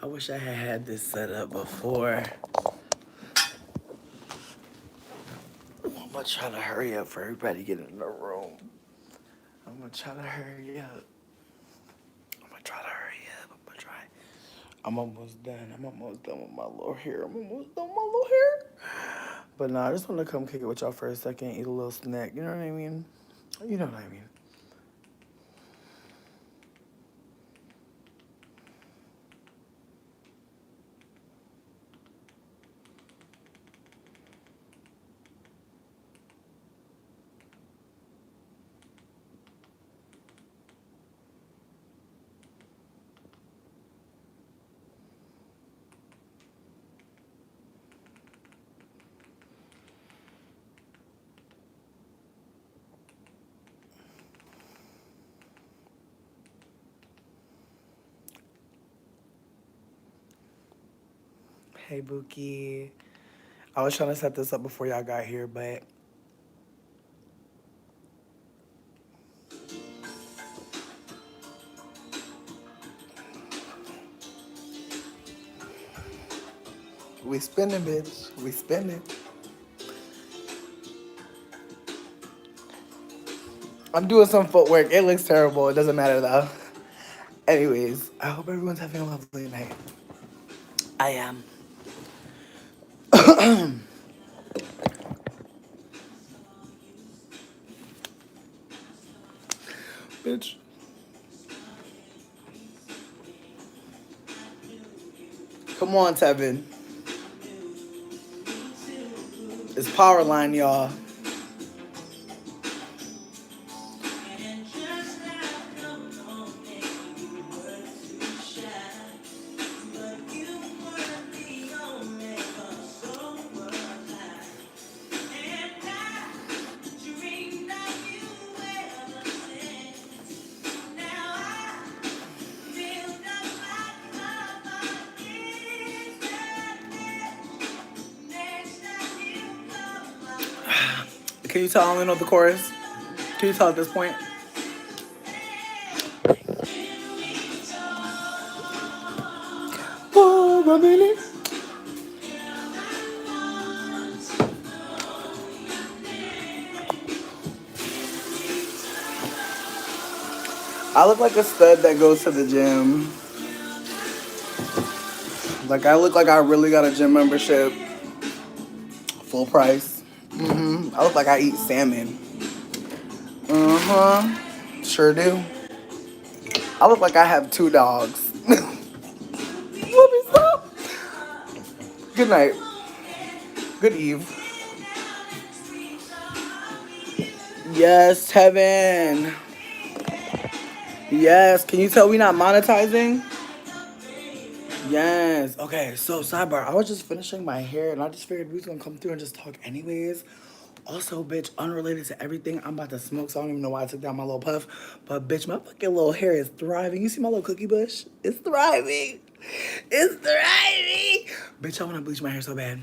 I wish I had this set up before. I'm gonna try to hurry up for everybody to get in the room. I'm gonna try to hurry up. I'm gonna try to hurry up. I'm gonna try. I'm almost done. I'm almost done with my little hair. I'm almost done with my little hair. But nah, I just want to come kick it with y'all for a second, eat a little snack. You know what I mean? You know what I mean. Hey, Bookie. I was trying to set this up before y'all got here, but we spinning, bitch. We spinning. I'm doing some footwork. It looks terrible. It doesn't matter though. Anyways, I hope everyone's having a lovely night. I am. Bitch. Come on, Tevin. It's power line, y'all. Can you tell I only know the chorus? Can you tell at this point? For a minute. I look like a stud that goes to the gym. Like, I look like I really got a gym membership. Full price. I look like I eat salmon. Sure do. I look like I have 2 dogs. Let me stop. Good night. Good eve. Yes, Tevin. Yes. Can you tell we not monetizing? Yes. Okay, so sidebar. I was just finishing my hair and I just figured we was gonna come through and just talk anyways. Also, bitch, unrelated to everything, I'm about to smoke, so I don't even know why I took down my little puff. But bitch, my fucking little hair is thriving. You see my little cookie bush? It's thriving. It's thriving. Bitch, I wanna bleach my hair so bad.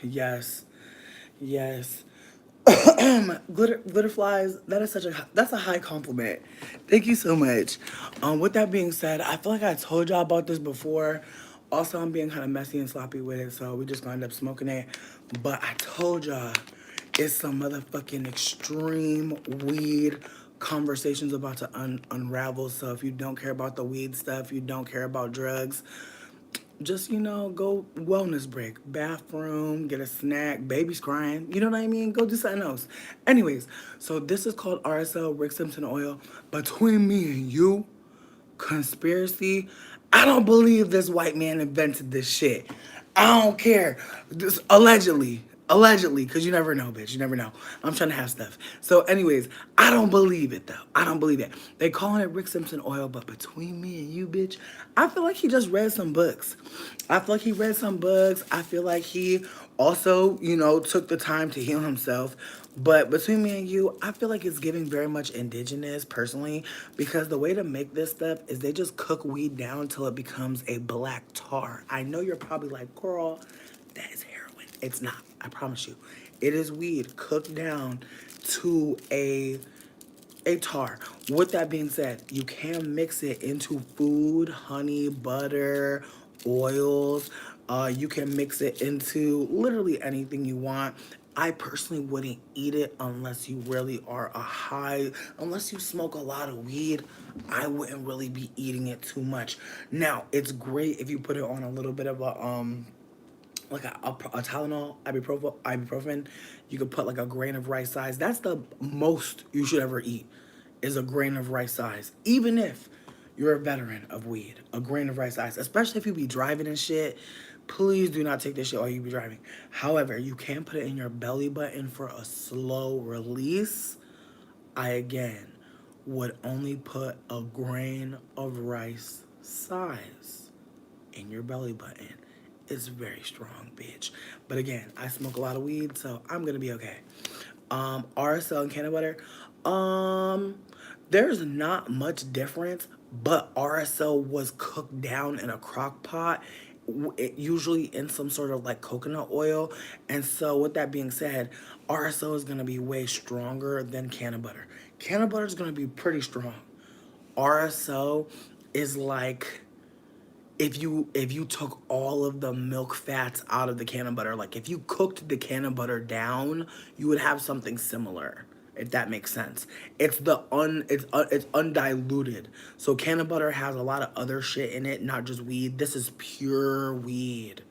Yes. Yes. Glitter flies, that's a high compliment. Thank you so much. With that being said, I feel like I told y'all about this before. Also, I'm being kind of messy and sloppy with it, so we just gonna end up smoking it. But I told y'all it's some motherfucking extreme weed conversations about to unravel. So if you don't care about the weed stuff, you don't care about drugs, just, go wellness break, bathroom, get a snack, baby's crying, you know what I mean? Go do something else. Anyways, so this is called RSL, Rick Simpson oil. Between me and you, conspiracy, I don't believe this white man invented this shit. I don't care. This, allegedly, because you never know, bitch. You never know. I'm trying to have stuff. So, anyways, I don't believe it, though. I don't believe it. They calling it Rick Simpson oil, but between me and you, bitch, I feel like he just read some books. I feel like he read some books. I feel like he also, took the time to heal himself. But between me and you, I feel like it's giving very much indigenous, personally, because the way to make this stuff is they just cook weed down until it becomes a black tar. I know you're probably like, girl, that is heroin. It's not. I promise you. It is weed cooked down to a tar. With that being said, you can mix it into food, honey, butter, oils. You can mix it into literally anything you want. I personally wouldn't eat it unless you really are unless you smoke a lot of weed. I wouldn't really be eating it too much. Now, it's great if you put it on a little bit of like a Tylenol, ibuprofen. You could put like a grain of rice size. That's the most you should ever eat, is a grain of rice size. Even if you're a veteran of weed, a grain of rice size, especially if you be driving and shit. Please do not take this shit while you be driving. However, you can put it in your belly button for a slow release. I again would only put a grain of rice size in your belly button. It's very strong, bitch. But again, I smoke a lot of weed, so I'm gonna be okay. RSL and canna butter. There's not much difference, but RSL was cooked down in a crock pot, usually in some sort of like coconut oil. And so, with that being said, RSL is gonna be way stronger than canna butter. Canna butter is gonna be pretty strong. RSO is like if you took all of the milk fats out of the can of butter, like if you cooked the can of butter down, you would have something similar. If that makes sense, it's undiluted. So can of butter has a lot of other shit in it, not just weed. This is pure weed,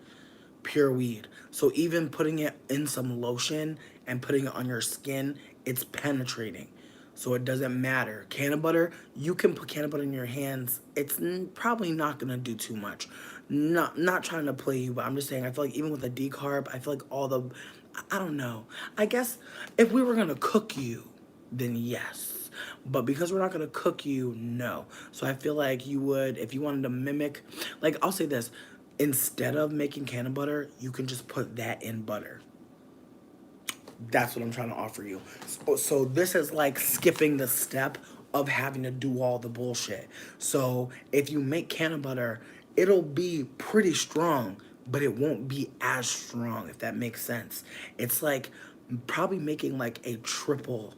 pure weed. So even putting it in some lotion and putting it on your skin, it's penetrating. So it doesn't matter. Can of butter, you can put can of butter in your hands. It's probably not gonna do too much. Not trying to play you, but I'm just saying. I feel like even with a decarb, I feel like all the, I don't know. I guess if we were gonna cook you, then yes. But because we're not gonna cook you, no. So I feel like you would, if you wanted to mimic, like I'll say this, instead of making can of butter, you can just put that in butter. That's what I'm trying to offer you. So this is like skipping the step of having to do all the bullshit. So if you make can of butter, it'll be pretty strong, but it won't be as strong, if that makes sense. It's like probably making like a triple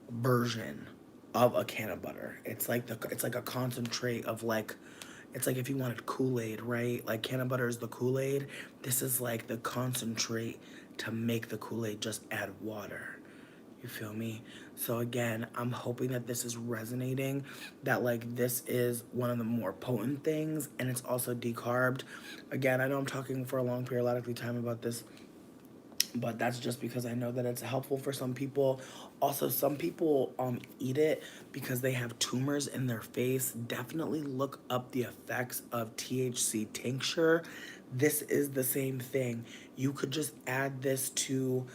version of a can of butter. It's like a concentrate of like, it's like if you wanted Kool-Aid, right? Like can of butter is the Kool-Aid. This is like the concentrate to make the Kool-Aid, just add water. You feel me? So again, I'm hoping that this is resonating, that like this is one of the more potent things, and it's also decarbed. Again, I know I'm talking for a long periodically time about this, but that's just because I know that it's helpful for some people. Also, some people eat it because they have tumors in their face. Definitely look up the effects of THC tincture. This is the same thing. You could just add this to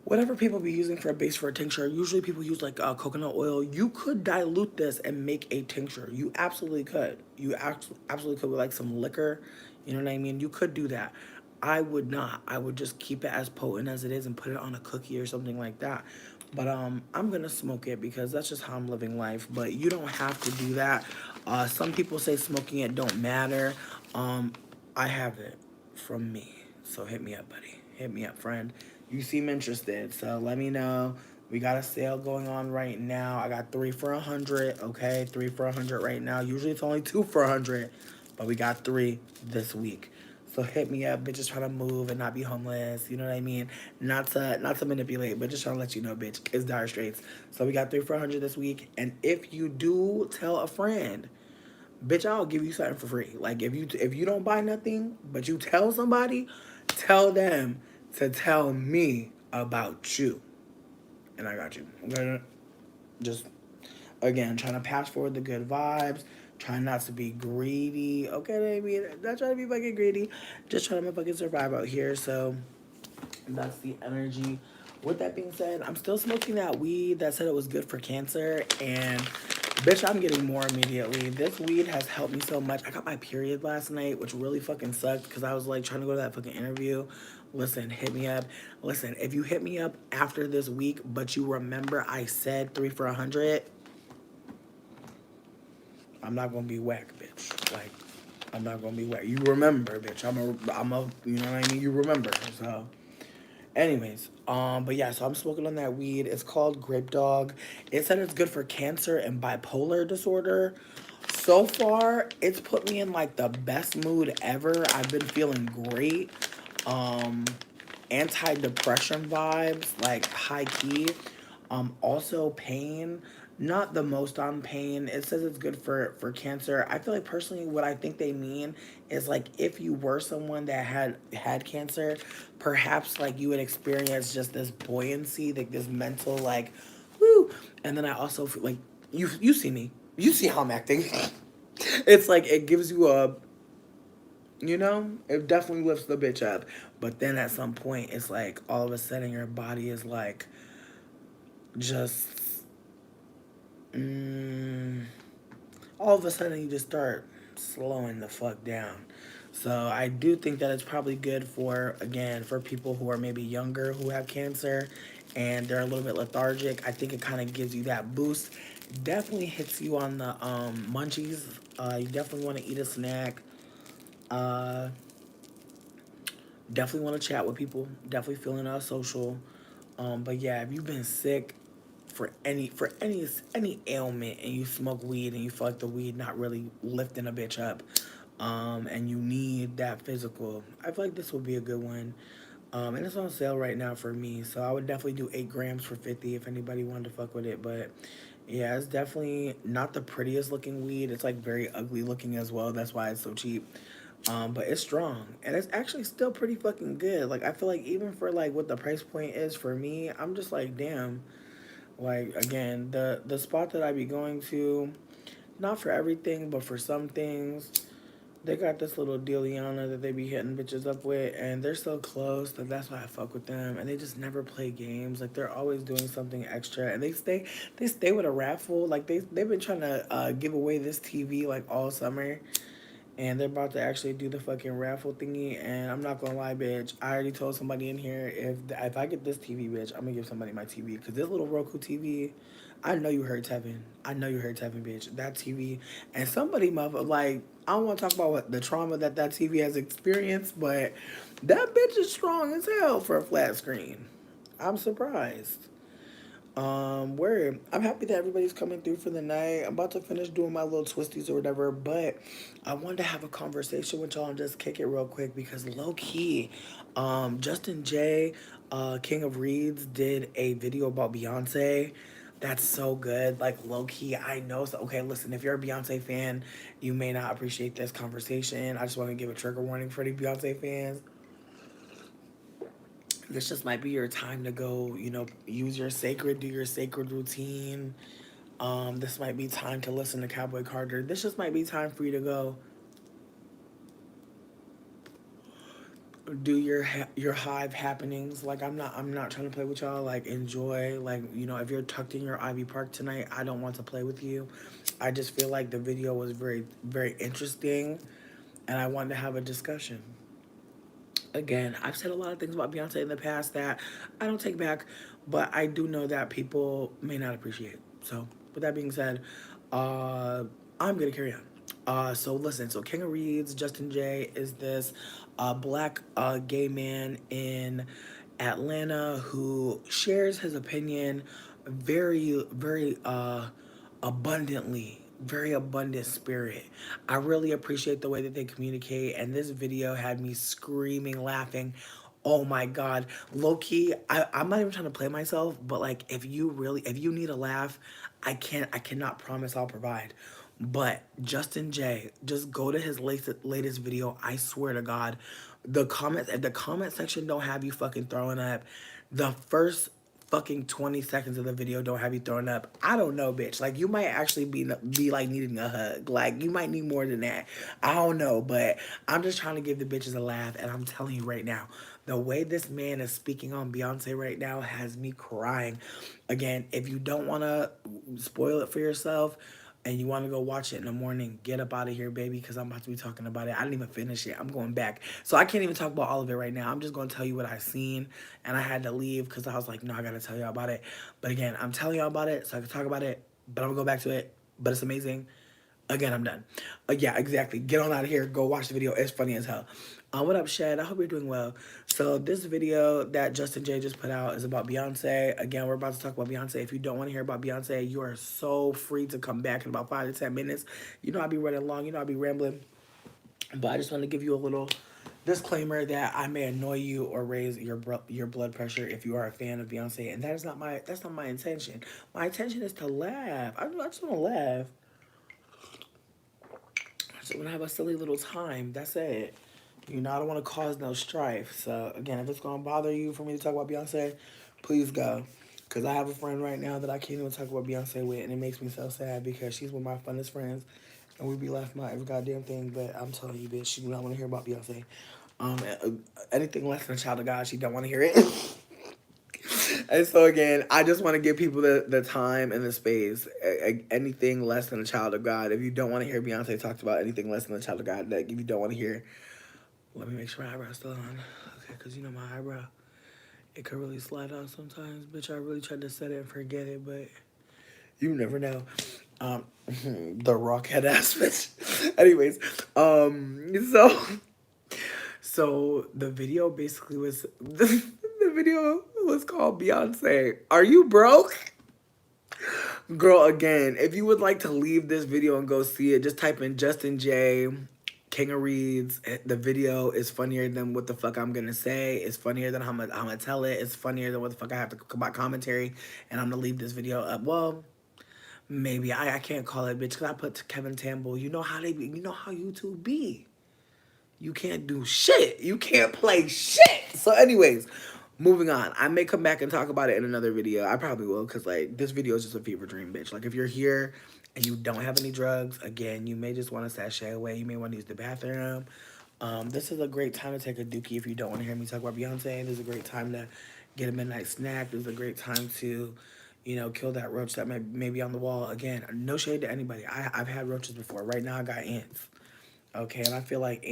whatever people be using for a base for a tincture. Usually people use like coconut oil. You could dilute this and make a tincture. You absolutely could. You absolutely could with like some liquor. You know what I mean? You could do that. I would not. I would just keep it as potent as it is and put it on a cookie or something like that. But I'm gonna smoke it because that's just how I'm living life. But you don't have to do that. Some people say smoking it don't matter. I have it from me. So hit me up, buddy. Hit me up, friend. You seem interested, so let me know. We got a sale going on right now. I got 3 for $100, okay? 3 for $100 right now. Usually it's only 2 for $100, but we got 3 this week. So hit me up, bitch. Just trying to move and not be homeless. You know what I mean? Not to manipulate, but just trying to let you know, bitch. It's dire straits. So we got 3 for $100 this week, and if you do tell a friend, bitch, I'll give you something for free. Like if you don't buy nothing, but you tell somebody, tell them to tell me about you, and I got you. I'm gonna just again trying to pass forward the good vibes. Trying not to be greedy. Okay, baby. Not trying to be fucking greedy. Just trying to fucking survive out here. So that's the energy. With that being said, I'm still smoking that weed that said it was good for cancer, and bitch, I'm getting more immediately. This weed has helped me so much. I got my period last night, which really fucking sucked because I was like trying to go to that fucking interview. Listen, hit me up. Listen, if you hit me up after this week, but you remember I said 3 for $100, I'm not gonna be whack, bitch. Like, I'm not gonna be whack. You remember, bitch. I'm a, you know what I mean? You remember, so. Anyways, but yeah, so I'm smoking on that weed. It's called Grape Dog. It said it's good for cancer and bipolar disorder. So far, it's put me in like the best mood ever. I've been feeling great. Um, Anti-depression vibes, like high key. Also pain, not the most on pain. It says it's good for cancer. I feel like personally, what I think they mean is like if you were someone that had cancer, perhaps like you would experience just this buoyancy, like this mental like, woo. And then I also feel like you see me, you see how I'm acting. It's like it gives you a, it definitely lifts the bitch up. But then at some point, it's like all of a sudden your body is like just, mm, all of a sudden you just start slowing the fuck down. So I do think that it's probably good for, again, for people who are maybe younger who have cancer and they're a little bit lethargic. I think it kind of gives you that boost. Definitely hits you on the munchies. You definitely want to eat a snack. Uh, Definitely want to chat with people. Definitely feeling social. But yeah, if you've been sick for any ailment and you smoke weed and you feel like the weed not really lifting a bitch up, and you need that physical, I feel like this would be a good one. And it's on sale right now for me, so I would definitely do 8 grams for 50 if anybody wanted to fuck with it. But yeah, it's definitely not the prettiest looking weed. It's like very ugly looking as well. That's why it's so cheap. But it's strong and it's actually still pretty fucking good. Like I feel like even for like what the price point is for me, I'm just like damn. Like again, the spot that I be going to, not for everything, but for some things, they got this little dealiana that they be hitting bitches up with, and they're so close that that's why I fuck with them. And they just never play games. Like they're always doing something extra, and they stay with a raffle. Like they've been trying to give away this TV like all summer, and they're about to actually do the fucking raffle thingy. And I'm not gonna lie, bitch. I already told somebody in here if I get this TV, bitch, I'm gonna give somebody my TV because this little Roku TV. I know you heard Tevin. I know you heard Tevin, bitch. That TV and somebody mother like I don't want to talk about what the trauma that TV has experienced, but that bitch is strong as hell for a flat screen. I'm surprised. Where I'm happy that everybody's coming through for the night. I'm about to finish doing my little twisties or whatever, but I wanted to have a conversation with y'all and just kick it real quick because low key, Justin J, King of Reeds, did a video about Beyonce. That's so good. Like low key, I know. So okay, listen, if you're a Beyonce fan, you may not appreciate this conversation. I just want to give a trigger warning for the Beyonce fans. This just might be your time to go, use your sacred, do your sacred routine. This might be time to listen to Cowboy Carter. This just might be time for you to go do your hive happenings. Like I'm not trying to play with y'all. Like enjoy. Like if you're tucked in your Ivy Park tonight, I don't want to play with you. I just feel like the video was very very interesting, and I wanted to have a discussion. Again, I've said a lot of things about Beyonce in the past that I don't take back, but I do know that people may not appreciate. So, with that being said, uh, I'm gonna carry on. So listen, so King of Reeds, Justin J is this black gay man in Atlanta who shares his opinion very, very abundantly, very abundant spirit. I really appreciate the way that they communicate, and this video had me screaming, laughing. Oh my god, low key, I'm not even trying to play myself, but like if you need a laugh, I cannot promise I'll provide. But Justin J, just go to his latest video. I swear to God, if the comment section don't have you fucking throwing up, the first fucking 20 seconds of the video don't have you throwing up. I don't know, bitch. Like you might actually be like needing a hug. Like you might need more than that. I don't know, but I'm just trying to give the bitches a laugh, and I'm telling you right now, the way this man is speaking on Beyonce right now has me crying. Again, if you don't want to spoil it for yourself, and you want to go watch it in the morning, get up out of here, baby, because I'm about to be talking about it. I didn't even finish it. I'm going back. So I can't even talk about all of it right now. I'm just going to tell you what I seen, and I had to leave because I was like, no, I got to tell y'all about it. But again, I'm telling y'all about it so I can talk about it, but I'm going to go back to it. But it's amazing. Again, I'm done. Yeah, exactly. Get on out of here. Go watch the video. It's funny as hell. What up, Shed? I hope you're doing well. So this video that Justin J just put out is about Beyonce. Again, we're about to talk about Beyonce. If you don't want to hear about Beyonce, you are so free to come back in about 5 to 10 minutes. You know I'll be running long. You know I'll be rambling. But I just want to give you a little disclaimer that I may annoy you or raise your blood pressure if you are a fan of Beyonce, and that's not my intention. My intention is to laugh. I just want to laugh. I just want to have a silly little time. That's it. You know, I don't want to cause no strife. So again, if it's gonna bother you for me to talk about Beyonce, please go. Cause I have a friend right now that I can't even talk about Beyonce with, and it makes me so sad because she's one of my funnest friends, and we be laughing about every goddamn thing. But I'm telling you, bitch, she do not want to hear about Beyonce. Anything less than a child of God, she don't want to hear it. And so again, I just want to give people the time and the space. Anything less than a child of God. If you don't want to hear Beyonce talk about anything less than a child of God, like if you don't want to hear, let me make sure my eyebrow's still on. Okay, because you know my eyebrow, it could really slide out sometimes. Bitch, I really tried to set it and forget it, but you never know. The rockhead ass bitch. Anyways, so the video basically was the video was called Beyonce, Are You Broke? Girl, again, if you would like to leave this video and go see it, just type in Justin J, King of Reads. The video is funnier than what the fuck I'm gonna say. It's funnier than how I'm gonna tell it. It's funnier than what the fuck I have to about commentary. And I'm gonna leave this video up. Well, maybe I can't call it bitch because I put Kevin Tamble. You know how they be. You know how YouTube be. You can't do shit. You can't play shit. So anyways, moving on. I may come back and talk about it in another video. I probably will because, like, this video is just a fever dream, bitch. Like, if you're here and you don't have any drugs, again, you may just want to sashay away. You may want to use the bathroom. This is a great time to take a dookie if you don't want to hear me talk about Beyonce. This is a great time to get a midnight snack. This is a great time to, you know, kill that roach that may be on the wall. Again, no shade to anybody. I've had roaches before. Right now, I got ants. Okay, and I feel like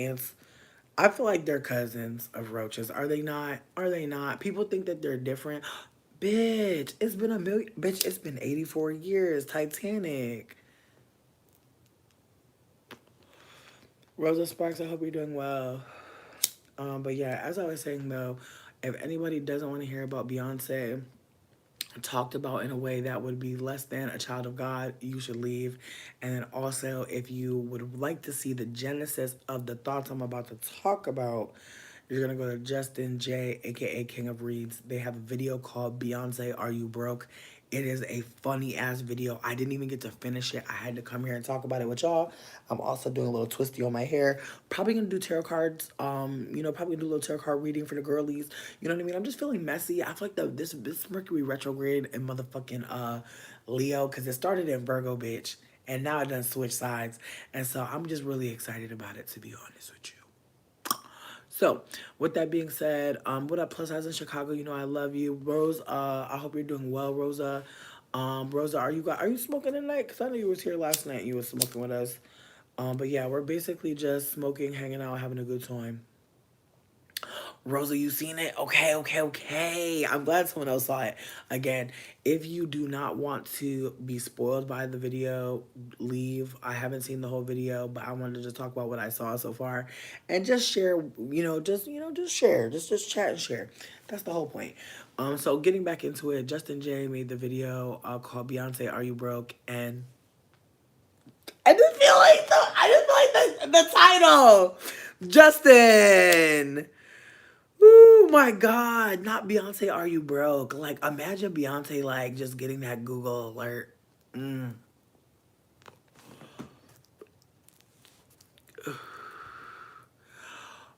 they're cousins of roaches. Are they not? Are they not? People think that they're different. Bitch, it's been bitch, it's been 84 years. Titanic. Rosa Sparks, I hope you're doing well. But yeah, as I was saying though, if anybody doesn't want to hear about Beyonce talked about in a way that would be less than a child of God, you should leave. And then also, if you would like to see the genesis of the thoughts I'm about to talk about, you're gonna go to Justin J, aka King of Reads. They have a video called Beyonce, Are You Broke? It is a funny ass video. I didn't even get to finish it. I had to come here and talk about it with y'all. I'm also doing a little twisty on my hair. Probably gonna do tarot cards. You know, probably gonna do a little tarot card reading for the girlies. You know what I mean? I'm just feeling messy. I feel like this Mercury retrograde in motherfucking Leo, because it started in Virgo, bitch, and now it done switch sides. And so I'm just really excited about it, to be honest with you. So, with that being said, what up, plus size in Chicago? You know I love you, Rose. I hope you're doing well, Rosa. Rosa, are you smoking tonight? Cause I know you was here last night. You was smoking with us. But yeah, we're basically just smoking, hanging out, having a good time. Rosa, you seen it? Okay. I'm glad someone else saw it. Again, if you do not want to be spoiled by the video, leave. I haven't seen the whole video, but I wanted to just talk about what I saw so far and just share, just share. Just chat and share. That's the whole point. So getting back into it, Justin J made the video called Beyonce, Are You Broke? And I just feel like the title. Justin. Oh my God, not Beyonce, Are You Broke? Like, imagine Beyonce, like, just getting that Google alert.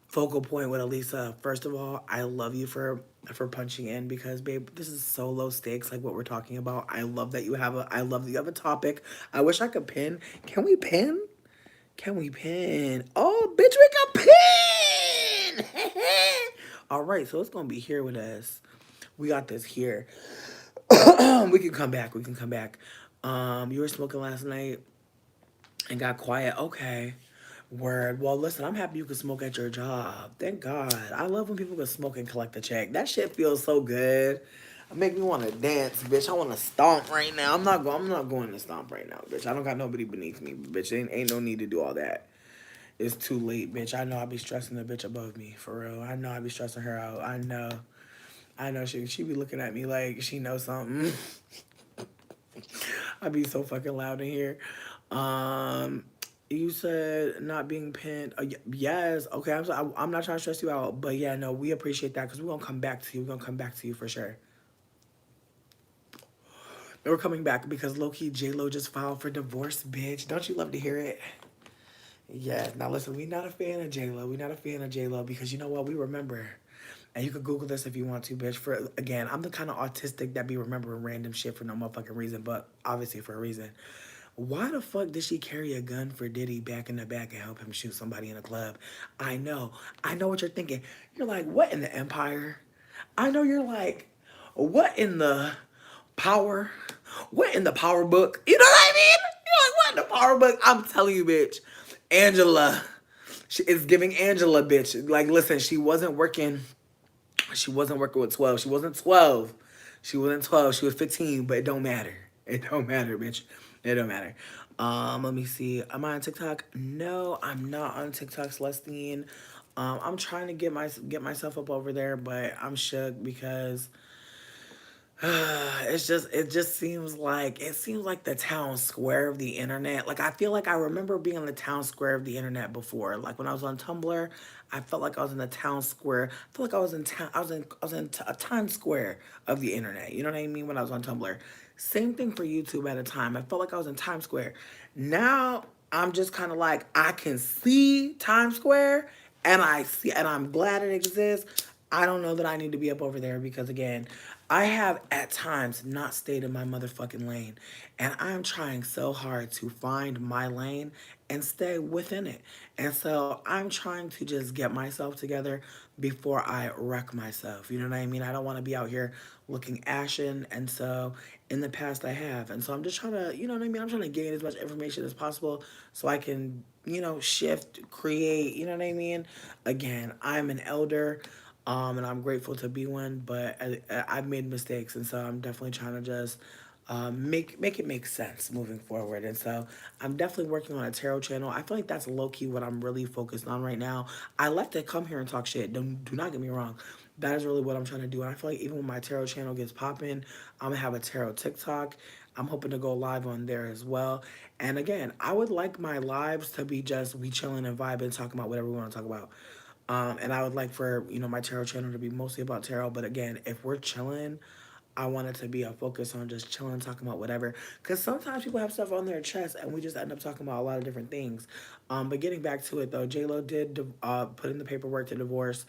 Focal point with Elisa. First of all, I love you for punching in because, babe, this is so low stakes, like what we're talking about. I love that you have a topic. I wish I could pin. Can we pin? Oh, bitch, we can pin! All right, so it's going to be here with us. We got this here. We can come back. You were smoking last night and got quiet. Okay. Word. Well, listen, I'm happy you could smoke at your job. Thank God. I love when people can smoke and collect a check. That shit feels so good. Make me want to dance, bitch. I want to stomp right now. I'm not going to stomp right now, bitch. I don't got nobody beneath me, bitch. Ain't no need to do all that. It's too late, bitch. I know I be stressing the bitch above me, for real. I know I be stressing her out. I know she be looking at me like she knows something. I be so fucking loud in here. Um, you said not being pinned. Yes, okay. I'm not trying to stress you out, but yeah, no, we appreciate that because we're gonna come back to you. We're gonna come back to you for sure. We're coming back because low key J Lo just filed for divorce, bitch. Don't you love to hear it? Yeah. Now listen, we not a fan of J Lo. We not a fan of J Lo because you know what? We remember. And you could Google this if you want to, bitch. For again, I'm the kind of autistic that be remembering random shit for no motherfucking reason, but obviously for a reason. Why the fuck did she carry a gun for Diddy back in the back and help him shoot somebody in a club? I know. I know what you're thinking. You're like, what in the empire? I know you're like, what in the power? What in the power book? You know what I mean? You're like, what in the power book? I'm telling you, bitch. Angela. She is giving Angela, bitch. Like, listen, she wasn't working. She wasn't working with 12. She wasn't 12. She wasn't 12. She was 15, but it don't matter. It don't matter, bitch. It don't matter. Let me see. Am I on TikTok? No, I'm not on TikTok, Celestine. I'm trying to get myself up over there, but I'm shook because it seems like the town square of the internet. Like I feel like I remember being on the town square of the internet before. Like when I was on Tumblr, I felt like I was in the town square. I feel like I was in town. A Times Square of the internet. You know what I mean? When I was on Tumblr. Same thing for YouTube at a time. I felt like I was in Times Square. Now I'm just kind of like I can see Times Square, and I'm glad it exists. I don't know that I need to be up over there because again, I have at times not stayed in my motherfucking lane. And I'm trying so hard to find my lane and stay within it. And so I'm trying to just get myself together before I wreck myself. You know what I mean? I don't want to be out here looking ashen. And so in the past I have. And so I'm just trying to, you know what I mean? I'm trying to gain as much information as possible so I can, shift, create, you know what I mean? Again, I'm an elder. And I'm grateful to be one, but I've made mistakes, and so I'm definitely trying to just make it make sense moving forward. And so I'm definitely working on a tarot channel. I feel like that's low key what I'm really focused on right now. I like to come here and talk shit. Do not get me wrong. That is really what I'm trying to do. And I feel like even when my tarot channel gets popping, I'm gonna have a tarot TikTok. I'm hoping to go live on there as well. And again, I would like my lives to be just we chilling and vibing, talking about whatever we want to talk about. And I would like for, my tarot channel to be mostly about tarot. But again, if we're chilling, I want it to be a focus on just chilling, talking about whatever. Because sometimes people have stuff on their chest and we just end up talking about a lot of different things. But getting back to it though, J-Lo did put in the paperwork to divorce.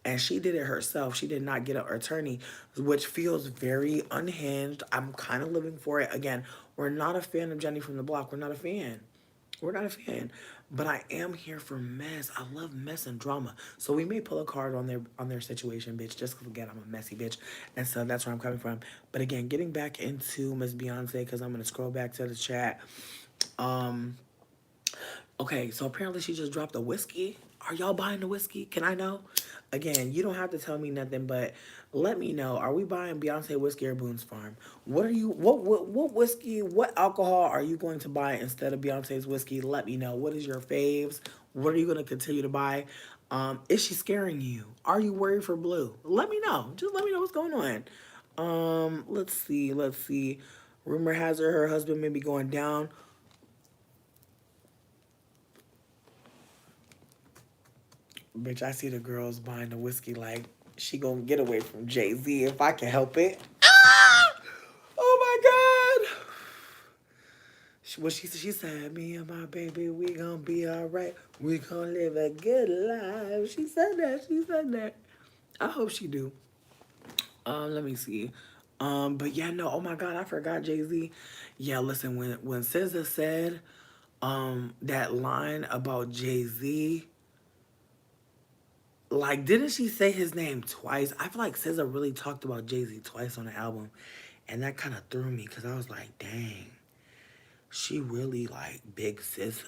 And she did it herself. She did not get an attorney, which feels very unhinged. I'm kind of living for it. Again, we're not a fan of Jenny from the Block. We're not a fan. We're not a fan, but I am here for mess. I love mess and drama. So we may pull a card on their situation, bitch. Just 'cause, again, I'm a messy bitch, and so that's where I'm coming from. But again, getting back into Miss Beyonce because I'm gonna scroll back to the chat. Um, Okay, so apparently she just dropped a whiskey. Are y'all buying the whiskey? Can I know? Again, you don't have to tell me nothing, but let me know. Are we buying Beyonce whiskey or Boone's Farm? What whiskey, what alcohol are you going to buy instead of Beyonce's whiskey? Let me know. What is your faves? What are you going to continue to buy? Is she scaring you? Are you worried for Blue? Let me know. Just let me know what's going on. Let's see. Rumor has her husband may be going down. Bitch, I see the girls buying the whiskey like she gonna get away from Jay-Z if I can help it. Ah! Oh my God. She said, me and my baby, we gonna be all right. We gonna live a good life. She said that. She said that. I hope she do. Let me see. But yeah, no. Oh my God, I forgot Jay-Z. Yeah, listen. When SZA said, that line about Jay-Z, like, didn't she say his name twice? I feel like SZA really talked about Jay-Z twice on the album. And that kind of threw me because I was like, dang, she really like big SZA.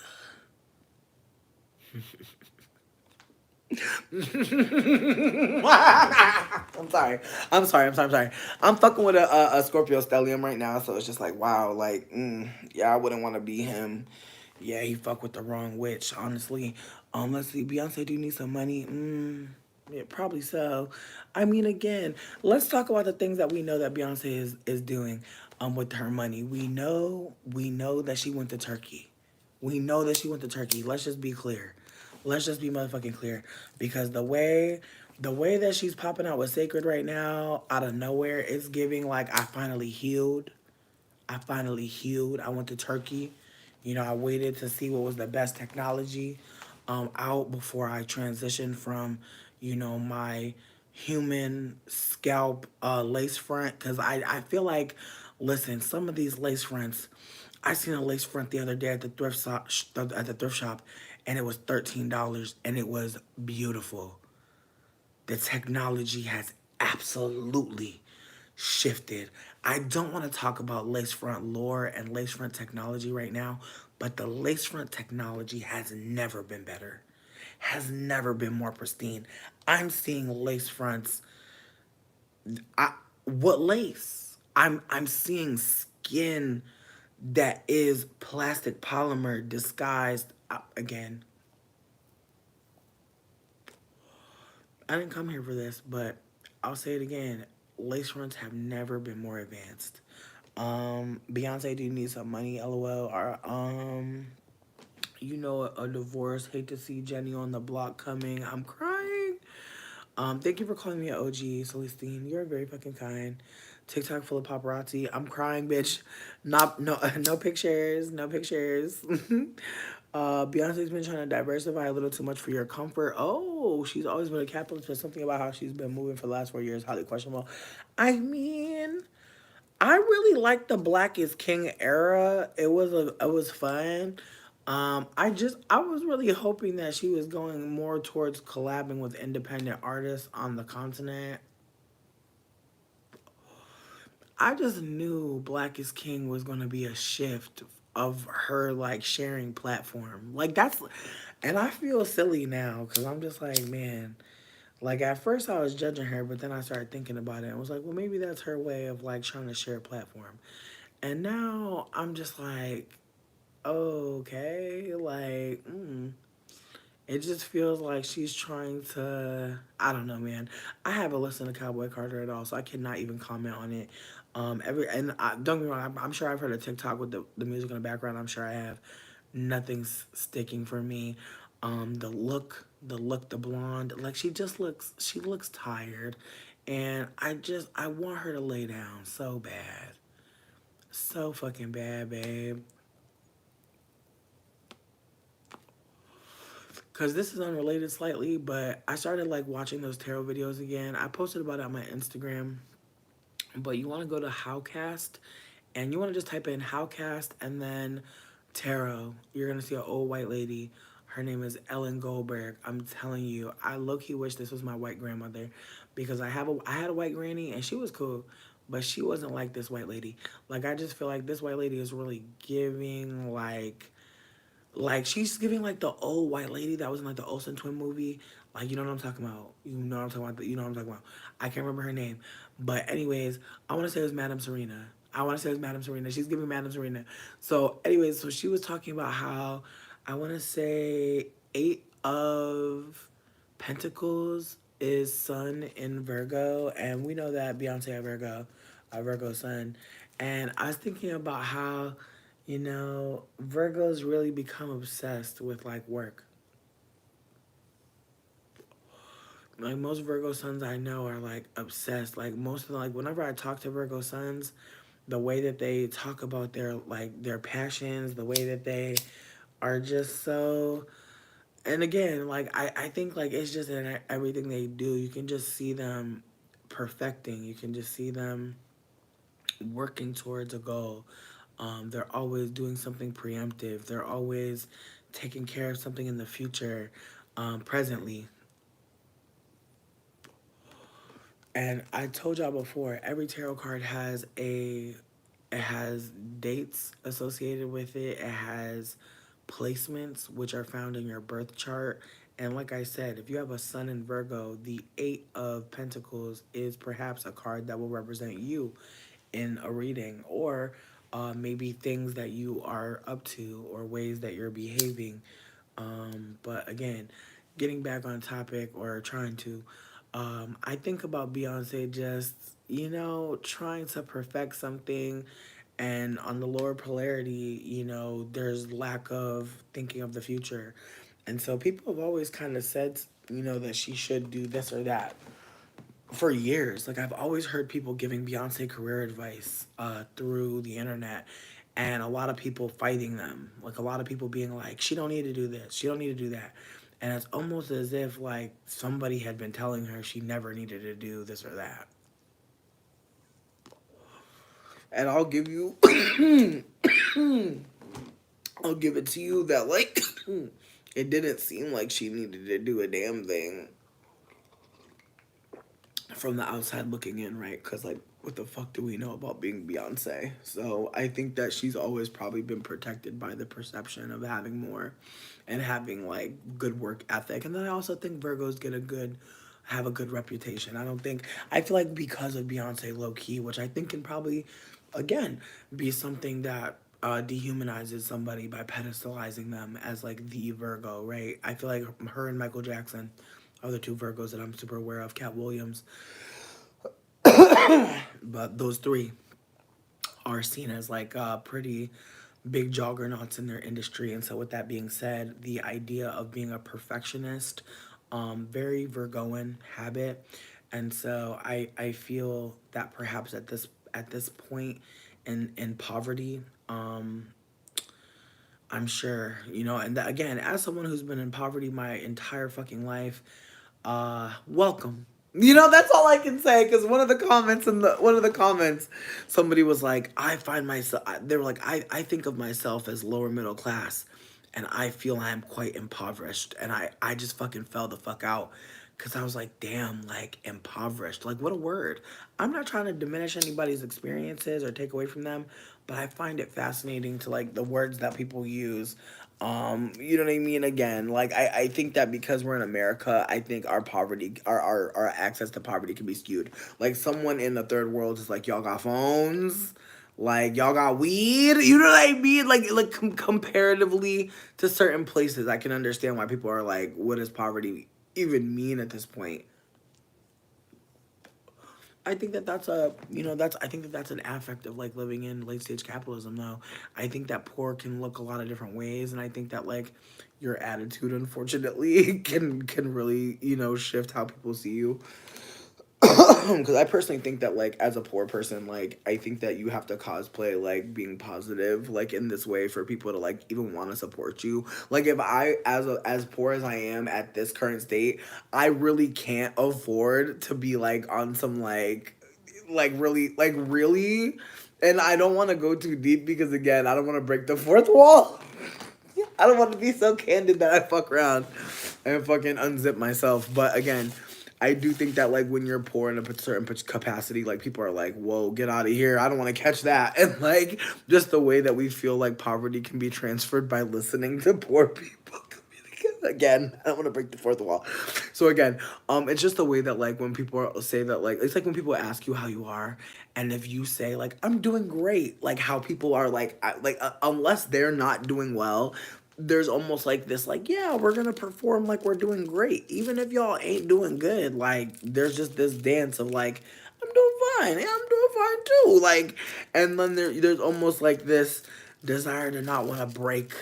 I'm sorry. I'm sorry. I'm fucking with a Scorpio stellium right now, so it's just like, wow, like, yeah, I wouldn't want to be him. Yeah, he fuck with the wrong witch, honestly. Let's see, Beyonce do need some money. Yeah, probably so. I mean, again, let's talk about the things that we know that Beyonce is doing with her money. We know that she went to Turkey. We know that she went to Turkey. Let's just be clear. Let's just be motherfucking clear. Because the way that she's popping out with Sacred right now, out of nowhere, it's giving like I finally healed. I finally healed. I went to Turkey. I waited to see what was the best technology out before I transitioned from, my human scalp lace front. Because I feel like, listen, some of these lace fronts, I seen a lace front the other day at the thrift shop, and it was $13, and it was beautiful. The technology has absolutely shifted. I don't want to talk about lace front lore and lace front technology right now, but the lace front technology has never been better, has never been more pristine. I'm seeing lace fronts. What lace? I'm seeing skin that is plastic polymer disguised. Again, I didn't come here for this, but I'll say it again. Lace fronts have never been more advanced. Beyonce do need some money, lol. Or a divorce. Hate to see Jenny on the block coming. I'm crying. Thank you for calling me an OG, Celestine. You're very fucking kind. TikTok full of paparazzi. I'm crying, bitch. Not no no pictures. No pictures. Beyonce's been trying to diversify a little too much for your comfort. Oh, she's always been a capitalist, but something about how she's been moving for the last 4 years, highly questionable. I mean, I really liked the Black is King era. It was fun. I was really hoping that she was going more towards collabing with independent artists on the continent. I just knew Black is King was going to be a shift of her like sharing platform. Like that's and I feel silly now cuz I'm just like, man, like at first I was judging her, but then I started thinking about it and was like, well maybe that's her way of like trying to share a platform. And now I'm just like, okay, like, it just feels like she's trying to. I don't know, man. I haven't listened to Cowboy Carter at all, so I cannot even comment on it. Don't get me wrong. I'm sure I've heard a TikTok with the music in the background. I'm sure I have. Nothing's sticking for me. The blonde, like she looks tired, and I want her to lay down so bad, so fucking bad, babe. Cause this is unrelated slightly, but I started like watching those tarot videos again. I posted about it on my Instagram, but you want to go to Howcast, and you want to just type in Howcast and then tarot. You're gonna see an old white lady. Her name is Ellen Goldberg. I'm telling you, I low key wish this was my white grandmother, because I had a white granny and she was cool, but she wasn't like this white lady. Like I just feel like this white lady is really giving like she's giving like the old white lady that was in like the Olsen twin movie. Like you know what I'm talking about. You know what I'm talking about. You know what I'm talking about. I can't remember her name. But anyways, I want to say it was Madame Serena. I want to say it was Madame Serena. She's giving Madame Serena. So anyways, so she was talking about how I want to say 8 of Pentacles is Sun in Virgo, and we know that Beyonce a Virgo Sun. And I was thinking about how Virgos really become obsessed with like work. Like most Virgo sons I know are like obsessed. Like most of like whenever I talk to Virgo sons, the way that they talk about their passions, the way that they are just so. And again, like I think like it's just in everything they do. You can just see them perfecting. You can just see them working towards a goal. They're always doing something preemptive. They're always taking care of something in the future, presently. And I told y'all before, every tarot card it has dates associated with it. It has placements which are found in your birth chart, And like I said, if you have a sun in Virgo, the Eight of Pentacles is perhaps a card that will represent you in a reading, or maybe things that you are up to or ways that you're behaving. But again, getting back on topic or trying to, I think about Beyonce just, trying to perfect something. And on the lower polarity, there's lack of thinking of the future. And so people have always kind of said, that she should do this or that for years. Like I've always heard people giving Beyonce career advice through the internet, and a lot of people fighting them. Like a lot of people being like, "She don't need to do this. She don't need to do that," and it's almost as if like somebody had been telling her she never needed to do this or that. And I'll give you, I'll give it to you that like, it didn't seem like she needed to do a damn thing from the outside looking in, right? Because, like, what the fuck do we know about being Beyonce? So I think that she's always probably been protected by the perception of having more and having, like, good work ethic. And then I also think Virgos have a good reputation. I feel like because of Beyonce low key, which I think can probably, again, be something that dehumanizes somebody by pedestalizing them as like the Virgo, right? I feel like her and Michael Jackson are the two Virgos that I'm super aware of. Cat Williams, but those three are seen as like pretty big juggernauts in their industry. And so, with that being said, the idea of being a perfectionist, very Virgoan habit, and so I feel that perhaps at this point in poverty, I'm sure, and that, again, as someone who's been in poverty my entire fucking life, welcome. That's all I can say. Because one of the comments, somebody was like, I find myself. They were like, I think of myself as lower middle class, and I feel I am quite impoverished, and I just fucking fell the fuck out. Because I was like, damn, like, impoverished. Like, what a word. I'm not trying to diminish anybody's experiences or take away from them, but I find it fascinating to, like, the words that people use. You know what I mean? Again, like, I think that because we're in America, I think our poverty, our access to poverty can be skewed. Like, someone in the third world is like, y'all got phones? Like, y'all got weed? You know what I mean? Like comparatively to certain places, I can understand why people are like, what does poverty even mean at this point? I think that that's a that's I think that that's an affect of like living in late stage capitalism though. I think that poor can look a lot of different ways, and I think that like your attitude unfortunately can really, shift how people see you. Because I personally think that like as a poor person, like I think that you have to cosplay like being positive like in this way for people to like even want to support you. Like if I as poor as I am at this current state, I really can't afford to be like on some really, and I don't want to go too deep because again I don't want to break the fourth wall. I don't want to be so candid that I fuck around and fucking unzip myself. But again, I do think that like when you're poor in a certain capacity, like people are like, "Whoa, get out of here! I don't want to catch that." And like just the way that we feel like poverty can be transferred by listening to poor people. Again, I don't want to break the fourth wall. So again, it's just the way that like when people say that like it's like when people ask you how you are, and if you say like I'm doing great, like how people are like unless they're not doing well, there's almost like this like yeah we're gonna perform like we're doing great even if y'all ain't doing good. Like there's just this dance of like I'm doing fine, yeah I'm doing fine too, like, and then there's almost like this desire to not want to break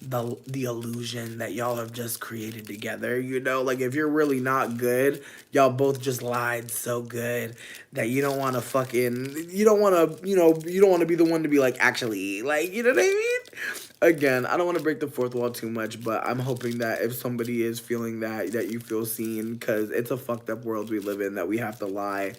the illusion that y'all have just created together. Like if you're really not good, y'all both just lied so good that you don't want to you don't want to, you don't want to be the one to be like actually, like, you know what I mean? Again, I don't want to break the fourth wall too much, but I'm hoping that if somebody is feeling that you feel seen, because it's a fucked up world we live in that we have to lie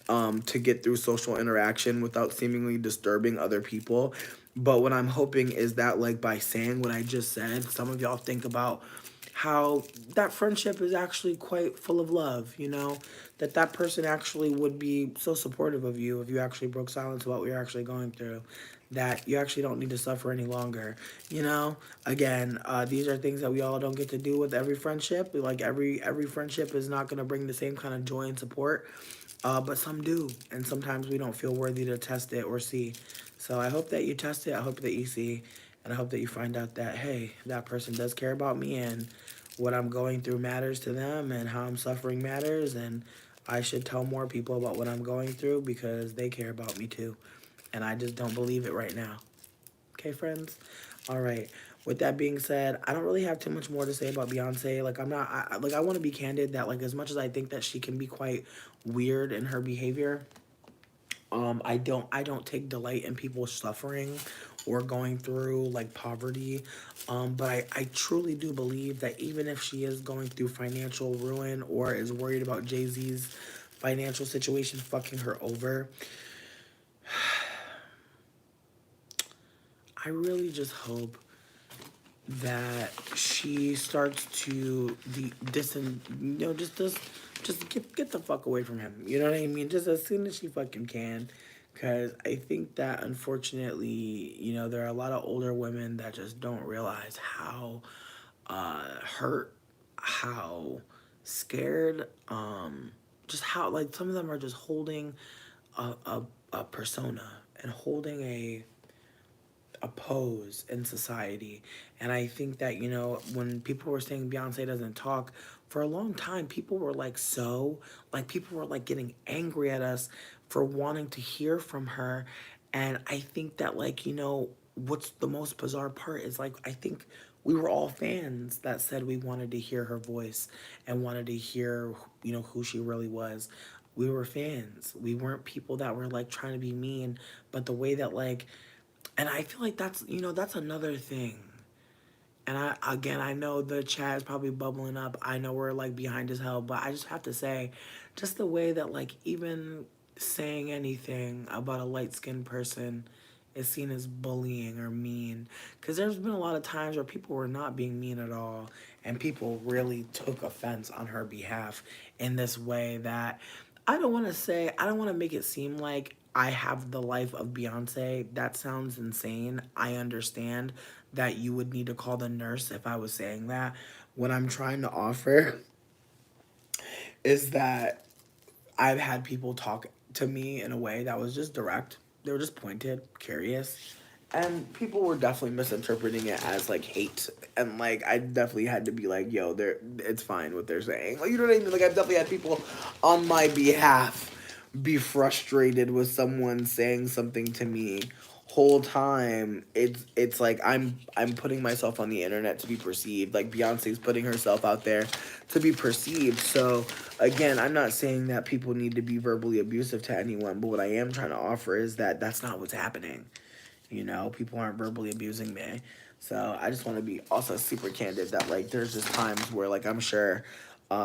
to get through social interaction without seemingly disturbing other people. But what I'm hoping is that, like, by saying what I just said, some of y'all think about how that friendship is actually quite full of love, that person actually would be so supportive of you if you actually broke silence about what you're actually going through. that you actually don't need to suffer any longer. You know, again, these are things that we all don't get to do with every friendship. Like every friendship is not going to bring the same kind of joy and support, but some do, and sometimes we don't feel worthy to test it or see. So I hope that you test it. I hope that you see, and I hope that you find out that hey, that person does care about me, and what I'm going through matters to them, and how I'm suffering matters, and I should tell more people about what I'm going through because they care about me too, and I just don't believe it right now. Okay, friends? All right. With that being said, I don't really have too much more to say about Beyonce. Like, I'm not, I want to be candid that, like, as much as I think that she can be quite weird in her behavior, I don't take delight in people suffering or going through like poverty. But I truly do believe that even if she is going through financial ruin or is worried about Jay-Z's financial situation fucking her over, I really just hope that she starts to just get the fuck away from him. You know what I mean? Just as soon as she fucking can. Because I think that unfortunately, there are a lot of older women that just don't realize how hurt, how scared, just how, like, some of them are just holding a persona and holding a pose in society. And I think that, when people were saying Beyonce doesn't talk, for a long time, people were like, people were like getting angry at us for wanting to hear from her. And I think that, like, what's the most bizarre part is, like, I think we were all fans that said we wanted to hear her voice and wanted to hear, who she really was. We were fans. We weren't people that were like trying to be mean, but the way that, like, and I feel like that's another thing. And I know the chat is probably bubbling up. I know we're like behind as hell, but I just have to say, just the way that, like, even saying anything about a light skinned person is seen as bullying or mean. Because there's been a lot of times where people were not being mean at all, and people really took offense on her behalf in this way that I don't want to make it seem like I have the life of Beyonce. That sounds insane. I understand that you would need to call the nurse if I was saying that. What I'm trying to offer is that I've had people talk to me in a way that was just direct. They were just pointed, curious. And people were definitely misinterpreting it as like hate. And like I definitely had to be like, yo, it's fine what they're saying. Like, you know what I mean? Like, I've definitely had people on my behalf be frustrated with someone saying something to me. Whole time it's like I'm putting myself on the internet to be perceived, like Beyonce's putting herself out there to be perceived. So again, I'm not saying that people need to be verbally abusive to anyone, but what I am trying to offer is that that's not what's happening. People aren't verbally abusing me. So I just want to be also super candid that, like, there's just times where, like, I'm sure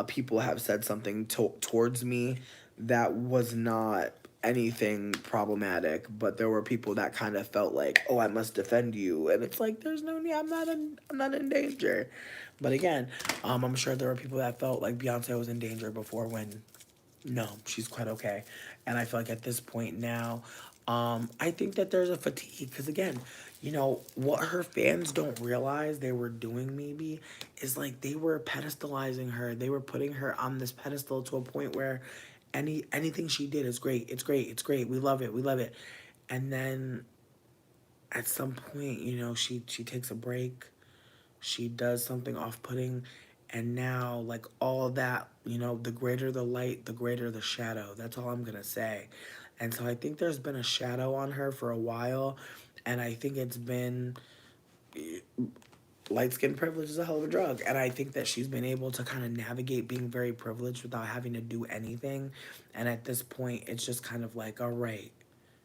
people have said something towards me that was not anything problematic, but there were people that kind of felt like, oh, I must defend you, and it's like, there's no need. I'm not in danger. But again, I'm sure there were people that felt like Beyonce was in danger before, when no, she's quite okay. And I feel like at this point now, I think that there's a fatigue because, again, what her fans don't realize they were doing maybe is, like, they were pedestalizing her. They were putting her on this pedestal to a point where anything she did is great. It's great. It's great. We love it. We love it. And then at some point, she takes a break. She does something off-putting, and now, like, all that, the greater the light, the greater the shadow. That's all I'm gonna say. And so I think there's been a shadow on her for a while, and I think it's been, light skin privilege is a hell of a drug, and I think that she's been able to kind of navigate being very privileged without having to do anything. And at this point, it's just kind of like, all right,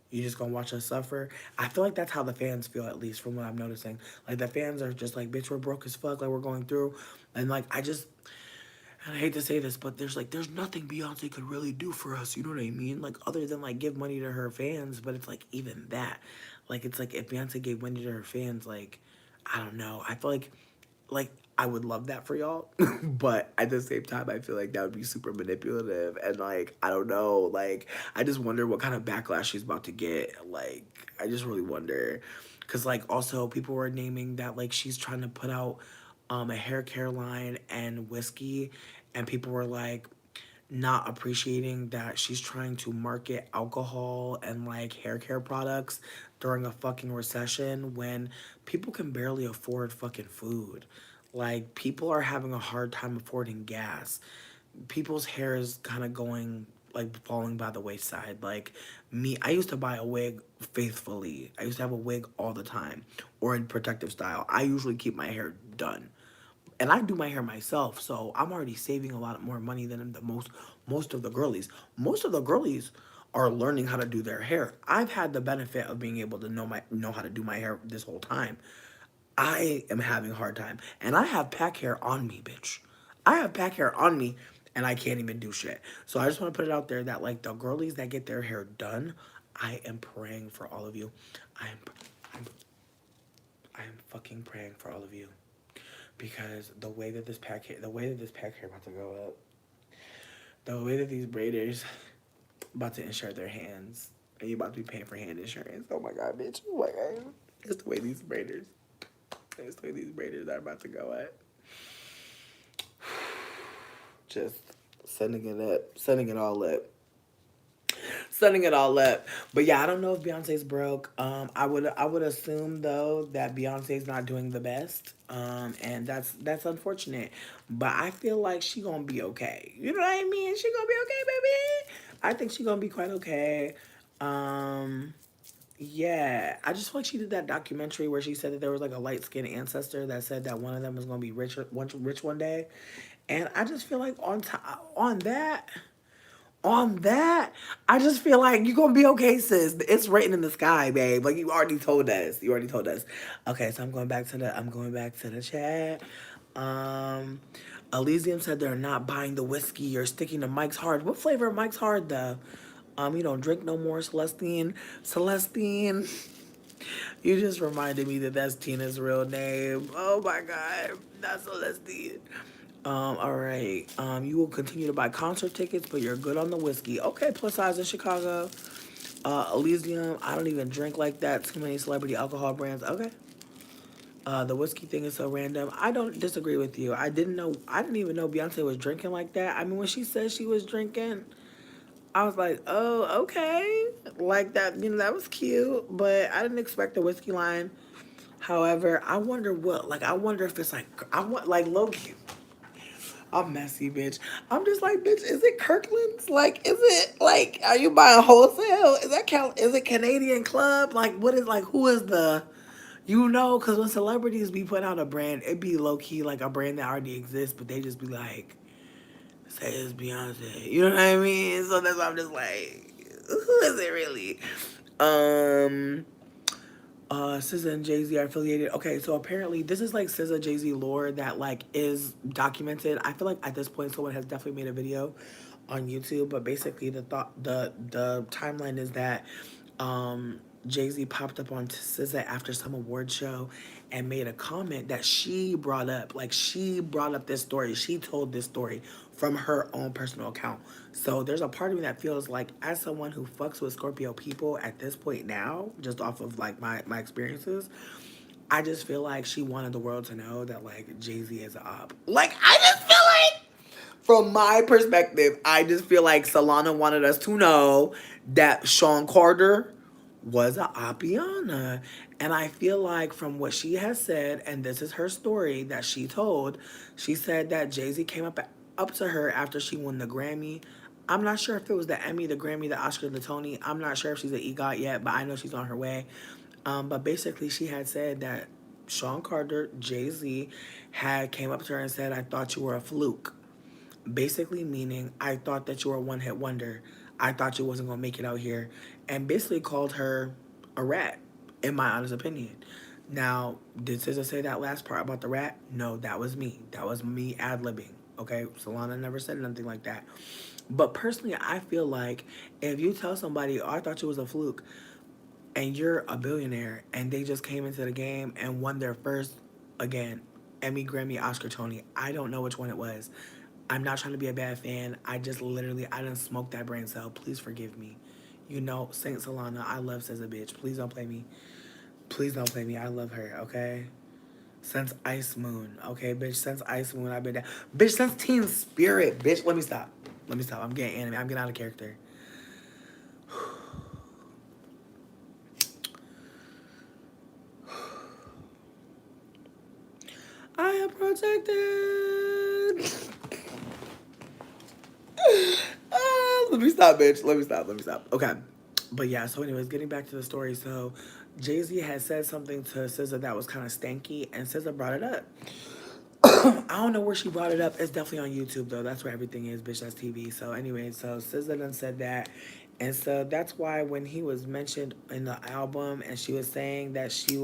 you just gonna watch us suffer? I feel like that's how the fans feel, at least from what I'm noticing. Like, the fans are just like, bitch, we're broke as fuck, like, we're going through. And like, and I hate to say this, but there's nothing Beyonce could really do for us, you know what I mean? Like, other than like give money to her fans, but it's like, even that. Like, it's like if Beyonce gave money to her fans, like, I don't know. I feel like I would love that for y'all, but at the same time, I feel like that would be super manipulative, and like, I don't know, like, I just wonder what kind of backlash she's about to get. Like, I just really wonder. Because, like, also people were naming that, like, she's trying to put out a hair care line and whiskey. And people were like, not appreciating that she's trying to market alcohol and like hair care products during a fucking recession when people can barely afford fucking food. Like people are having a hard time affording gas. People's hair is kind of going like falling by the wayside. Like me, I used to buy a wig faithfully. I used to have a wig all the time or in protective style. I usually keep my hair done and I do my hair myself, so I'm already saving a lot more money than the most of the girlies. Most of the girlies are learning how to do their hair. I've had the benefit of being able to know how to do my hair this whole time. I am having a hard time, and I have pack hair on me, bitch. I have pack hair on me, and I can't even do shit. So I just want to put it out there that like the girlies that get their hair done, I am praying for all of you. I am, I'm, I am fucking praying for all of you because the way that this pack hair about to go up, the way that these braiders about to insure their hands, and you about to be paying for hand insurance. Oh my god, bitch! Oh my god, it's the way these braiders, it's the way these braiders are about to go up. Just setting it up, setting it all up. Setting it all up. But yeah, I don't know if Beyonce's broke. I would assume though that Beyonce's not doing the best. And that's unfortunate. But I feel like she gonna be okay. You know what I mean? She gonna be okay, baby. I think she gonna be quite okay. Um yeah, I just feel like she did that documentary where she said that there was like a light skinned ancestor that said that one of them was gonna be rich one day, and I just feel like on that, I just feel like you're gonna be okay, sis. It's written in the sky, babe. Like you already told us. You already told us. Okay, so I'm going back to the chat. Um Elysium said they're not buying the whiskey. You're sticking to Mike's Hard. What flavor of Mike's Hard though? You don't drink no more, Celestine. Celestine. You just reminded me that that's Tina's real name. Oh my god, that's Celestine. All right. You will continue to buy concert tickets, but you're good on the whiskey. Okay, plus size in Chicago. Elysium, I don't even drink like that. Too many celebrity alcohol brands. Okay. The whiskey thing is so random. I don't disagree with you. I didn't even know Beyonce was drinking like that. I mean, when she said she was drinking, I was like, oh, okay. Like that, that was cute, but I didn't expect the whiskey line. However, I wonder if it's like, I want, like, low key. I'm messy, bitch. I'm just like, bitch, is it Kirkland's? Like, is it, like, are you buying wholesale? Is it Canadian Club? Like, who is because when celebrities be putting out a brand, it be low key like a brand that already exists, but they just be like, say it's Beyonce. You know what I mean? So that's why I'm just like, who is it really? Um, SZA and Jay Z are affiliated. Okay, so apparently this is like SZA Jay Z lore that like is documented. I feel like at this point someone has definitely made a video on YouTube, but basically the timeline is that Jay Z popped up on SZA after some award show and made a comment that she brought up. Like she brought up this story. She told this story from her own personal account. So there's a part of me that feels like, as someone who fucks with Scorpio people at this point now, just off of like my experiences, I just feel like she wanted the world to know that like Jay Z is a op. Like I just feel like, from my perspective, I just feel like Solana wanted us to know that Sean Carter was a Appiana. And I feel like from what she has said, and this is her story that she told, she said that Jay-Z came up to her after she won the Grammy. I'm not sure if it was the Emmy, the Grammy, the Oscar, the Tony. I'm not sure if she's an EGOT yet, but I know she's on her way. But basically, she had said that Sean Carter, Jay-Z, had came up to her and said, "I thought you were a fluke." Basically meaning, I thought that you were a one-hit wonder. I thought you wasn't gonna make it out here, and basically called her a rat, in my honest opinion. Now, did SZA say that last part about the rat? No, that was me. That was me ad-libbing. Okay, Solana never said anything like that. But personally, I feel like if you tell somebody, "Oh, I thought you was a fluke," and you're a billionaire, and they just came into the game and won their first, again, Emmy, Grammy, Oscar, Tony. I don't know which one it was. I'm not trying to be a bad fan. I just literally, I didn't smoke that brain cell. Please forgive me. You know, Saint Solana, I love SZA, bitch. Please don't play me. Please don't play me. I love her, okay? Since Ice Moon, okay, bitch. Since Ice Moon, I've been down. Bitch, since Teen Spirit, bitch. Let me stop. Let me stop. I'm getting anime. I'm getting out of character. I am protected. Let me stop, bitch. Let me stop. Let me stop. Okay. But yeah, so anyways, getting back to the story. So Jay-Z had said something to SZA that was kind of stanky, and SZA brought it up. I don't know where she brought it up. It's definitely on YouTube though. That's where everything is, bitch. That's TV. So anyway, so SZA done said that, and so that's why when he was mentioned in the album, and she was saying that she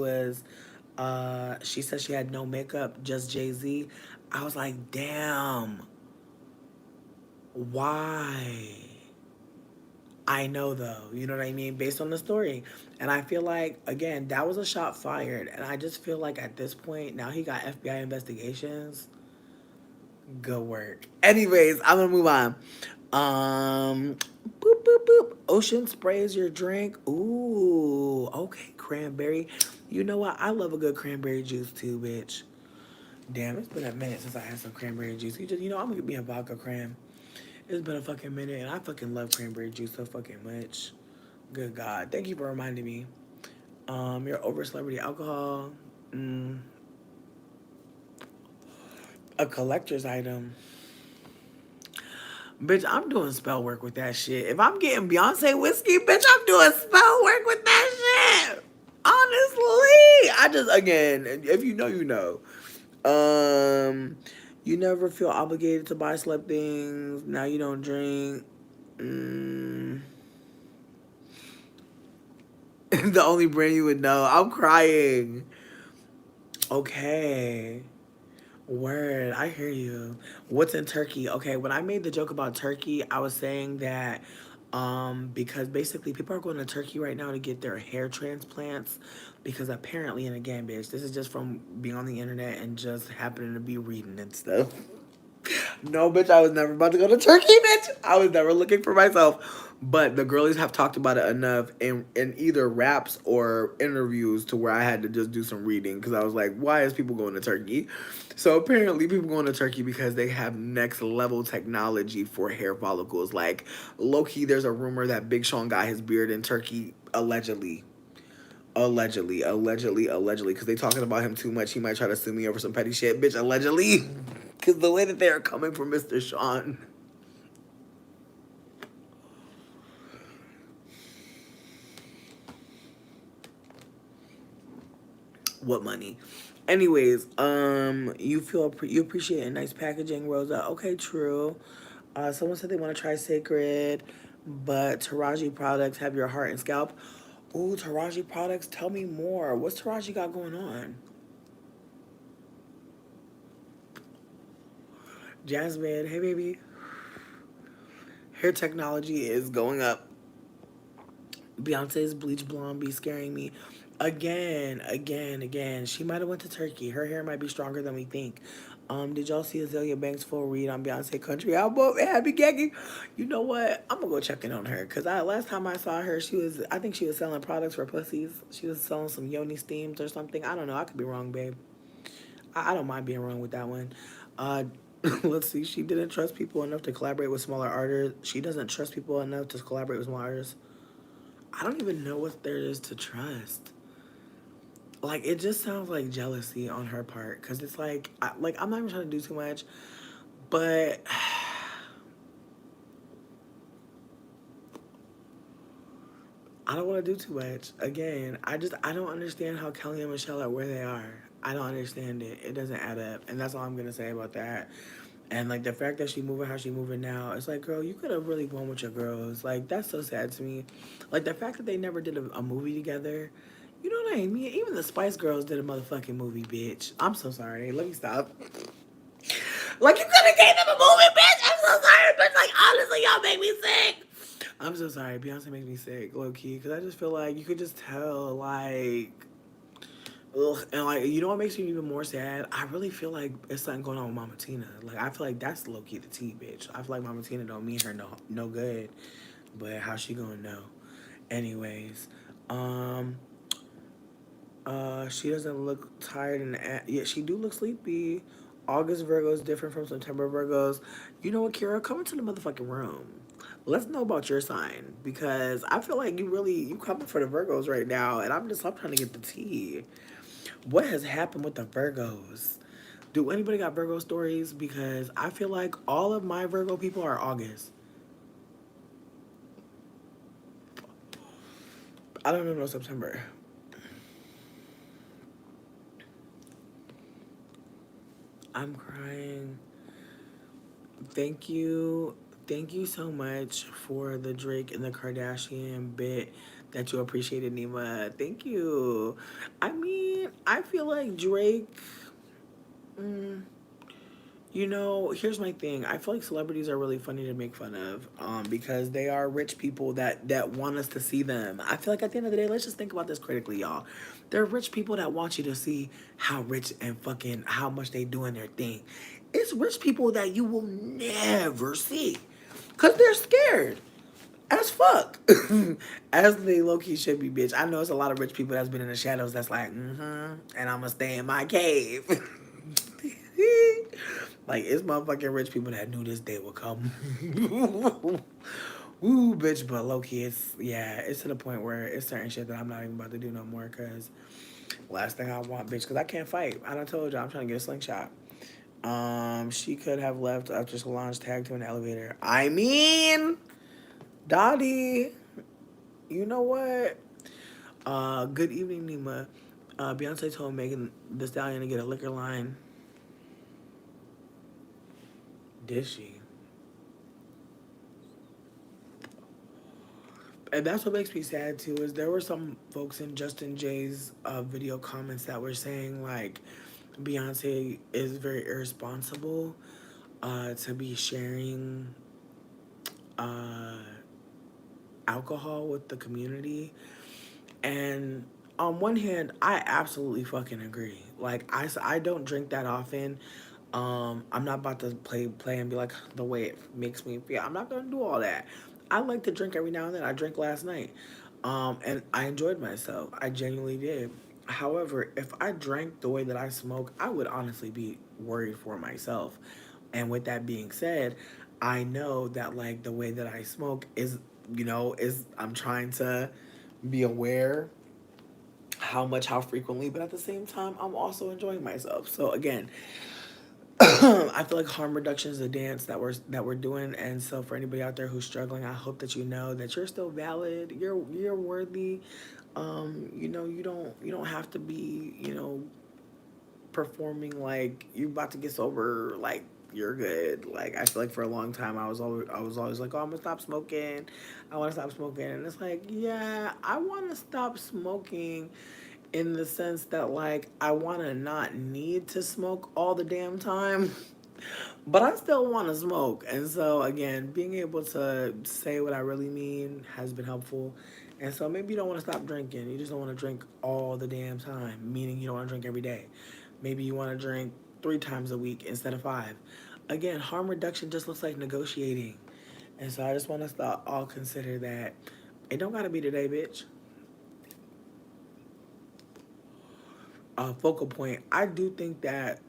said she had no makeup, just Jay-Z. I was like, damn, why? I know though, you know what I mean, based on the story. And I feel like, again, that was a shot fired. And I just feel like at this point, now he got FBI investigations. Good work. Anyways, I'm gonna move on. Boop, boop, boop. Ocean sprays your drink. Ooh, okay, cranberry. You know what? I love a good cranberry juice too, bitch. Damn, it's been a minute since I had some cranberry juice. I'm gonna get me a vodka cran. It's been a fucking minute, and I fucking love cranberry juice so fucking much. Good God. Thank you for reminding me. You're over celebrity alcohol. Mm, a collector's item. Bitch, I'm doing spell work with that shit. If I'm getting Beyonce whiskey, bitch, I'm doing spell work with that shit. Honestly. I just, again, if you know, you know. You never feel obligated to buy select things. Now you don't drink. Mm. The only brand you would know. I'm crying. Okay. Word, I hear you. What's in Turkey? Okay, when I made the joke about Turkey, I was saying that because basically people are going to Turkey right now to get their hair transplants because apparently, and again, bitch, this is just from being on the internet and just happening to be reading and stuff. No, bitch, I was never about to go to Turkey, bitch. I was never looking for myself. But the girlies have talked about it enough in either raps or interviews to where I had to just do some reading because I was like, why is people going to Turkey? So apparently people going to Turkey because they have next level technology for hair follicles. Like, low-key, there's a rumor that Big Sean got his beard in Turkey, allegedly. Allegedly, because they talking about him too much. He might try to sue me over some petty shit, bitch. Allegedly, because the way that they are coming for Mr. Sean. What money? Anyways, you appreciate a nice packaging, Rosa. Okay, true. Someone said they want to try Sacred, but Taraji products have your heart and scalp. Ooh, Taraji products. Tell me more. What's Taraji got going on? Jasmine, hey baby. Hair technology is going up. Beyonce's bleach blonde be scaring me. Again. She might have went to Turkey. Her hair might be stronger than we think. Did y'all see Azalea Banks' full read on Beyonce Country album? It had me gagging. You know what? I'm gonna go check in on her because last time I saw her, I think she was selling products for pussies. She was selling some yoni steams or something. I don't know. I could be wrong, babe. I don't mind being wrong with that one. Uh, let's see. She didn't trust people enough to collaborate with smaller artists. She doesn't trust people enough to collaborate with smaller artists. I don't even know what there is to trust. Like, it just sounds like jealousy on her part. Because it's like, I'm not even trying to do too much. But I don't want to do too much. Again, I don't understand how Kelly and Michelle are where they are. I don't understand it. It doesn't add up. And that's all I'm going to say about that. And, like, the fact that she moving how she moving now, it's like, girl, you could have really won with your girls. Like, that's so sad to me. Like, the fact that they never did a movie together, you know what I mean? Even the Spice Girls did a motherfucking movie, bitch. I'm so sorry. Let me stop. Like, you could have gave them a movie, bitch. I'm so sorry. But, like, honestly, y'all make me sick. I'm so sorry. Beyonce makes me sick, low key. Because I just feel like you could just tell, like, ugh. And, like, you know what makes me even more sad? I really feel like it's something going on with Mama Tina. Like, I feel like that's low key the tea, bitch. I feel like Mama Tina don't mean her no good. But how she gonna know? Anyways, um, she doesn't look tired and yeah, she do look sleepy. August Virgo is different from September Virgos. You know what, Kira? Come into the motherfucking room. Let's know about your sign because I feel like you coming for the Virgos right now, and I'm trying to get the tea. What has happened with the Virgos? Do anybody got Virgo stories? Because I feel like all of my Virgo people are August. I don't know no September. I'm crying. Thank you. Thank you so much for the Drake and the Kardashian bit that you appreciated, Nima. Thank you. I mean, I feel like Drake, mm, you know, here's my thing. I feel like celebrities are really funny to make fun of, because they are rich people that want us to see them. I feel like at the end of the day, let's just think about this critically, y'all. They're rich people that want you to see how rich and fucking how much they doing their thing. It's rich people that you will never see, cause they're scared as fuck. As they low key should be, bitch. I know it's a lot of rich people that's been in the shadows. That's like, and I'ma stay in my cave. Like, it's motherfucking rich people that knew this day would come. Woo, bitch. But low key, it's to the point where it's certain shit that I'm not even about to do no more. Cause last thing I want, bitch, cause I can't fight. I done told you I'm trying to get a slingshot. She could have left after Solange tagged him in the elevator. I mean, Dottie, you know what? Good evening, Nima. Beyonce told Megan Thee Stallion to get a liquor line. Did she? And that's what makes me sad too. Is there were some folks in Justin Jay's video comments that were saying like Beyonce is very irresponsible to be sharing uh, alcohol with the community. And on one hand, I absolutely fucking agree. Like I don't drink that often. I'm not about to play and be like the way it makes me feel. I'm not gonna do all that. I like to drink every now and then. I drank last night, and I enjoyed myself. I genuinely did. However, if I drank the way that I smoke, I would honestly be worried for myself. And with that being said, I know that like the way that I smoke is, is I'm trying to be aware how much, how frequently, but at the same time, I'm also enjoying myself. So again, I feel like harm reduction is a dance that we're doing, and so for anybody out there who's struggling, I hope that you know that you're still valid. You're worthy. You don't have to be performing like you're about to get sober. Like you're good. Like I feel like for a long time I was always like, oh, I'm gonna stop smoking. I want to stop smoking, and it's like, yeah, I want to stop smoking in the sense that like I want to not need to smoke all the damn time. But I still want to smoke. And so again, being able to say what I really mean has been helpful. And so maybe you don't want to stop drinking. You just don't want to drink all the damn time, meaning you don't want to drink every day. Maybe you want to drink 3 times a week instead of 5. Again, harm reduction just looks like negotiating. And so I just want us to all consider that it don't gotta be today, bitch. Focal point. I do think that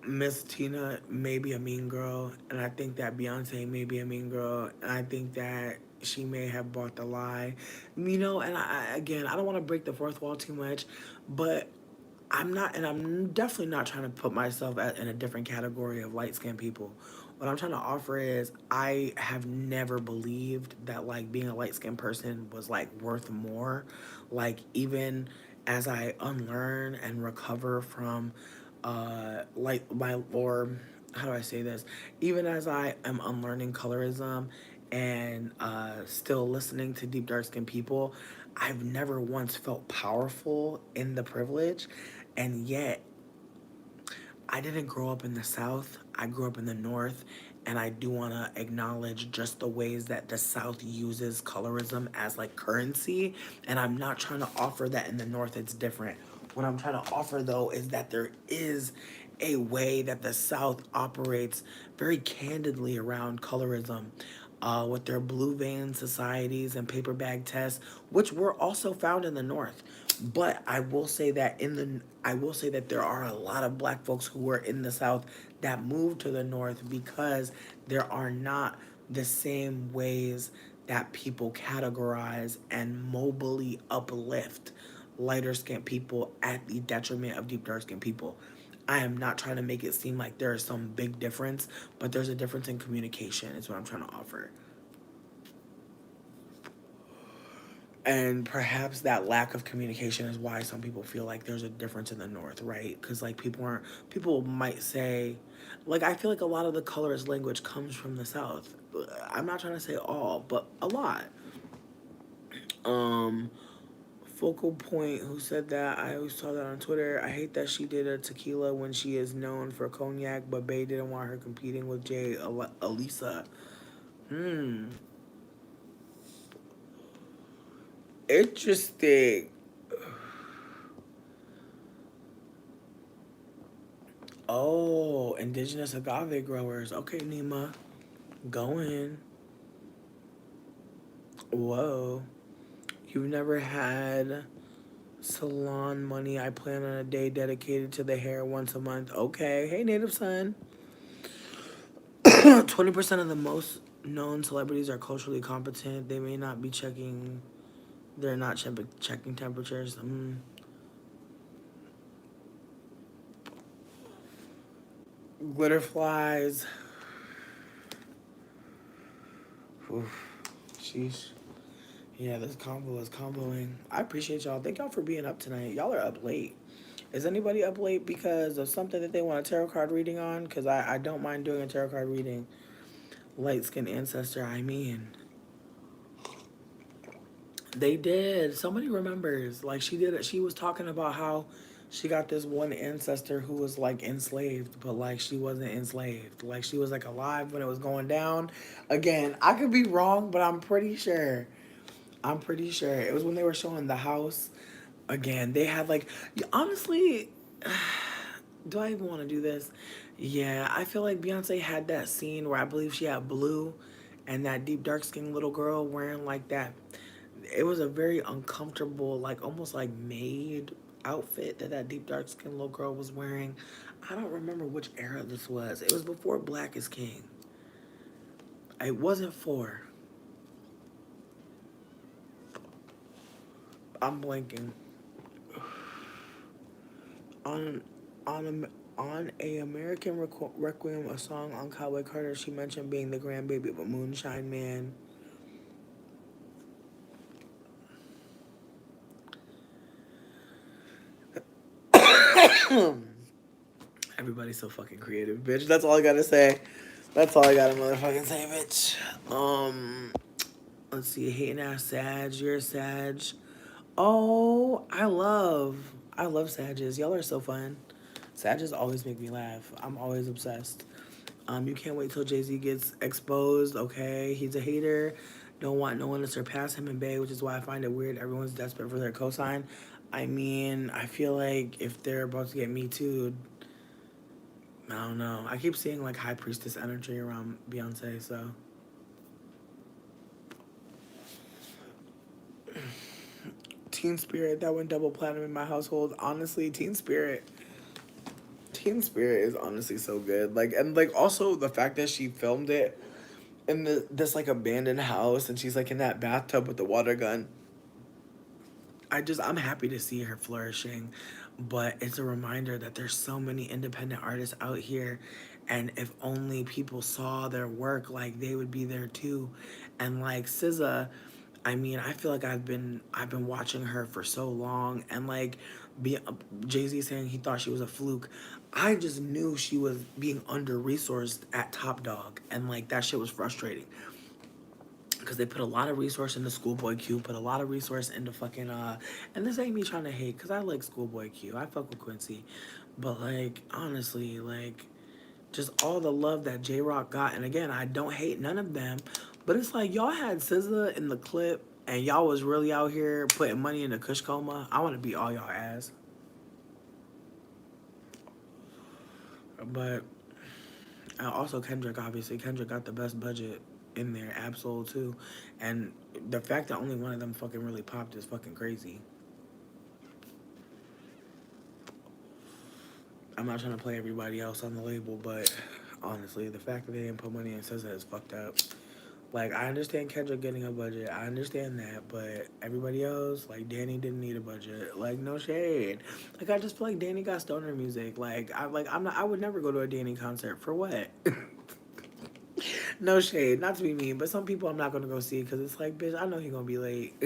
Miss Tina may be a mean girl, and I think that Beyonce may be a mean girl, and I think that she may have bought the lie, And again, I don't want to break the fourth wall too much, but I'm not, and I'm definitely not trying to put myself in a different category of light skinned people. What I'm trying to offer is I have never believed that like being a light skinned person was like worth more. Like even as I unlearn and recover from like my or how do I say this? Even as I am unlearning colorism and still listening to deep dark skinned people, I've never once felt powerful in the privilege, and yet I didn't grow up in the South. I grew up in the North, and I do want to acknowledge just the ways that the South uses colorism as like currency. And I'm not trying to offer that in the North it's different. What I'm trying to offer though is that there is a way that the South operates very candidly around colorism. with their blue vein societies and paper bag tests, which were also found in the North. But I will say that there are a lot of black folks who were in the South that moved to the North because there are not the same ways that people categorize and mobily uplift lighter skinned people at the detriment of deep dark skinned people. I am not trying to make it seem like there is some big difference, but there's a difference in communication, is what I'm trying to offer. And perhaps that lack of communication is why some people feel like there's a difference in the North, right? Because like people might say, like I feel like a lot of the colorist language comes from the South. I'm not trying to say all, but a lot. Um, Focal Point, who said that, I always saw that on Twitter. I hate that she did a tequila when she is known for cognac, but Bay didn't want her competing with Elisa. Hmm, interesting. Oh, indigenous agave growers. Okay, Nima, go in. Whoa. You've never had salon money. I plan on a day dedicated to the hair once a month. Okay. Hey, Native Son. 20% of the most known celebrities are culturally competent. They may not be checking, they're not checking temperatures. Glitter flies. Oof. Sheesh. Yeah, this combo is comboing. I appreciate y'all. Thank y'all for being up tonight. Y'all are up late. Is anybody up late because of something that they want a tarot card reading on? Because I don't mind doing a tarot card reading. Light skin ancestor, I mean. They did. Somebody remembers. Like she did it. She was talking about how she got this one ancestor who was like enslaved, but like she wasn't enslaved. Like she was like alive when it was going down. Again, I could be wrong, but I'm pretty sure. I'm pretty sure it was when they were showing the house. Again, they had like honestly, do I even want to do this? Yeah, I feel like Beyonce had that scene where I believe she had Blue and that deep dark skinned little girl wearing like that. It was a very uncomfortable, like almost like maid outfit that that deep dark skinned little girl was wearing. I don't remember which era this was. It was before Black is King. It wasn't for. I'm blanking. On on on a American Requiem, a song on Cowboy Carter, she mentioned being the grandbaby of a Moonshine Man. Everybody's so fucking creative, bitch. That's all I gotta say. That's all I gotta motherfucking say, bitch. Let's see, hating ass Sag, you're a Sag. Oh, I love Sages. Y'all are so fun. Sages always make me laugh. I'm always obsessed. You can't wait till Jay-Z gets exposed. Okay, he's a hater. Don't want no one to surpass him in Bay, which is why I find it weird. Everyone's desperate for their cosign. I mean, I feel like if they're about to get Me Too, I don't know. I keep seeing like high priestess energy around Beyonce, so Teen Spirit that went double platinum in my household. Honestly, Teen Spirit is honestly so good. Like and like also the fact that she filmed it in this like abandoned house and she's like in that bathtub with the water gun. I'm happy to see her flourishing, but it's a reminder that there's so many independent artists out here, and if only people saw their work, like they would be there too. And like SZA, I mean, I feel like I've been watching her for so long, and like be Jay Z saying he thought she was a fluke. I just knew she was being under resourced at Top Dog, and like that shit was frustrating because they put a lot of resource into Schoolboy Q, put a lot of resource into fucking and this ain't me trying to hate because I like Schoolboy Q, I fuck with Quincy, but like honestly, like just all the love that J Rock got, and again, I don't hate none of them, but it's like y'all had SZA in the clip, and y'all was really out here putting money into Kush Coma. I want to beat all y'all ass, but also Kendrick, obviously Kendrick got the best budget. in there, Absol too, and the fact that only one of them fucking really popped is fucking crazy. I'm not trying to play everybody else on the label, but honestly, the fact that they didn't put money in SZA is fucked up. Like, I understand Kendrick getting a budget, I understand that, but everybody else, like Danny didn't need a budget. Like, no shade. Like, I just feel like Danny got stoner music. I'm not. I would never go to a Danny concert for what? No shade, not to be mean, but some people I'm not gonna go see because it's like, bitch, I know he gonna be late.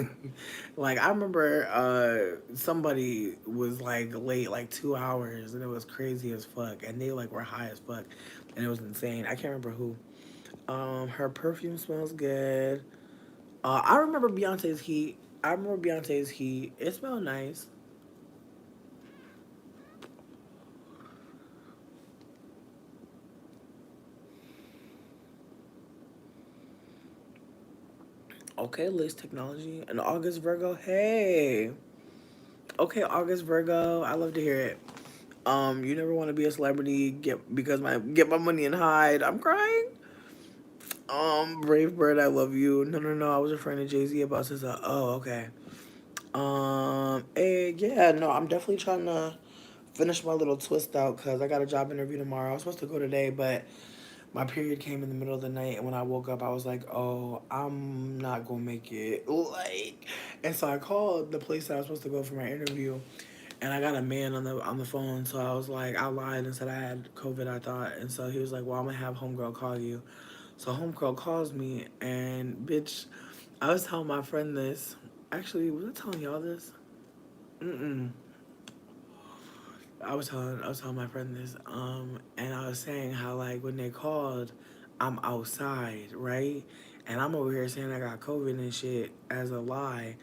Like I remember somebody was like late like 2 hours and it was crazy as fuck, and they like were high as fuck, and it was insane. I can't remember who. Her perfume smells good. I remember Beyonce's Heat. I remember Beyonce's Heat. It smelled nice. Okay, Liz Technology. And August Virgo. Hey. Okay, August Virgo. I love to hear it. You never want to be a celebrity, get my money and hide. I'm crying. Brave Bird, I love you. No, no, no. I was a friend of Jay Z about this. Oh, okay. Yeah, no, I'm definitely trying to finish my little twist out because I got a job interview tomorrow. I was supposed to go today, but my period came in the middle of the night, and when I woke up, I was like, "Oh, I'm not gonna make it." Like, and so I called the place that I was supposed to go for my interview, and I got a man on the phone. So I was like, I lied and said I had COVID. I thought, and so he was like, "Well, I'm gonna have homegirl call you." So homegirl calls me, and bitch, I was telling my friend this. Actually, was I telling y'all this? Mm-mm. I was telling my friend this, and I was saying how like when they called, I'm outside, right? And I'm over here saying I got COVID and shit as a lie,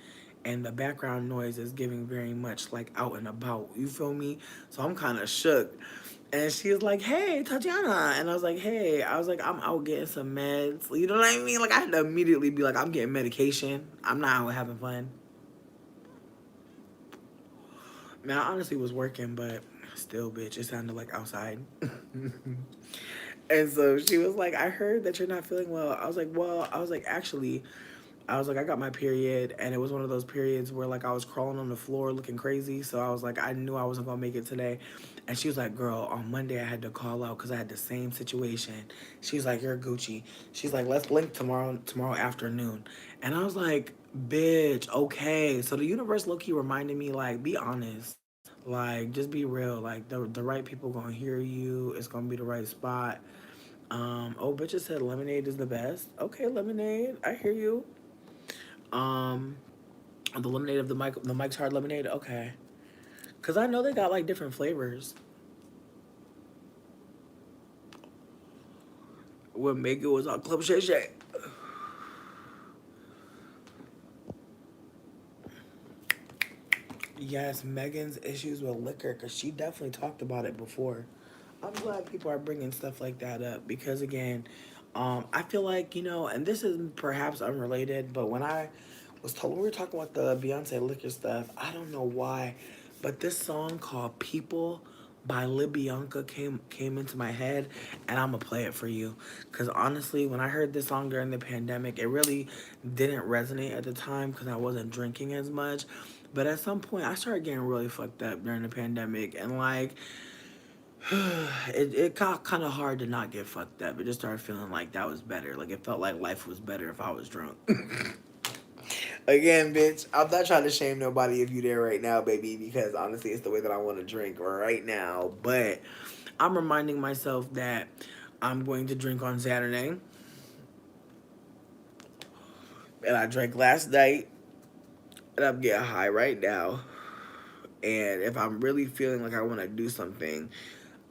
and the background noise is giving very much like out and about. You feel me? So I'm kind of shook. And she was like, "Hey, Tatiana," and I was like, "Hey," I was like, "I'm out getting some meds." You know what I mean? Like I had to immediately be like, "I'm getting medication. I'm not out having fun." Man, I honestly was working, but still, bitch, it sounded like outside. And so she was like, "I heard that you're not feeling well." I was like, "Well," I was like, "Actually," I was like, "I got my period, and it was one of those periods where like I was crawling on the floor looking crazy." So I was like, I knew I wasn't gonna make it today. And she was like, "Girl, on Monday I had to call out because I had the same situation." She was like, "You're Gucci." She's like, "Let's link tomorrow afternoon." And I was like, "Bitch, okay." So the universe low key reminded me like, be honest. Like, just be real. Like, the right people gonna hear you. It's gonna be the right spot. Oh, bitches said lemonade is the best. Okay, lemonade. I hear you. Um, the lemonade of the Mike's Hard Lemonade. Okay, cause I know they got like different flavors. When Megan was on Club Shay Shay. Yes, Megan's issues with liquor, cause she definitely talked about it before. I'm glad people are bringing stuff like that up because again, I feel like and this is perhaps unrelated, but when I was told when we were talking about the Beyonce liquor stuff, I don't know why, but this song called "People" by Lil Bianca came into my head, and I'm gonna play it for you, cause honestly, when I heard this song during the pandemic, it really didn't resonate at the time because I wasn't drinking as much. But at some point, I started getting really fucked up during the pandemic, and like it got kind of hard to not get fucked up. It just started feeling like that was better. Like it felt like life was better if I was drunk. Again, bitch, I'm not trying to shame nobody if you there right now, baby, because honestly, it's the way that I want to drink right now. But I'm reminding myself that I'm going to drink on Saturday, and I drank last night, and I'm getting high right now. And if I'm really feeling like I want to do something,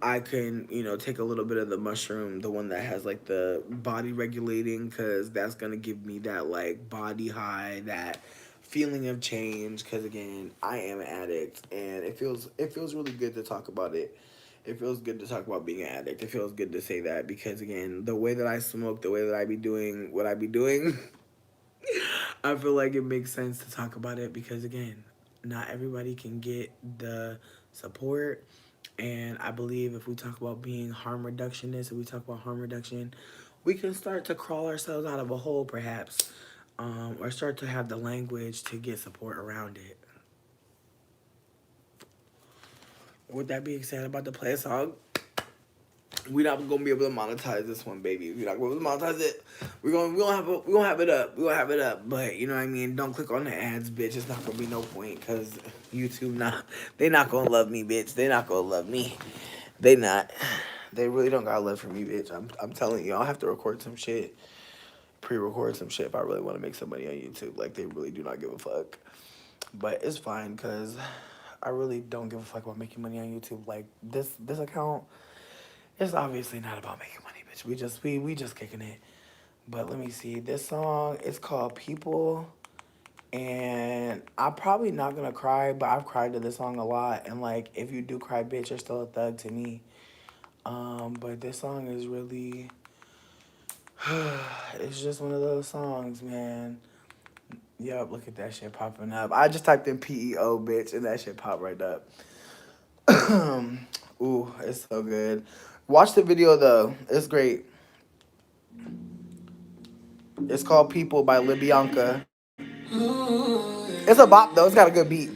I can, take a little bit of the mushroom, the one that has like the body regulating, because that's gonna give me that like body high, that feeling of change. Because again, I am an addict, and it feels really good to talk about it. It feels good to talk about being an addict. It feels good to say that because again, the way that I smoke, the way that I be doing what I be doing, I feel like it makes sense to talk about it because again, not everybody can get the support, and I believe if we talk about being harm reductionist, if we talk about harm reduction, we can start to crawl ourselves out of a hole, perhaps, or start to have the language to get support around it. With that being said, I'm about to play a song. We're not gonna be able to monetize this one, baby. We're not gonna be able to monetize it. We gonna have it up. We gonna have it up. But you know what I mean. Don't click on the ads, bitch. It's not gonna be no point because YouTube they not gonna love me, bitch. They not gonna love me. They not. They really don't got love for me, bitch. I'm telling you. I'll have to record some shit, pre-record some shit if I really want to make some money on YouTube. Like they really do not give a fuck. But it's fine because I really don't give a fuck about making money on YouTube. Like this account. It's obviously not about making money, bitch. We just kicking it. But let me see. This song is called People, and I'm probably not gonna cry, but I've cried to this song a lot. And like, if you do cry, bitch, you're still a thug to me. But this song is really, it's just one of those songs, man. Yup, look at that shit popping up. I just typed in PEO, bitch, and that shit popped right up. Ooh, it's so good. Watch the video though. It's great. It's called People by Libyanka. It's a bop though. It's got a good beat.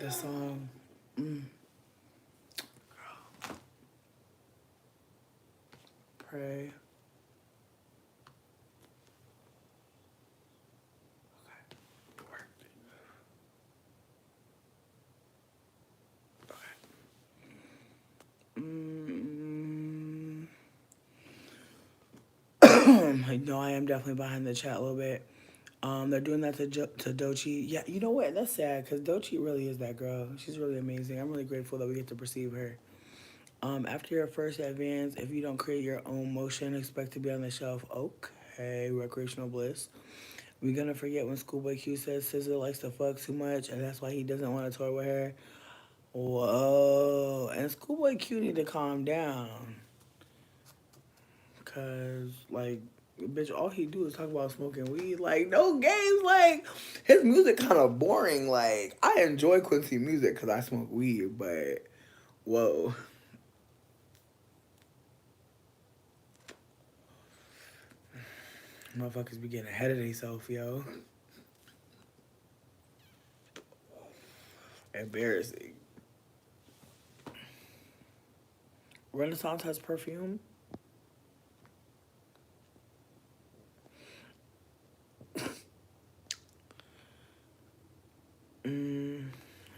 The song. Pray. Okay. Worked. Okay. No, I am definitely behind the chat a little bit. They're doing that to Doechii. Yeah, you know what? That's sad because Doechii really is that girl. She's really amazing. I'm really grateful that we get to perceive her. After your first advance, if you don't create your own motion, expect to be on the shelf. Okay, recreational bliss. We're gonna forget when Schoolboy Q says SZA likes to fuck too much, and that's why he doesn't want to tour with her. Whoa. And Schoolboy Q need to calm down. Cause like bitch, all he do is talk about smoking weed. Like no games. Like his music kind of boring. Like I enjoy Quincy music because I smoke weed, but whoa, motherfuckers be getting ahead of themselves, yo. Embarrassing. Renaissance has perfume. Mm,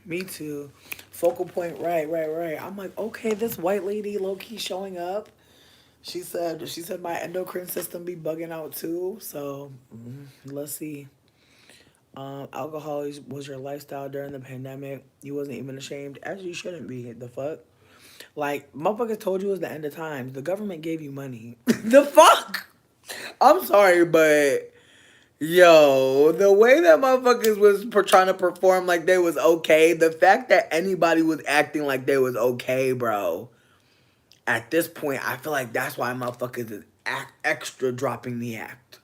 me too. Focal point, right. I'm like, okay, this white lady low key showing up. She said my endocrine system be bugging out too. So let's see. Alcohol was your lifestyle during the pandemic. You wasn't even ashamed, as you shouldn't be. The fuck, like motherfuckers told you it was the end of times. The government gave you money. The fuck. I'm sorry, but yo, the way that motherfuckers was trying to perform like they was okay, the fact that anybody was acting like they was okay, bro. At this point, I feel like that's why motherfuckers is extra dropping the act.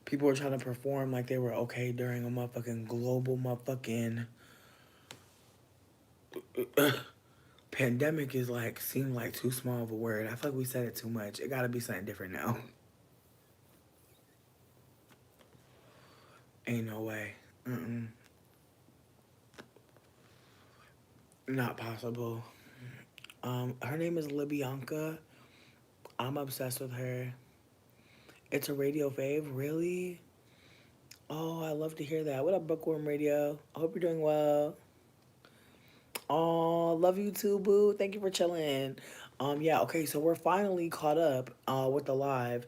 People were trying to perform like they were okay during a motherfucking global motherfucking pandemic is like seemed like too small of a word. I feel like we said it too much. It gotta be something different now. Ain't no way. Mm-mm. Not possible. Her name is Libyanka. I'm obsessed with her. It's a radio fave, really? Oh, I love to hear that. What up, Bookworm Radio? I hope you're doing well. Oh, love you too, boo. Thank you for chilling. Yeah, okay, so we're finally caught up with the live.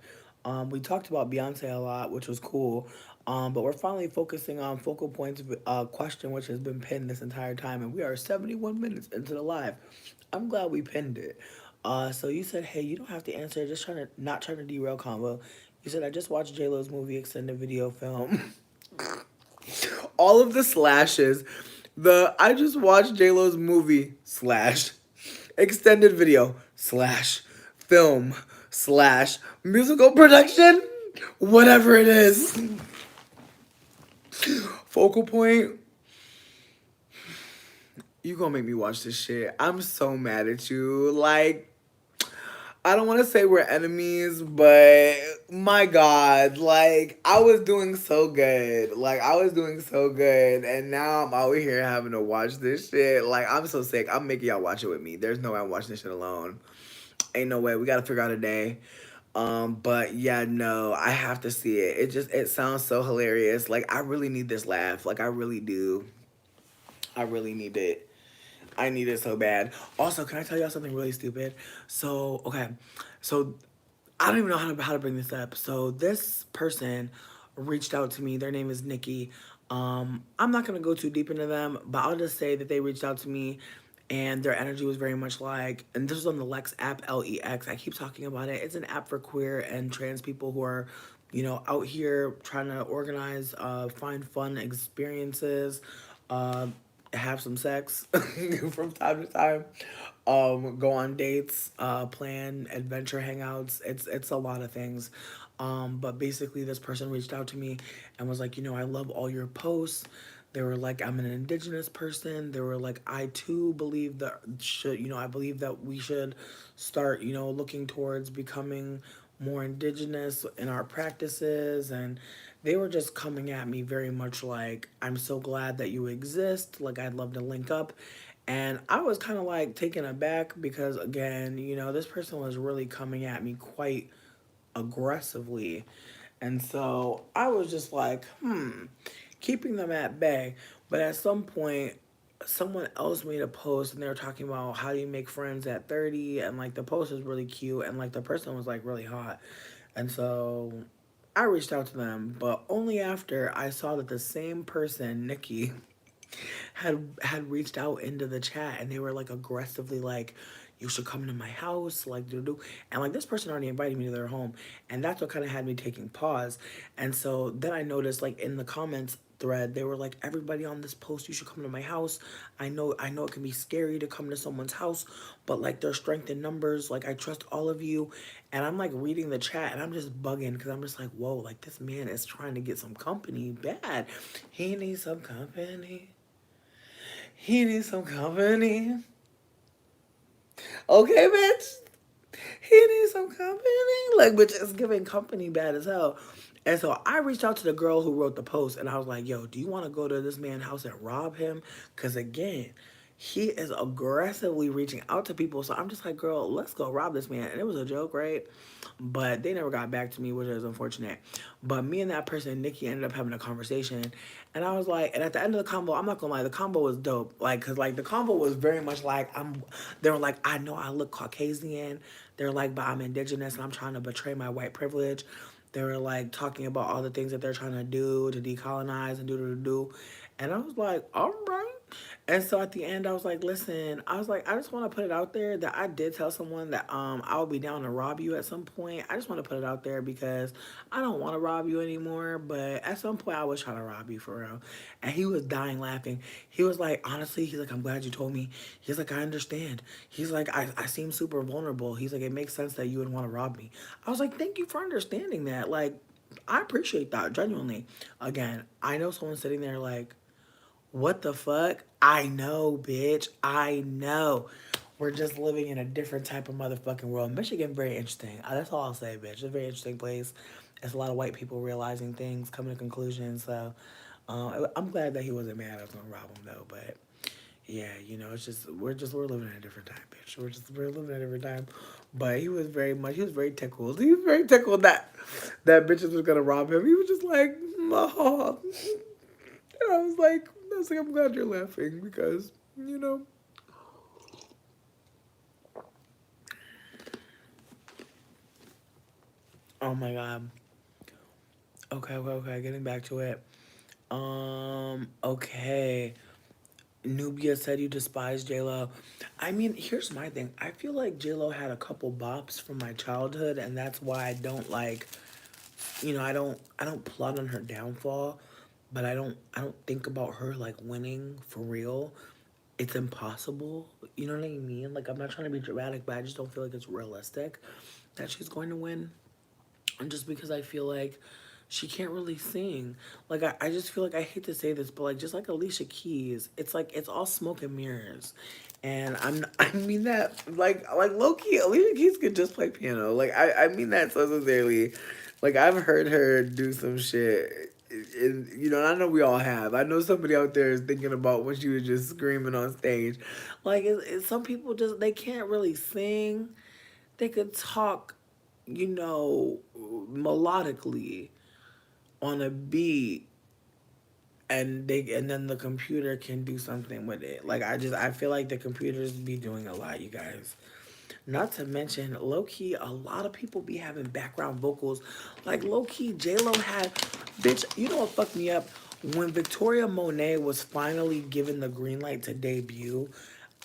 We talked about Beyonce a lot, which was cool. But we're finally focusing on focal points of question, which has been pinned this entire time, and we are 71 minutes into the live. I'm glad we pinned it. So you said, hey, you don't have to answer. Just trying to not trying to derail convo. You said I just watched J Lo's movie extended video film. All of the slashes. The I just watched J Lo's movie slash extended video slash film slash musical production, whatever it is. Focal point. You gonna make me watch this shit. I'm so mad at you. Like, I don't want to say we're enemies, but my God, like I was doing so good. Like I was doing so good, and now I'm out here having to watch this shit. Like I'm so sick. I'm making y'all watch it with me. There's no way I'm watching this shit alone. Ain't no way. We gotta figure out a day. But yeah, no, I have to see it. It sounds so hilarious. Like I really need this laugh. Like I really do. I really need it. I need it so bad. Also, can I tell y'all something really stupid? So, okay. So, I don't even know how to bring this up. So, this person reached out to me. Their name is Nikki. I'm not going to go too deep into them, but I'll just say that they reached out to me and their energy was very much like, and this was on the Lex app, Lex. I keep talking about it. It's an app for queer and trans people who are, out here trying to organize, find fun experiences, uh, have some sex from time to time, go on dates, plan adventure hangouts. It's a lot of things. But basically, this person reached out to me and was like, I love all your posts. They were like, I'm an indigenous person. They were like, I too believe that I believe that we should start, looking towards becoming more indigenous in our practices. And they were just coming at me very much like, I'm so glad that you exist. Like, I'd love to link up. And I was kind of like taken aback because, again, this person was really coming at me quite aggressively. And so I was just like, keeping them at bay. But at some point, someone else made a post and they were talking about how do you make friends at 30. And like the post was really cute. And like the person was like really hot. And so I reached out to them, but only after I saw that the same person, Nikki, had reached out into the chat and they were like aggressively like, you should come to my house, like do. And like this person already invited me to their home, and that's what kind of had me taking pause. And so then I noticed like in the comments thread, they were like, everybody on this post, you should come to my house. I know it can be scary to come to someone's house, but like there's strength in numbers. Like I trust all of you. And I'm like reading the chat and I'm just bugging because I'm just like, whoa, like this man is trying to get some company bad. He needs some company. He needs some company. Okay, bitch. He needs some company. Like, bitch, it's giving company bad as hell. And so I reached out to the girl who wrote the post and I was like, yo, do you want to go to this man's house and rob him? Because again, he is aggressively reaching out to people. So I'm just like, girl, let's go rob this man. And it was a joke, right? But they never got back to me, which is unfortunate. But me and that person, Nikki, ended up having a conversation. And I was like, and at the end of the combo, I'm not gonna lie, the combo was dope. Like, cause like the combo was very much like, they were like, I know I look Caucasian. They're like, but I'm indigenous and I'm trying to betray my white privilege. They were like talking about all the things that they're trying to do to decolonize and do. And I was like, all right. And so at the end, I was like, listen, I was like, I just want to put it out there that I did tell someone that I'll be down to rob you at some point. I just want to put it out there because I don't want to rob you anymore. But at some point, I was trying to rob you for real. And he was dying laughing. He was like, honestly, he's like, I'm glad you told me. He's like, I understand. He's like, I seem super vulnerable. He's like, it makes sense that you would want to rob me. I was like, thank you for understanding that. Like, I appreciate that, genuinely. Again, I know someone sitting there like, what the fuck? I know, bitch. I know. We're just living in a different type of motherfucking world. Michigan, very interesting. That's all I'll say, bitch. It's a very interesting place. It's a lot of white people realizing things, coming to conclusions. So I'm glad that he wasn't mad I was gonna rob him though. But yeah, you know, it's just we're living in a different time, bitch. We're living in a different time. But he was very tickled. He was very tickled that bitches was gonna rob him. He was just like, oh. And I was like, I'm glad you're laughing because, you know. Oh my god. Okay. Getting back to it. Okay. Nubia said you despise J Lo. I mean, here's my thing. I feel like J Lo had a couple bops from my childhood, and that's why I don't like. I don't plot on her downfall, but I don't think about her like winning for real. It's impossible. You know what I mean? Like I'm not trying to be dramatic, but I just don't feel like it's realistic that she's going to win. And just because I feel like she can't really sing. Like I just feel like I hate to say this, but like just like Alicia Keys, it's like it's all smoke and mirrors. And I mean that like low key, Alicia Keys could just play piano. Like I mean that so sincerely. Like I've heard her do some shit. And, you know, I know we all have. I know somebody out there is thinking about when she was just screaming on stage. Like, some people just, they can't really sing. They could talk, you know, melodically on a beat, and then the computer can do something with it. Like I feel like the computers be doing a lot, you guys. Not to mention, low key, a lot of people be having background vocals. Like low key, J Lo had, bitch. You know what fucked me up? When Victoria Monet was finally given the green light to debut,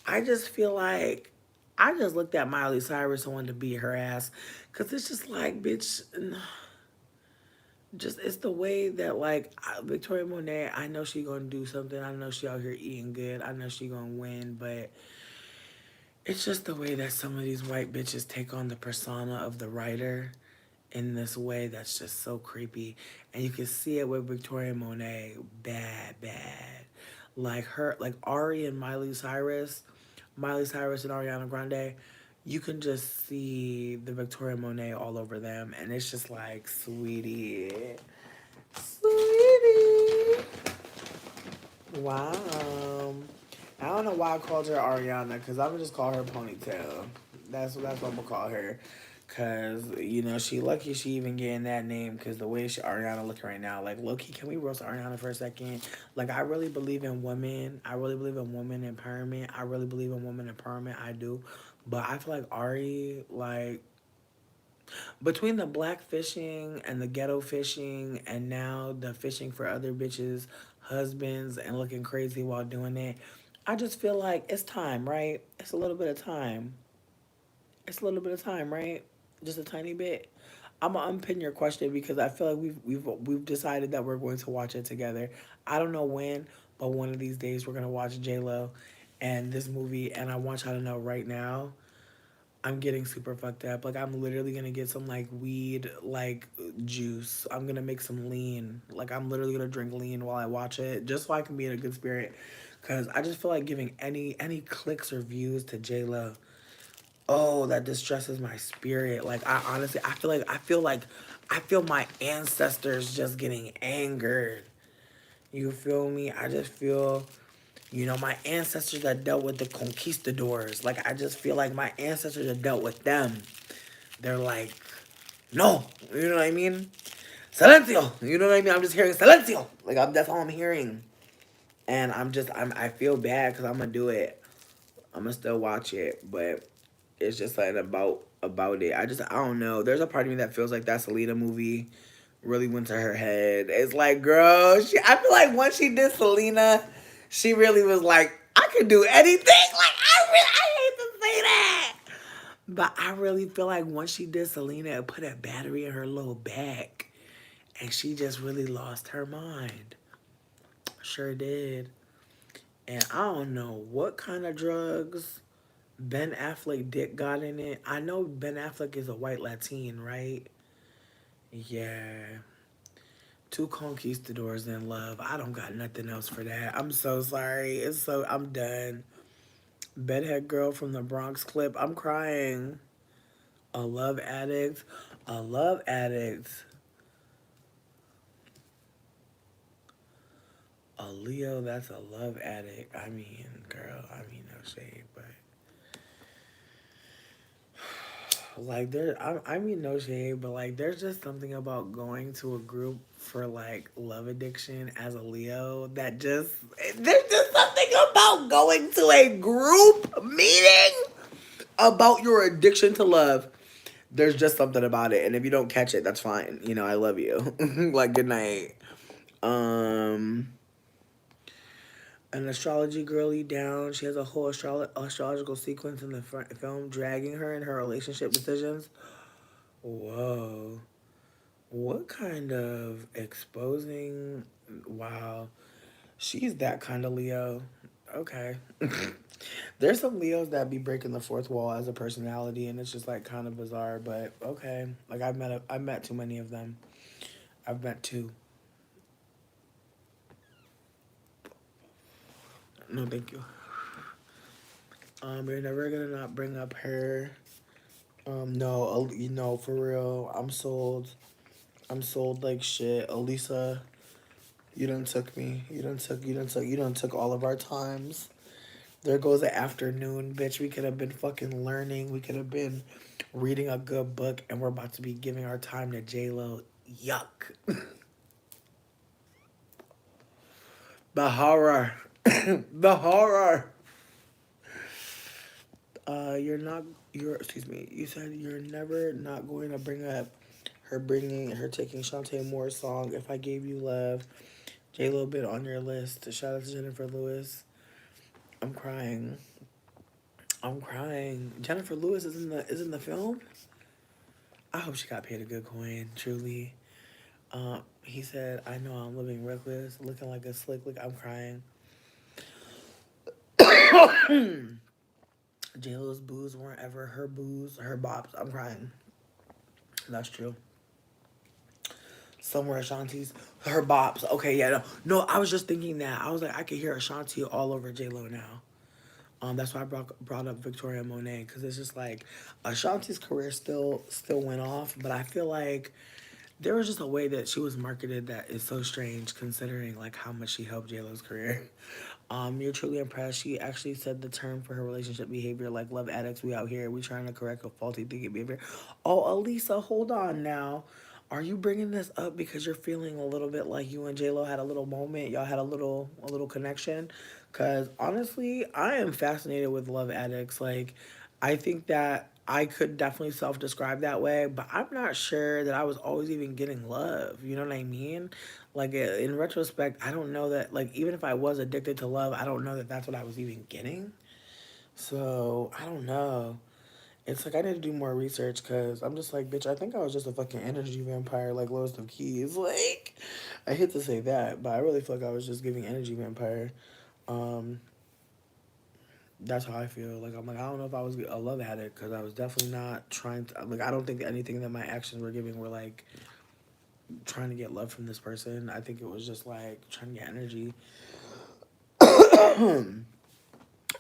I just feel like I just looked at Miley Cyrus and wanted to beat her ass, cause it's just like, bitch, just it's the way that like Victoria Monet. I know she gonna do something. I know she out here eating good. I know she gonna win, but it's just the way that some of these white bitches take on the persona of the writer in this way that's just so creepy. And you can see it with Victoria Monet, bad. Like her, like Ari and Miley Cyrus and Ariana Grande, you can just see the Victoria Monet all over them. And it's just like, sweetie. Wow. I don't know why I called her Ariana, because I'm gonna just call her Ponytail. That's what I'm gonna call her. Cause you know she lucky she even getting that name. Cause the way Ariana looking right now, like Loki, can we roast Ariana for a second? Like I really believe in women. I really believe in women empowerment. I really believe in women empowerment. I do, but I feel like Ari, like between the black fishing and the ghetto fishing, and now the fishing for other bitches' husbands and looking crazy while doing it, I just feel like it's time, right? It's a little bit of time. It's a little bit of time, right? Just a tiny bit. I'm gonna unpin your question because I feel like we've decided that we're going to watch it together. I don't know when, but one of these days we're gonna watch J Lo and this movie, and I want y'all to know right now. I'm getting super fucked up. Like I'm literally gonna get some like weed like juice. I'm gonna make some lean. Like I'm literally gonna drink lean while I watch it, just so I can be in a good spirit. Cause I just feel like giving any clicks or views to J Lo. Oh, that distresses my spirit. Like I honestly, I feel my ancestors just getting angered. You feel me? I just feel, my ancestors that dealt with the conquistadors. Like I just feel like my ancestors that dealt with them. They're like, no, you know what I mean? Silencio, you know what I mean? I'm just hearing silencio. Like that's all I'm hearing, and I feel bad because I'm gonna do it. I'm gonna still watch it, but it's just something about it. I don't know. There's a part of me that feels like that Selena movie really went to her head. It's like, girl, I feel like once she did Selena, she really was like, I could do anything. Like I hate to say that. But I really feel like once she did Selena, it put a battery in her little back. And she just really lost her mind. Sure did. And I don't know what kind of drugs Ben Affleck dick got in it. I know Ben Affleck is a white Latin, right? Yeah. Two conquistadors in love. I don't got nothing else for that. I'm so sorry. I'm done. Bedhead girl from the Bronx clip. I'm crying. A love addict. A love addict. A Leo that's a love addict. I mean, girl, I mean no shade, but like I mean no shade, but like there's just something about going to a group for like love addiction as a Leo that just there's just something about going to a group meeting about your addiction to love. There's just something about it, and if you don't catch it, that's fine. I love you. Like good night. Um an astrology girly down. She has a whole astrological sequence in the film dragging her in her relationship decisions. Whoa. What kind of exposing? Wow. She's that kind of Leo. Okay. There's some Leos that be breaking the fourth wall as a personality, and it's just like kind of bizarre, but okay. Like I've met too many of them. I've met two. No, thank you. You're never gonna not bring up her. No, for real. I'm sold. I'm sold like shit. Elisa, you done took me. You done took all of our times. There goes the afternoon, bitch. We could have been fucking learning. We could have been reading a good book, and we're about to be giving our time to J Lo. Yuck. The horror. The horror. Excuse me. You said you're never not going to bring up her taking Shantae Moore's song, If I Gave You Love. J Lo been on your list. Shout out to Jennifer Lewis. I'm crying. I'm crying. Jennifer Lewis is in the film. I hope she got paid a good coin. Truly. He said, "I know I'm living reckless, looking like a slick. Look, I'm crying." J Lo's boos weren't ever her boos, her bops. I'm crying. That's true. Somewhere Ashanti's her bops. Okay, yeah, no. I was just thinking that. I was like, I could hear Ashanti all over J Lo now. That's why I brought up Victoria Monet because it's just like Ashanti's career still went off, but I feel like there was just a way that she was marketed that is so strange considering like how much she helped J Lo's career. You're truly impressed. She actually said the term for her relationship behavior, like love addicts. We out here, we trying to correct a faulty thinking behavior. Oh, Elisa, hold on now. Are you bringing this up because you're feeling a little bit like you and J Lo had a little moment? Y'all had a little connection. Cause honestly, I am fascinated with love addicts. Like, I think that I could definitely self-describe that way, but I'm not sure that I was always even getting love. You know what I mean? Like in retrospect, I don't know that. Like even if I was addicted to love, I don't know that that's what I was even getting. So I don't know. It's like I need to do more research because I'm just like, bitch, I think I was just a fucking energy vampire like Lowest of Keys. Like, I hate to say that, but I really feel like I was just giving energy vampire. Um, that's how I feel. Like, I'm like, I don't know if I was a love addict because I was definitely not trying to, like, I don't think anything that my actions were giving were like trying to get love from this person. I think it was just like trying to get energy.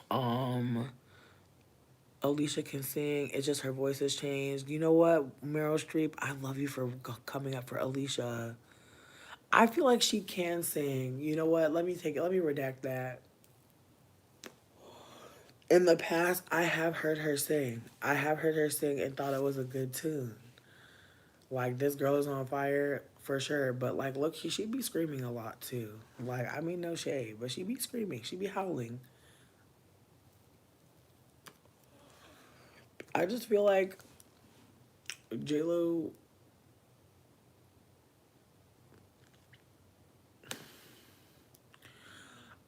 um, Alicia can sing. It's just her voice has changed. You know what, Meryl Streep? I love you for coming up for Alicia. I feel like she can sing. You know what? Let me take it. Let me redact that. In the past, I have heard her sing. I have heard her sing and thought it was a good tune. Like, this girl is on fire for sure. But, like, look, she be screaming a lot too. Like, I mean, no shade, but she be screaming. She be howling. I just feel like J-Lo.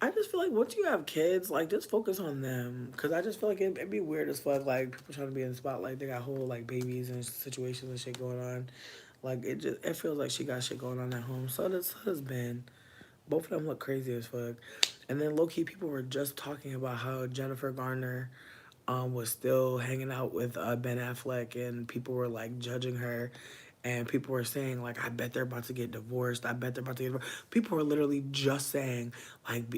I just feel like once you have kids, like just focus on them. Cause I just feel like it'd be weird as fuck. Like people trying to be in the spotlight, they got whole like babies and situations and shit going on. Like it feels like she got shit going on at home. So does Ben. Both of them look crazy as fuck. And then low key, people were just talking about how Jennifer Garner was still hanging out with Ben Affleck, and people were like judging her, and people were saying like, I bet they're about to get divorced. I bet they're about to get divorced. People were literally just saying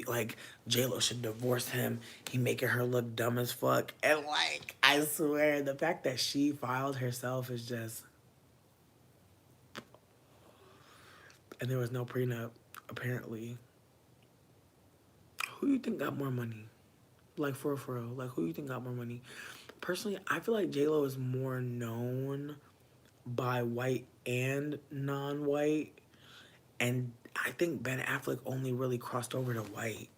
like J Lo should divorce him. He making her look dumb as fuck, and like I swear the fact that she filed herself is just, and there was no prenup apparently. Who you think got more money? Like for real. Like who you think got more money? Personally, I feel like J Lo is more known by white and non-white, and I think Ben Affleck only really crossed over to white.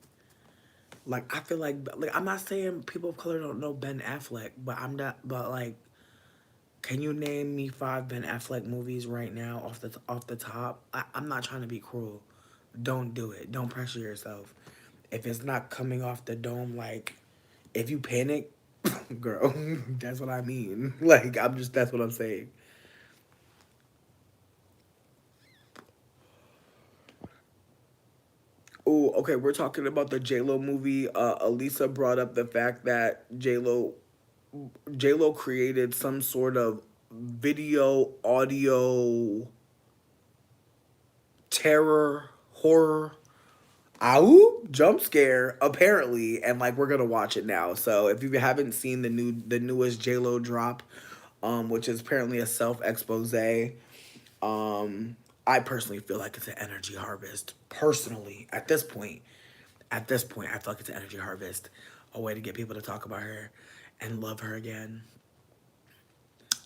Like I feel like I'm not saying people of color don't know Ben Affleck, but I'm not. But like, can you name me 5 Ben Affleck movies right now off the top? I'm not trying to be cruel. Don't do it. Don't pressure yourself. If it's not coming off the dome, like if you panic, girl, that's what I mean. Like I'm just that's what I'm saying. Oh, okay. We're talking about the J Lo movie. Elisa brought up the fact that J Lo created some sort of video, audio, terror, horror, ow, jump scare apparently, and like we're gonna watch it now. So if you haven't seen the newest J Lo drop, which is apparently a self expose, I personally feel like it's an energy harvest. Personally, at this point, I feel like it's an energy harvest, a way to get people to talk about her and love her again.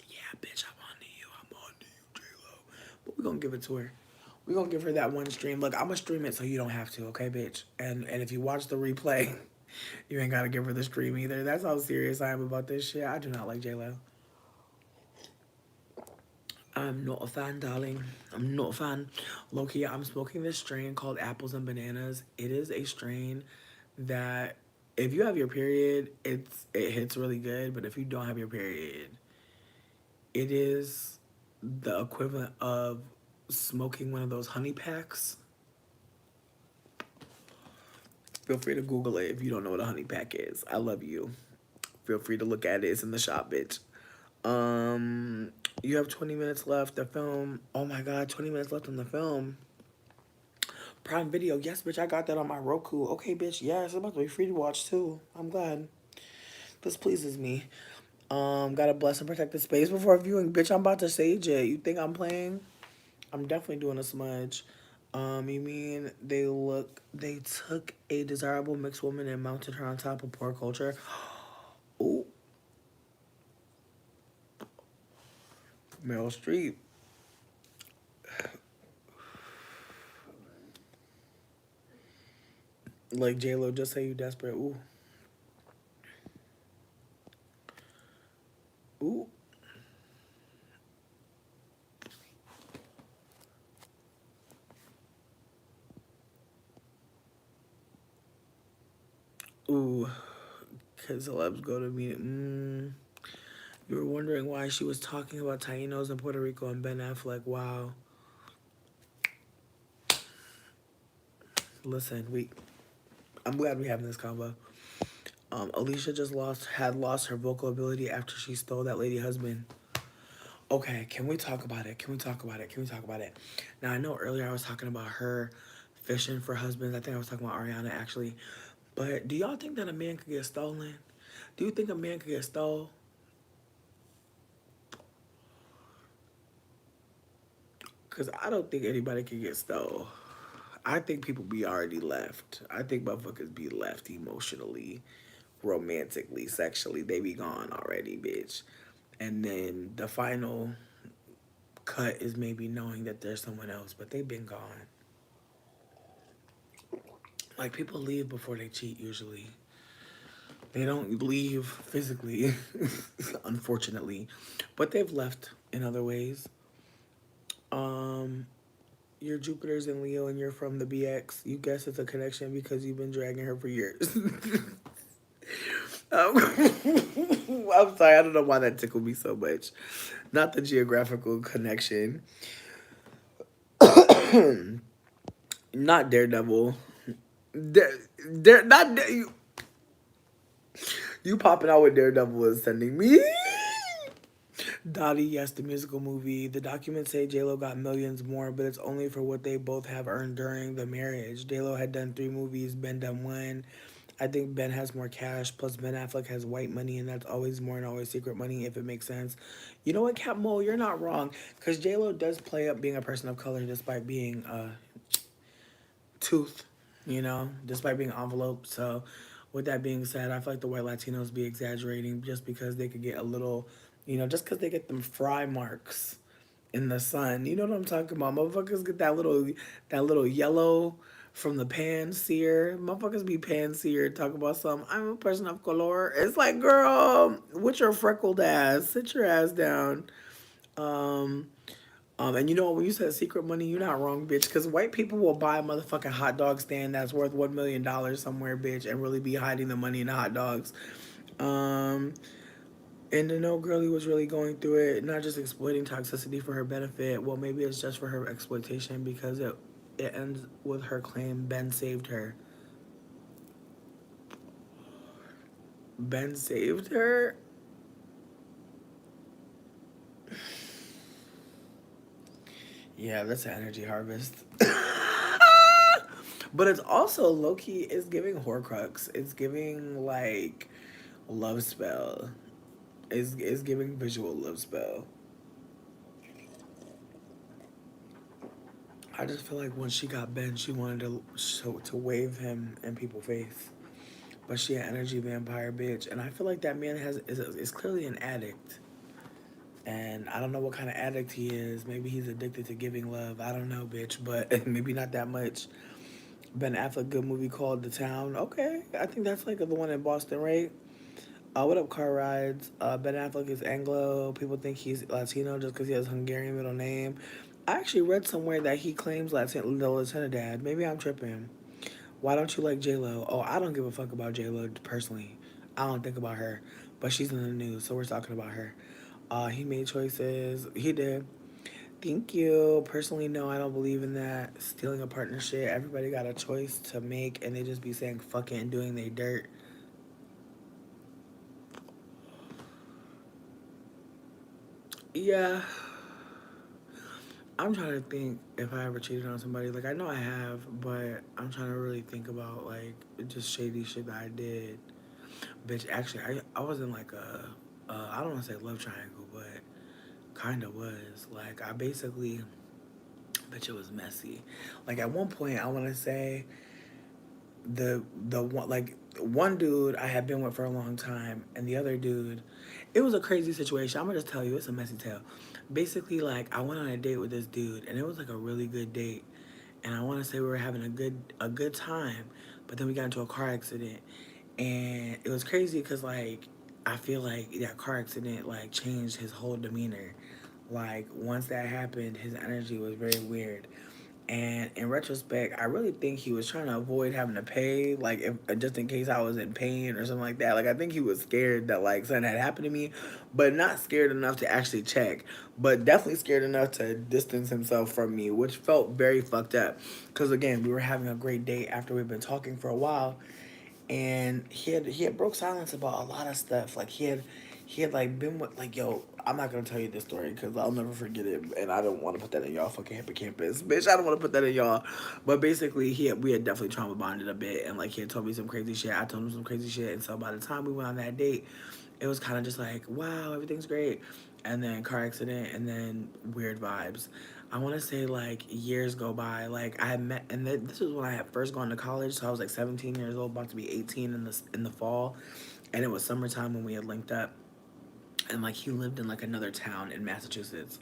Yeah, bitch, I'm on to you, J-Lo. But we're gonna give it to her. We're gonna give her that one stream. Look, I'm gonna stream it so you don't have to, okay, bitch? And if you watch the replay, you ain't gotta give her the stream either. That's how serious I am about this shit. I do not like J-Lo. I'm not a fan, darling. I'm not a fan. Loki, I'm smoking this strain called Apples and Bananas. It is a strain that if you have your period, it hits really good. But if you don't have your period, it is the equivalent of smoking one of those honey packs. Feel free to Google it if you don't know what a honey pack is. I love you. Feel free to look at it. It's in the shop, bitch. You have 20 minutes left. The film. Oh my God, 20 minutes left on the film. Prime Video. Yes, bitch, I got that on my Roku. Okay, bitch. Yes, it's about to be free to watch too. I'm glad. This pleases me. Gotta bless and protect the space before viewing. Bitch, I'm about to sage it. You think I'm playing? I'm definitely doing a smudge. You mean they took a desirable mixed woman and mounted her on top of poor culture? Ooh, Meryl Streep. Like J-Lo, just say you desperate. Ooh. Ooh. Ooh. Cause celebs go to me. You were wondering why she was talking about Taínos in Puerto Rico and Ben Affleck. Wow. Listen, I'm glad we having this combo. Alicia just had lost her vocal ability after she stole that lady husband. Okay, can we talk about it? Can we talk about it? Can we talk about it? Now I know earlier I was talking about her fishing for husbands. I think I was talking about Ariana actually. But do y'all think that a man could get stolen? Do you think a man could get stolen? Cause I don't think anybody can get stole. I think people be already left. I think motherfuckers be left emotionally, romantically, sexually. They be gone already, bitch. And then the final cut is maybe knowing that there's someone else, but they've been gone. Like people leave before they cheat usually. They don't leave physically, unfortunately, but they've left in other ways. Um, your Jupiter's in Leo and you're from the BX. You guess it's a connection because you've been dragging her for years. I'm sorry, I don't know why that tickled me so much. Not the geographical connection. Not Daredevil. Not you popping out with Daredevil is sending me. Dottie, yes, the musical movie. The documents say J-Lo got millions more, but it's only for what they both have earned during the marriage. J-Lo had done 3 movies, Ben done 1. I think Ben has more cash, plus Ben Affleck has white money, and that's always more and always secret money, if it makes sense. You know what, Cat Mo, you're not wrong, because J-Lo does play up being a person of color despite being tooth, despite being envelope. So, with that being said, I feel like the white Latinos be exaggerating just because they could get a little, just because they get them fry marks in the sun. You know what I'm talking about? Motherfuckers get that little yellow from the pan sear. Motherfuckers be pan seared. Talk about some. I'm a person of color. It's like, girl, with your freckled ass, sit your ass down. Um, and you know what? When you said secret money, you're not wrong, bitch. Because white people will buy a motherfucking hot dog stand that's worth $1 million somewhere, bitch, and really be hiding the money in the hot dogs. Um, and to know Girlie was really going through it, not just exploiting toxicity for her benefit. Well, maybe it's just for her exploitation because it ends with her claim Ben saved her. Ben saved her? Yeah, that's an energy harvest. But it's also low key. It's giving Horcrux. It's giving like love spell. It's giving visual love spell. I just feel like when she got Ben, she wanted to wave him in people's face. But she an energy vampire bitch, and I feel like that man is clearly an addict. And I don't know what kind of addict he is. Maybe he's addicted to giving love. I don't know, bitch, but maybe not that much. Ben Affleck, good movie called The Town. Okay, I think that's like the one in Boston, right? What up, car rides? Ben Affleck is Anglo. People think he's Latino just because he has Hungarian middle name. I actually read somewhere that he claims Latina dad. Maybe I'm tripping. Why don't you like J Lo? Oh, I don't give a fuck about J Lo personally. I don't think about her, but she's in the news, so we're talking about her. He made choices. He did. Thank you. Personally, no, I don't believe in that. Stealing a partnership. Everybody got a choice to make, and they just be saying fuck it and doing their dirt. Yeah. I'm trying to think if I ever cheated on somebody. Like, I know I have, but I'm trying to really think about, like, just shady shit that I did. Bitch, actually, I was in, like, I don't want to say love triangle, but kind of was. Like, I basically, bitch, it was messy. Like, at one point, I want to say the one, like, one dude I had been with for a long time, and the other dude, it was a crazy situation. I'm gonna just tell you, it's a messy tale. Basically, like, I went on a date with this dude, and it was like a really good date, and I want to say we were having a good time, but then we got into a car accident, and it was crazy because like I feel like that car accident like changed his whole demeanor. Like once that happened, his energy was very weird. And in retrospect, I really think he was trying to avoid having to pay, like, if, just in case I was in pain or something like that. Like, I think he was scared that, like, something had happened to me, but not scared enough to actually check, but definitely scared enough to distance himself from me, which felt very fucked up. Because, again, we were having a great date after we'd been talking for a while, and he had broke silence about a lot of stuff. Like he had like been with like yo. I'm not gonna tell you this story because I'll never forget it, and I don't want to put that in y'all fucking hippocampus, bitch. I don't want to put that in y'all. But basically, we had definitely trauma bonded a bit, and like he had told me some crazy shit. I told him some crazy shit, and so by the time we went on that date, it was kind of just like wow, everything's great, and then car accident, and then weird vibes. I want to say like years go by. Like I had met, and this was when I had first gone to college. So I was like 17 years old, about to be 18 in the fall, and it was summertime when we had linked up. And like he lived in like another town in Massachusetts.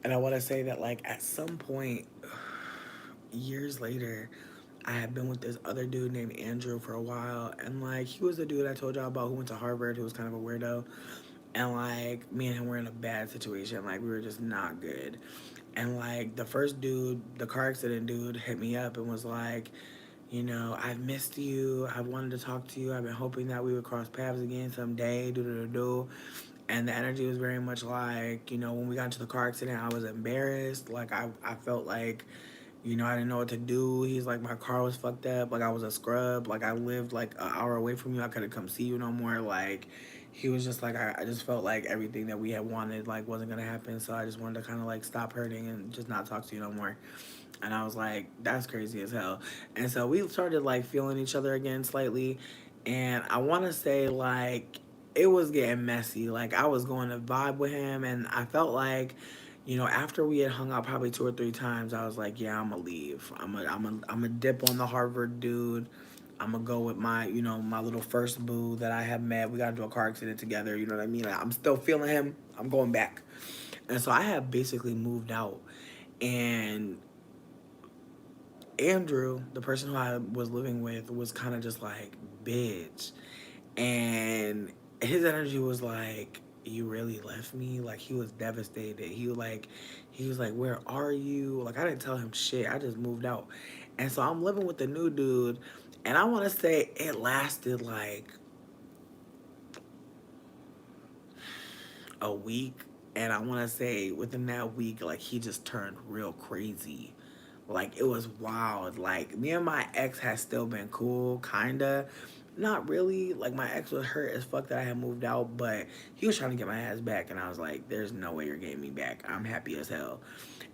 And I want to say that like at some point, years later, I had been with this other dude named Andrew for a while, and like he was the dude I told y'all about who went to Harvard, who was kind of a weirdo. And like me and him were in a bad situation. Like we were just not good. And like the first dude, the car accident dude, hit me up and was like, you know, I've missed you. I've wanted to talk to you. I've been hoping that we would cross paths again someday. Do do do do. And the energy was very much like, you know, when we got into the car accident, I was embarrassed. Like I felt like, you know, I didn't know what to do. He's like, my car was fucked up. Like I was a scrub. Like I lived like an hour away from you. I couldn't come see you no more. Like he was just like, I just felt like everything that we had wanted like wasn't gonna happen. So I just wanted to kind of like stop hurting and just not talk to you no more. And I was like, that's crazy as hell. And so we started like feeling each other again slightly. And I want to say like it was getting messy. Like I was going to vibe with him, and I felt like, you know, after we had hung out probably 2 or 3 times, I was like, yeah, I'm gonna leave. I'm a dip on the Harvard dude. I'm gonna go with my, you know, my little first boo that I have met. We got into a car accident together. You know what I mean? Like, I'm still feeling him. I'm going back. And so I have basically moved out. And Andrew, the person who I was living with, was kind of just like, bitch. And his energy was like, you really left me? Like, he was devastated. He was like, where are you? Like, I didn't tell him shit. I just moved out. And so I'm living with the new dude. And I want to say it lasted like a week. And I want to say within that week, like, he just turned real crazy. Like, it was wild. Like, me and my ex had still been cool, kinda. Not really. Like, my ex was hurt as fuck that I had moved out, but he was trying to get my ass back, and I was like, there's no way you're getting me back. I'm happy as hell.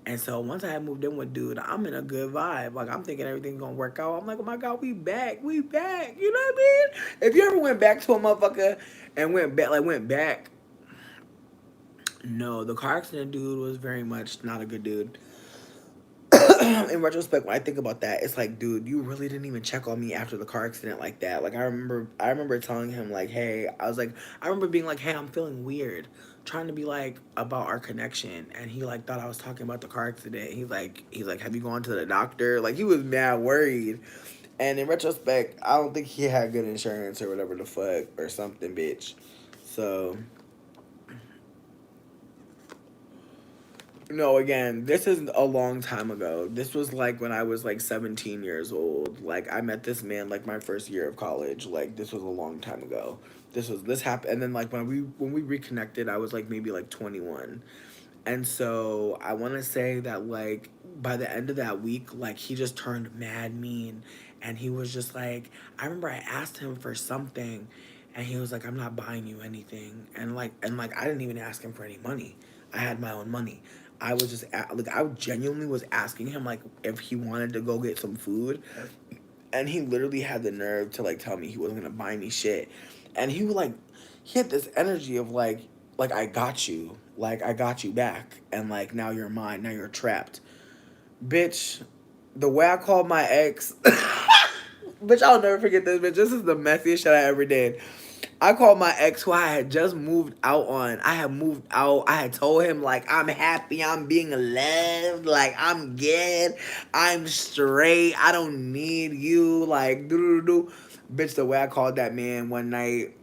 And so once I had moved in with dude, I'm in a good vibe. Like, I'm thinking everything's gonna work out. I'm like, oh my God, we back. We back. You know what I mean? If you ever went back to a motherfucker and went back, no, the car accident dude was very much not a good dude. In retrospect, when I think about that, it's like, dude, you really didn't even check on me after the car accident like that. Like, I remember telling him like, hey, I remember being like, hey, I'm feeling weird, trying to be like about our connection, and he like thought I was talking about the car accident. He's like, have you gone to the doctor? Like, he was mad worried. And in retrospect, I don't think he had good insurance or whatever the fuck or something, bitch. So no, again, this is a long time ago. This was like when I was like 17 years old. Like I met this man like my first year of college. Like this was a long time ago. This happened, and then like when we reconnected, I was like maybe like 21. And so I want to say that like by the end of that week, like he just turned mad mean, and he was just like, I remember I asked him for something, and he was like, I'm not buying you anything, and I didn't even ask him for any money. I had my own money. I was just like I genuinely was asking him like if he wanted to go get some food, and he literally had the nerve to like tell me he wasn't gonna buy me shit, and he had this energy of like I got you back, and like now you're mine, now you're trapped, bitch. The way I called my ex, bitch, I'll never forget this, bitch. This is the messiest shit I ever did. I called my ex who I had just moved out on. I had moved out. I had told him like I'm happy, I'm being loved, like I'm good, I'm straight, I don't need you, like do do do. Bitch, the way I called that man one night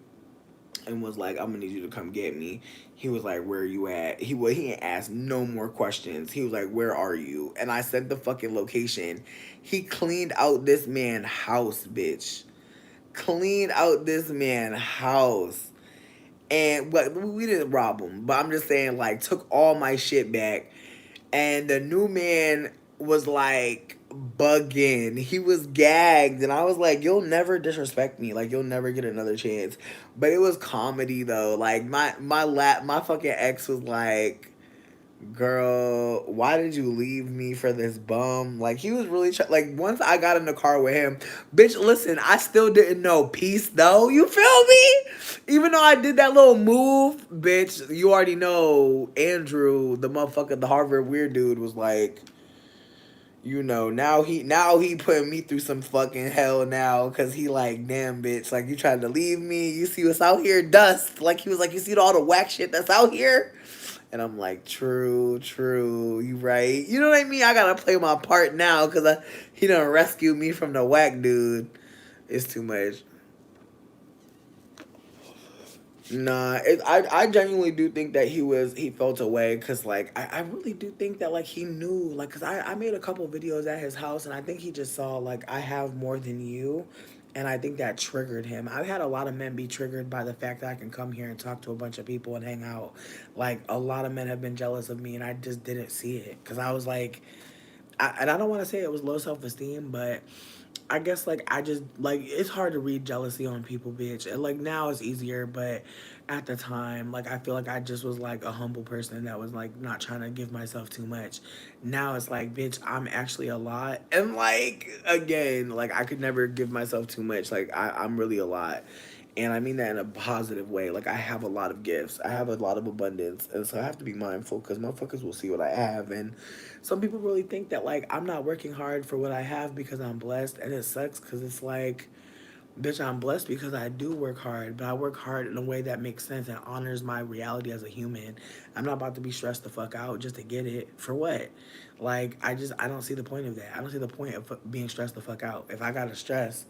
and was like, I'm gonna need you to come get me. He was like, "Where are you at?" He didn't ask no more questions. He was like, "Where are you?" And I sent the fucking location. He cleaned out this man house, bitch. Cleaned out this man house. And but we didn't rob him. But I'm just saying, like, took all my shit back. And the new man was like bugging. He was gagged, and I was like, "You'll never disrespect me. Like, you'll never get another chance." But it was comedy though. Like my fucking ex was like, "Girl, why did you leave me for this bum?" Like, he was really like, once I got in the car with him, bitch, listen, I still didn't know peace though. You feel me? Even though I did that little move, bitch, you already know Andrew, the motherfucker, the Harvard weird dude, was like, now he putting me through some fucking hell now, cause he like, damn, bitch, like, you tried to leave me. You see what's out here, dust. Like, he was like, you see all the whack shit that's out here. And I'm like, true, you right. You know what I mean? I gotta play my part now, cause he done rescued me from the whack dude. It's too much. Nah, I genuinely do think that he felt away, because like I really do think that like he knew, like, because I made a couple videos at his house, and I think he just saw like I have more than you, and I think that triggered him. I've had a lot of men be triggered by the fact that I can come here and talk to a bunch of people and hang out. Like, a lot of men have been jealous of me, and I just didn't see it, because I was like, and I don't want to say it was low self-esteem, but I guess like I just like, it's hard to read jealousy on people, bitch. And like now it's easier, but at the time, like, I feel like I just was like a humble person that was like not trying to give myself too much. Now it's like, bitch, I'm actually a lot, and like, again, like, I could never give myself too much. Like, I'm really a lot. And I mean that in a positive way. Like, I have a lot of gifts. I have a lot of abundance. And so I have to be mindful, because motherfuckers will see what I have. And some people really think that, like, I'm not working hard for what I have because I'm blessed. And it sucks, because it's like, bitch, I'm blessed because I do work hard. But I work hard in a way that makes sense and honors my reality as a human. I'm not about to be stressed the fuck out just to get it. For what? Like, I don't see the point of that. I don't see the point of being stressed the fuck out. If I gotta stress,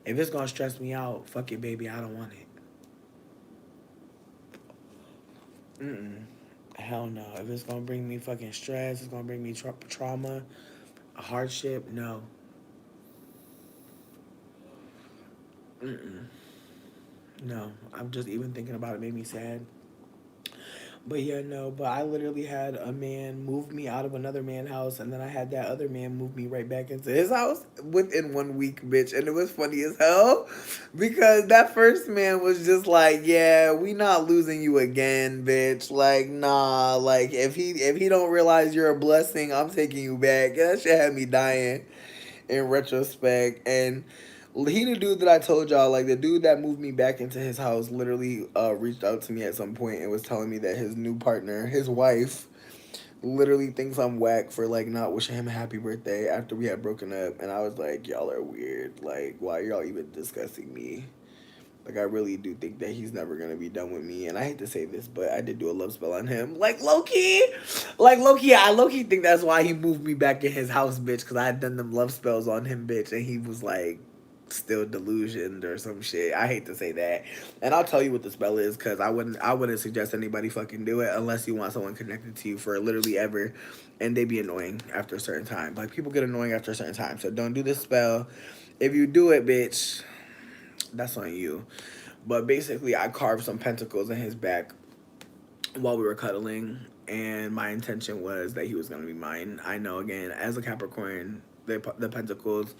if it's gonna stress me out, fuck it, baby. I don't want it. Mm-mm. Hell no. If it's gonna bring me fucking stress, it's gonna bring me trauma, hardship, no. Mm-mm. No. I'm just even thinking about it made me sad. But yeah, no, but I literally had a man move me out of another man's house, and then I had that other man move me right back into his house within 1 week, bitch. And it was funny as hell, because that first man was just like, "Yeah, we not losing you again, bitch. Like, nah, like, if he don't realize you're a blessing, I'm taking you back." And that shit had me dying in retrospect. And he the dude that I told y'all, like, the dude that moved me back into his house, literally reached out to me at some point and was telling me that his new partner, his wife, literally thinks I'm whack for like not wishing him a happy birthday after we had broken up. And I was like, y'all are weird. Like, why are y'all even discussing me? Like, I really do think that he's never gonna be done with me. And I hate to say this, but I did do a love spell on him. Like, low key. Like, low key, I low key think that's why he moved me back in his house, bitch. Because I had done them love spells on him, bitch. And he was like, still delusioned or some shit. I hate to say that. And I'll tell you what the spell is, because I wouldn't suggest anybody fucking do it unless you want someone connected to you for literally ever. And they be annoying after a certain time. Like, people get annoying after a certain time. So don't do this spell. If you do it, bitch, that's on you. But basically, I carved some pentacles in his back while we were cuddling, and my intention was that he was gonna be mine. I know, again, as a Capricorn, the pentacles,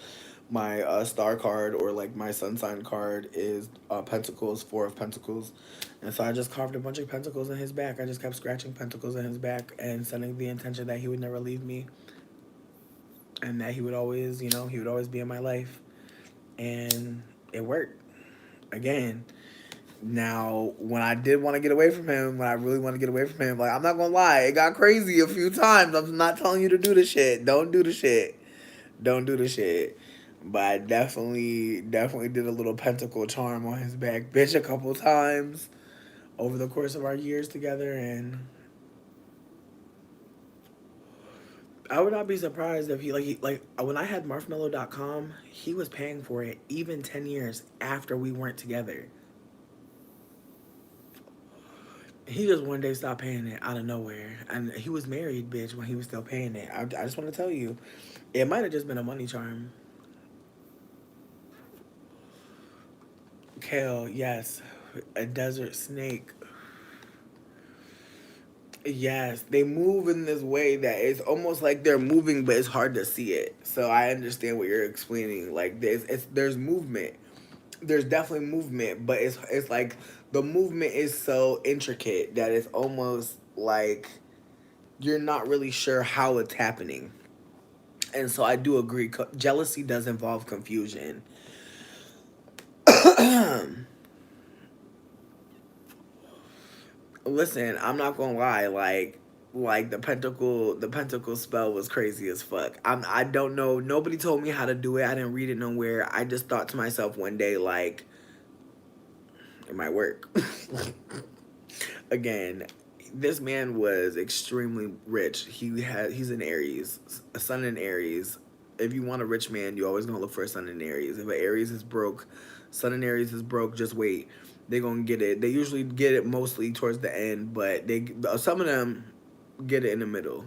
my star card, or like my sun sign card, is pentacles, 4 of pentacles. And so I just carved a bunch of pentacles in his back. I just kept scratching pentacles in his back and sending the intention that he would never leave me, and that he would always, he would always be in my life. And it worked. Again, now, when I did want to get away from him, when I really want to get away from him, like, I'm not gonna lie, it got crazy a few times. I'm not telling you to do the shit. Don't do the shit. Don't do the shit. But I definitely did a little pentacle charm on his back, bitch, a couple times over the course of our years together. And I would not be surprised if he, when I had marshmallow.com, he was paying for it even 10 years after we weren't together. He just one day stopped paying it out of nowhere, and he was married, bitch, when he was still paying it. I just want to tell you, it might have just been a money charm. Kale, yes, a desert snake. Yes, they move in this way that it's almost like they're moving, but it's hard to see it. So I understand what you're explaining. Like there's movement. There's definitely movement, but it's like the movement is so intricate that it's almost like you're not really sure how it's happening. And so I do agree. Jealousy does involve confusion. Listen, I'm not gonna lie. Like the pentacle spell was crazy as fuck. I don't know. Nobody told me how to do it. I didn't read it nowhere. I just thought to myself one day like it might work. Again, this man was extremely rich. He's in Aries, a sun in Aries. If you want a rich man, you always gonna look for a sun in Aries. If an Aries is broke, sun in Aries is broke. Just wait, they gonna get it. They usually get it mostly towards the end, but they some of them get it in the middle.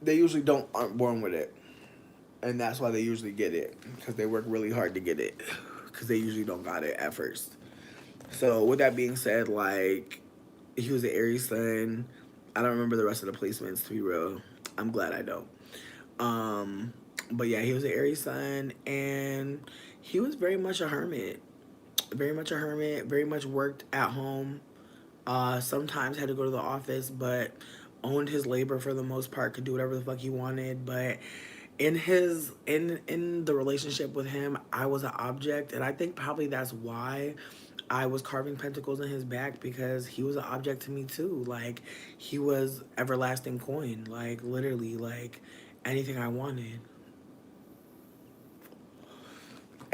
They usually don't aren't born with it, and that's why they usually get it because they work really hard to get it because they usually don't got it at first. So with that being said, like he was an Aries sun. I don't remember the rest of the placements to be real. I'm glad I don't. Um, but yeah, he was an Aries sun, and he was very much a hermit. Very much a hermit. Very much worked at home. Sometimes had to go to the office, but owned his labor for the most part. Could do whatever the fuck he wanted, but in the relationship with him, I was an object, and I think probably that's why I was carving pentacles in his back because he was an object to me too. Like he was everlasting coin, like literally, like anything I wanted.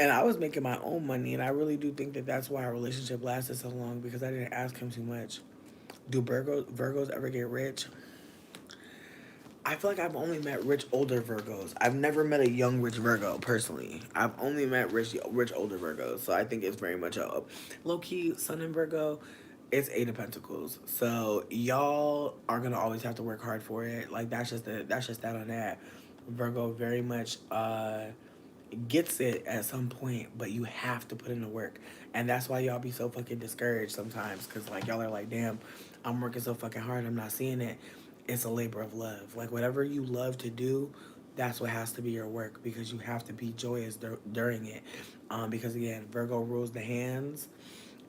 And I was making my own money, and I really do think that that's why our relationship lasted so long because I didn't ask him too much. Do Virgos ever get rich? I feel like I've only met rich older Virgos. I've never met a young rich Virgo personally. I've only met rich older Virgos. So I think it's very much a low key Sun in Virgo. It's Eight of Pentacles. So y'all are gonna always have to work hard for it. Like that's just that on that. Virgo very much gets it at some point, but you have to put in the work. And that's why y'all be so fucking discouraged sometimes. Cause like y'all are like, damn, I'm working so fucking hard, I'm not seeing it. It's a labor of love. Like whatever you love to do, that's what has to be your work because you have to be joyous during it. Because again, Virgo rules the hands.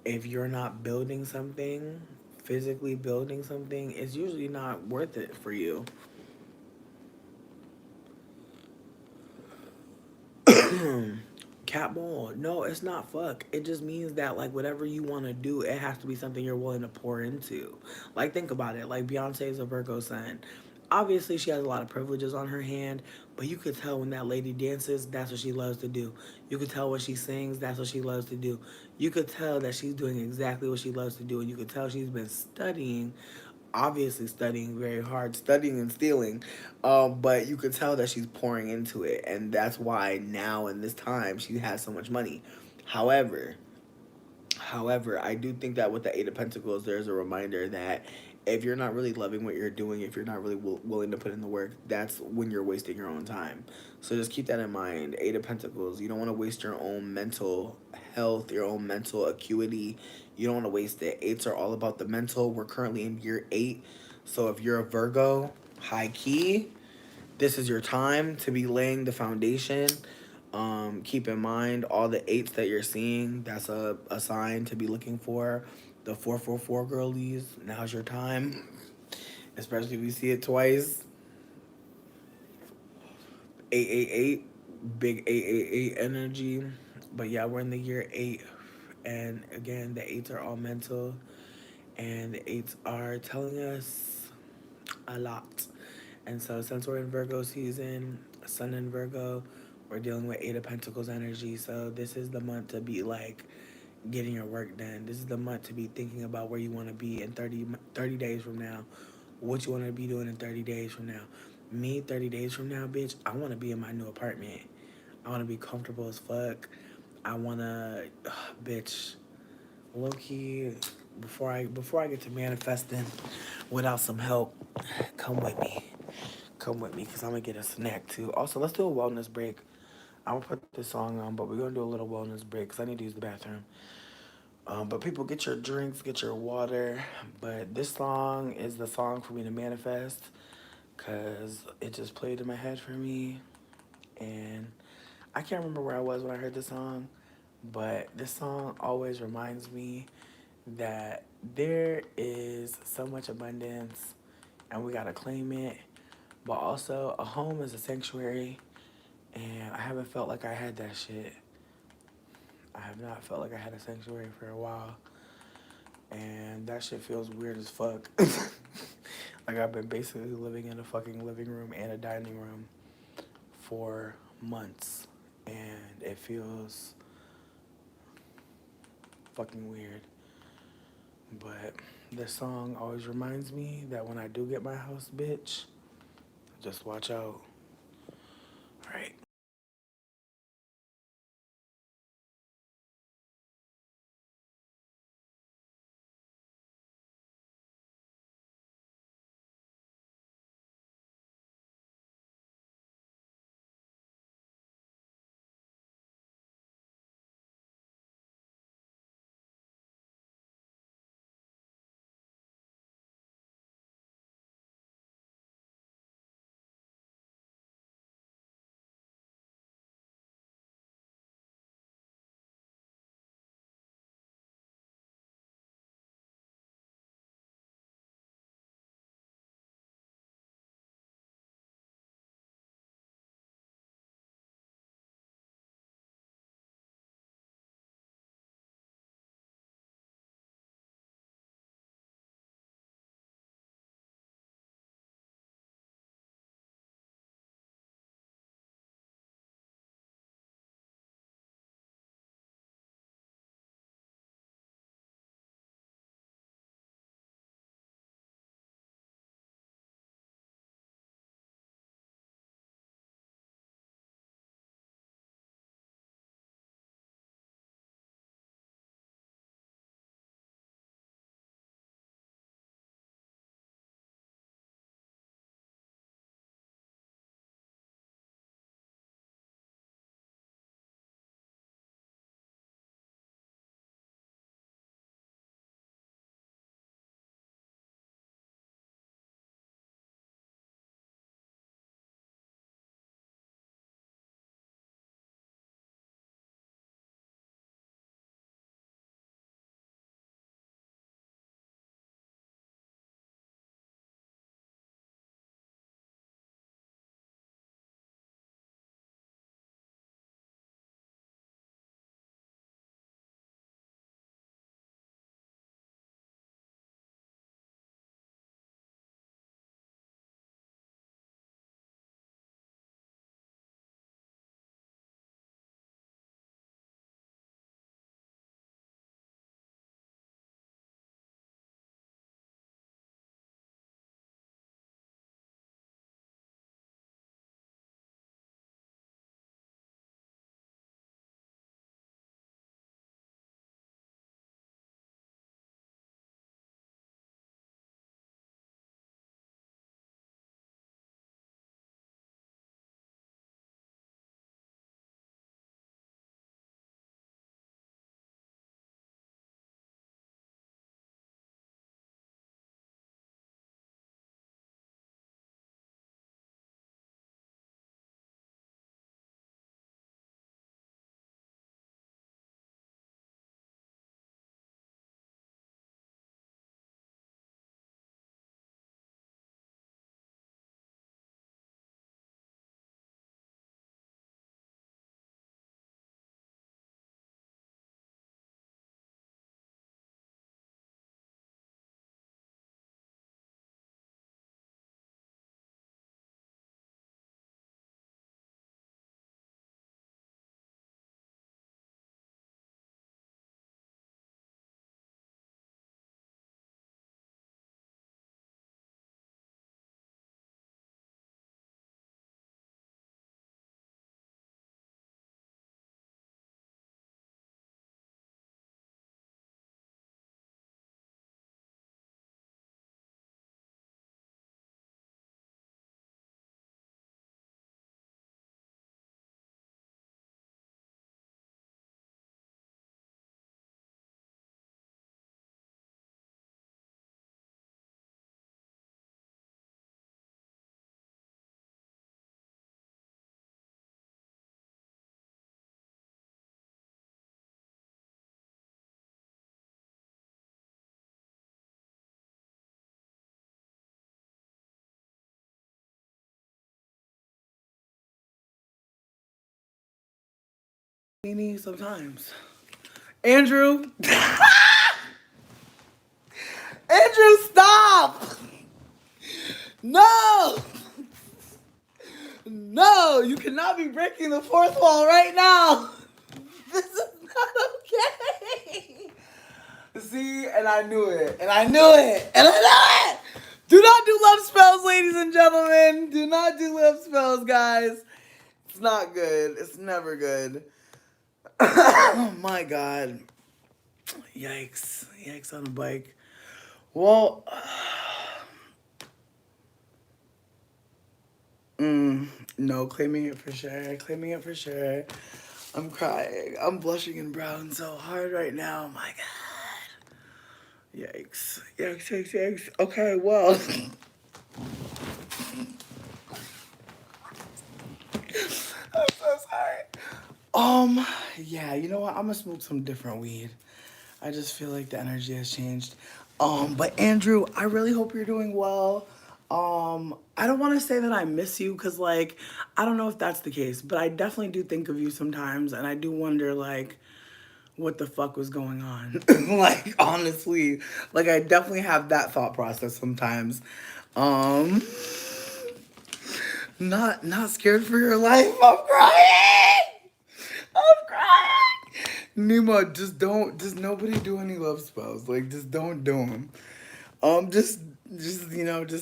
If you're not building something, physically building something, it's usually not worth it for you. Cat ball. No, it's not fuck. It just means that like whatever you want to do, it has to be something you're willing to pour into. Like think about it. Like Beyonce is a Virgo sun. Obviously, she has a lot of privileges on her hand, but you could tell when that lady dances, that's what she loves to do. You could tell when she sings, that's what she loves to do. You could tell that she's doing exactly what she loves to do, and you could tell she's been studying, obviously studying very hard, studying and stealing, but you could tell that she's pouring into it, and that's why now in this time she has so much money. However, However, I do think that with the Eight of Pentacles, there's a reminder that if you're not really loving what you're doing, if you're not really willing to put in the work, that's when you're wasting your own time. So just keep that in mind. Eight of Pentacles, you don't want to waste your own mental health, your own mental acuity. You don't want to waste it. Eights are all about the mental. We're currently in year 8. So if you're a Virgo, high key, this is your time to be laying the foundation. Keep in mind all the eights that you're seeing. That's a sign to be looking for. The 444 girlies. Now's your time. Especially if you see it twice. 888. Big 888 energy. But yeah, we're in the year 8. And again, the eights are all mental. And the eights are telling us a lot. And so since we're in Virgo season, Sun in Virgo, we're dealing with Eight of Pentacles energy. So this is the month to be like getting your work done. This is the month to be thinking about where you want to be in 30 days from now. What you want to be doing in 30 days from now. Me, 30 days from now, bitch, I want to be in my new apartment. I want to be comfortable as fuck. I want to, bitch, low key, before I get to manifesting without some help, come with me. Come with me, because I'm gonna get a snack too. Also, let's do a wellness break. I'm gonna put this song on, but we're gonna do a little wellness break because I need to use the bathroom. But people, get your drinks, get your water. But this song is the song for me to manifest because it just played in my head for me. And I can't remember where I was when I heard this song, but this song always reminds me that there is so much abundance and we gotta claim it. But also, a home is a sanctuary, and I haven't felt like I had that shit. I have not felt like I had a sanctuary for a while, and that shit feels weird as fuck. Like I've been basically living in a fucking living room and a dining room for months, and it feels fucking weird. But this song always reminds me that when I do get my house, bitch, just watch out. All right. Me sometimes. Andrew. Andrew, stop! No! No, you cannot be breaking the fourth wall right now. This is not okay. See, and I knew it. And I knew it. And I knew it. Do not do love spells, ladies and gentlemen. Do not do love spells, guys. It's not good. It's never good. Oh my God. Yikes. Yikes on a bike. Well, no, claiming it for sure. Claiming it for sure. I'm crying. I'm blushing and brown so hard right now. My God. Yikes. Yikes, yikes, yikes. Okay, well. I'm so sorry. Yeah, you know what? I'm gonna smoke some different weed. I just feel like the energy has changed. But Andrew, I really hope you're doing well. I don't want to say that I miss you because, like, I don't know if that's the case, but I definitely do think of you sometimes, and I do wonder, like, what the fuck was going on. Like, honestly, like, I definitely have that thought process sometimes. Um, not scared for your life. I'm crying. I'm crying. Nima, just nobody do any love spells. Like, just don't do them. Just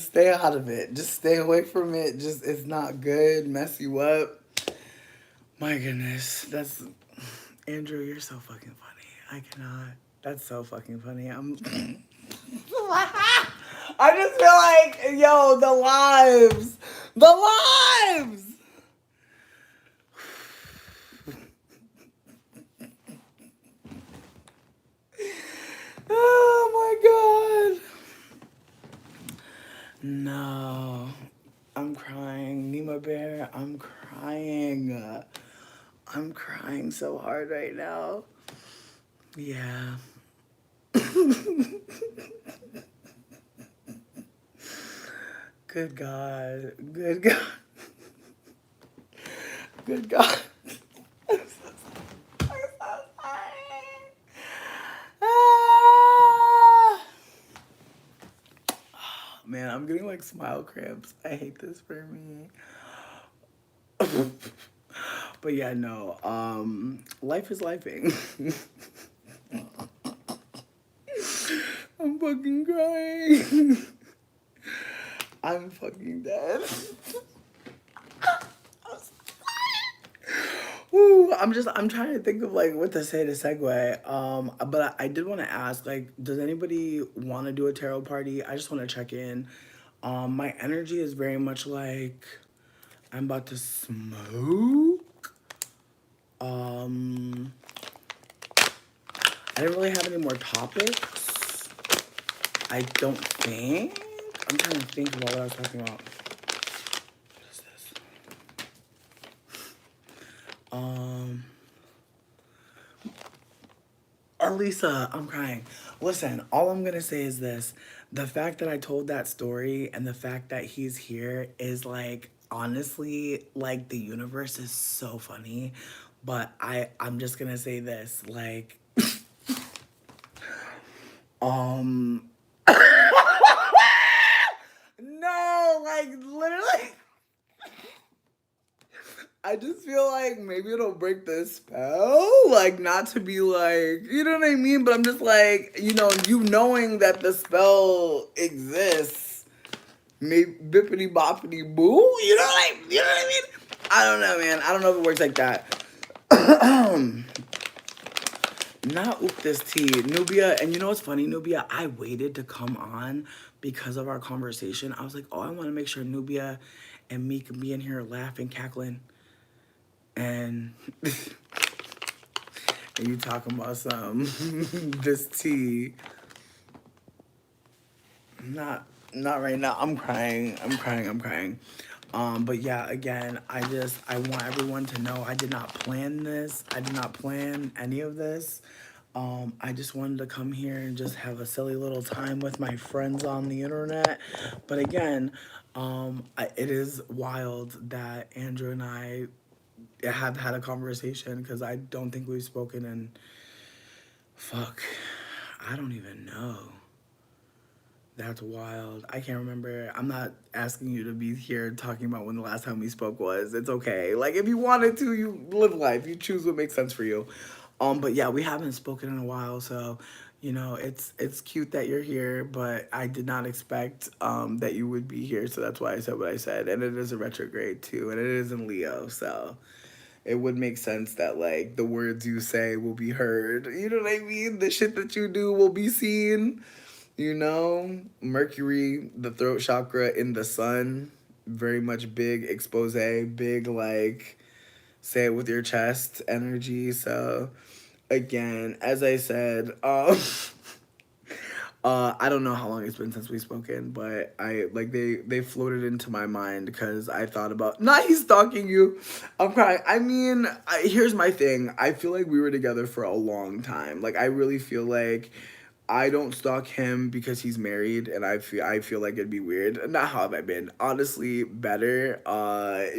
stay out of it. Just stay away from it. Just, it's not good. Mess you up. My goodness, Andrew. You're so fucking funny. I cannot. That's so fucking funny. I just feel like, yo, the lives. Oh my God. No. I'm crying. Nima Bear, I'm crying. I'm crying so hard right now. Yeah. Good God. Good God. Good God. I'm so sorry. Ah. Man, I'm getting like smile cramps. I hate this for me. But yeah, no. Life is lifing. I'm fucking crying. I'm fucking dead. Ooh, I'm trying to think of like what to say to segue. But I did want to ask, like, does anybody want to do a tarot party? I just want to check in. My energy is very much like I'm about to smoke. I didn't really have any more topics. I don't think. I'm trying to think about what I was talking about. What is this? Um, Lisa, I'm crying. Listen, all I'm gonna say is this. The fact that I told that story and the fact that he's here is like honestly like the universe is so funny. But I'm just gonna say this, like um no, like literally I just feel like maybe it'll break the spell. Like, not to be like, you know what I mean? But I'm just like, you knowing that the spell exists. Maybe bippity boppity boo. You know what I mean? I don't know, man. I don't know if it works like that. Not oop this tea. Nubia, and you know what's funny, Nubia? I waited to come on because of our conversation. I was like, oh, I want to make sure Nubia and me can be in here laughing, cackling. And and you talking about some this tea. Not right now. I'm crying. I'm crying. I'm crying. But yeah, again, I want everyone to know I did not plan this. I did not plan any of this. I just wanted to come here and just have a silly little time with my friends on the internet. But again, it is wild that Andrew and I have had a conversation because I don't think we've spoken in, fuck, I don't even know. That's wild. I can't remember. I'm not asking you to be here talking about when the last time we spoke was. It's okay. Like if you wanted to, you live life. You choose what makes sense for you. But yeah, we haven't spoken in a while, so it's cute that you're here, but I did not expect that you would be here, so that's why I said what I said. And it is a retrograde too, and it is in Leo, so it would make sense that like the words you say will be heard. You know what I mean? The shit that you do will be seen. Mercury, the throat chakra in the sun, very much big expose, big like say it with your chest energy. So again, as I said, I don't know how long it's been since we've spoken, but I like they floated into my mind because I thought about not he's stalking you. I'm crying. I mean, here's my thing. I feel like we were together for a long time. Like I really feel like I don't stalk him because he's married, and I feel like it'd be weird. Not how have I been? Honestly, better.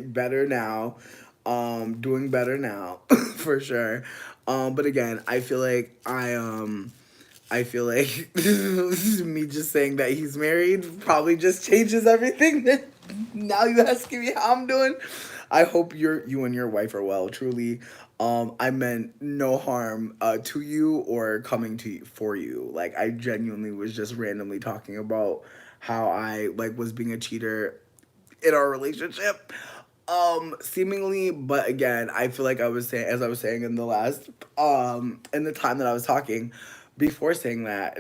Better now. Doing better now, for sure. But again, I feel like me just saying that he's married probably just changes everything. That now you asking me how I'm doing. I hope you and your wife are well. Truly, I meant no harm to you or coming to you for you. Like I genuinely was just randomly talking about how I like was being a cheater in our relationship. Seemingly, but again, I feel like I was saying, as I was saying in the last in the time that I was talking before saying that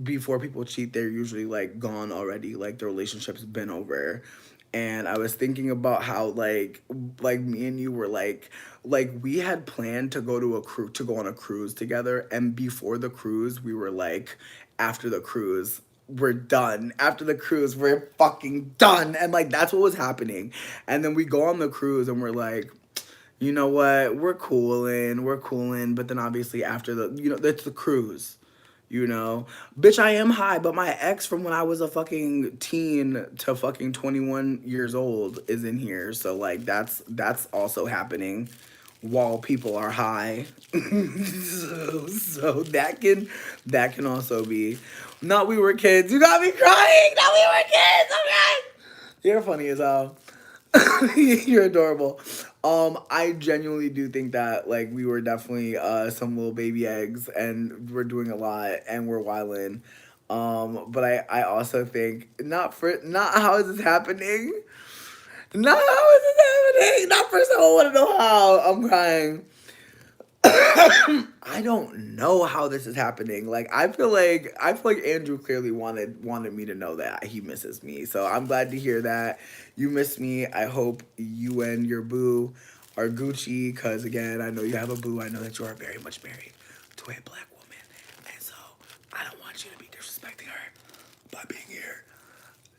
before people cheat, they're usually like gone already, like the relationship's been over. And I was thinking about how like me and you were like we had planned to go on a cruise together, and before the cruise we were like, after the cruise we're done. After the cruise, we're fucking done. And like that's what was happening. And then we go on the cruise and we're like, you know what? We're cooling. But then obviously after that's the cruise. Bitch, I am high, but my ex from when I was a fucking teen to fucking 21 years old is in here. So like that's also happening while people are high. So that can also be. Not we were kids. You got me crying. Not we were kids. Okay. You're funny as hell. You're adorable. I genuinely do think that like we were definitely some little baby eggs, and we're doing a lot and we're wildin'. But I also think not how is this happening? Not how is this happening? Not first I want to know how. I'm crying. I don't know how this is happening. Like I feel like Andrew clearly wanted me to know that he misses me. So I'm glad to hear that you miss me. I hope you and your boo are Gucci, because again, I know you have a boo. I know that you are very much married to a black woman, and so I don't want you to be disrespecting her by being here.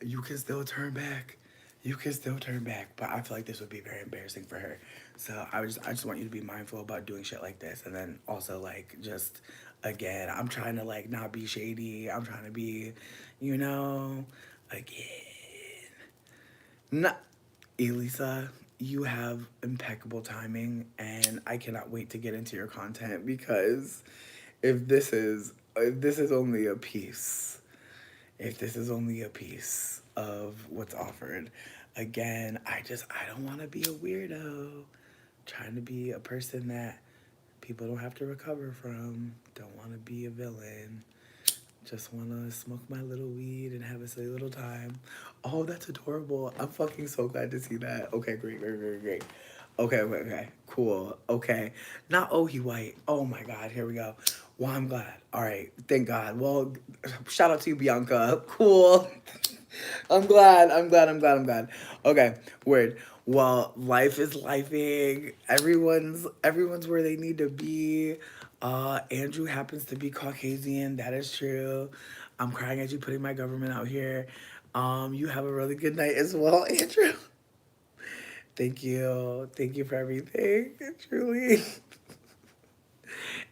You can still turn back. You can still turn back, but I feel like this would be very embarrassing for her. So I just want you to be mindful about doing shit like this, and then also like just again, I'm trying to like not be shady. I'm trying to be, you know, again, not Elisa. You have impeccable timing, and I cannot wait to get into your content because if this is only a piece, if this is only a piece of what's offered, again, I don't want to be a weirdo. Trying to be a person that people don't have to recover from. Don't want to be a villain. Just want to smoke my little weed and have a silly little time. Oh, that's adorable. I'm fucking so glad to see that. Okay, great, great, great, great. Okay, okay, okay. Cool. Okay. Not oh he white. Oh my god, here we go. Well, I'm glad. All right. Thank God. Well, shout out to you, Bianca. Cool. I'm glad. I'm glad. I'm glad. I'm glad. Okay. Word. Well, life is lifing. Everyone's where they need to be. Andrew happens to be Caucasian. That is true. I'm crying at you putting my government out here. You have a really good night as well, Andrew. Thank you. Thank you for everything. Truly.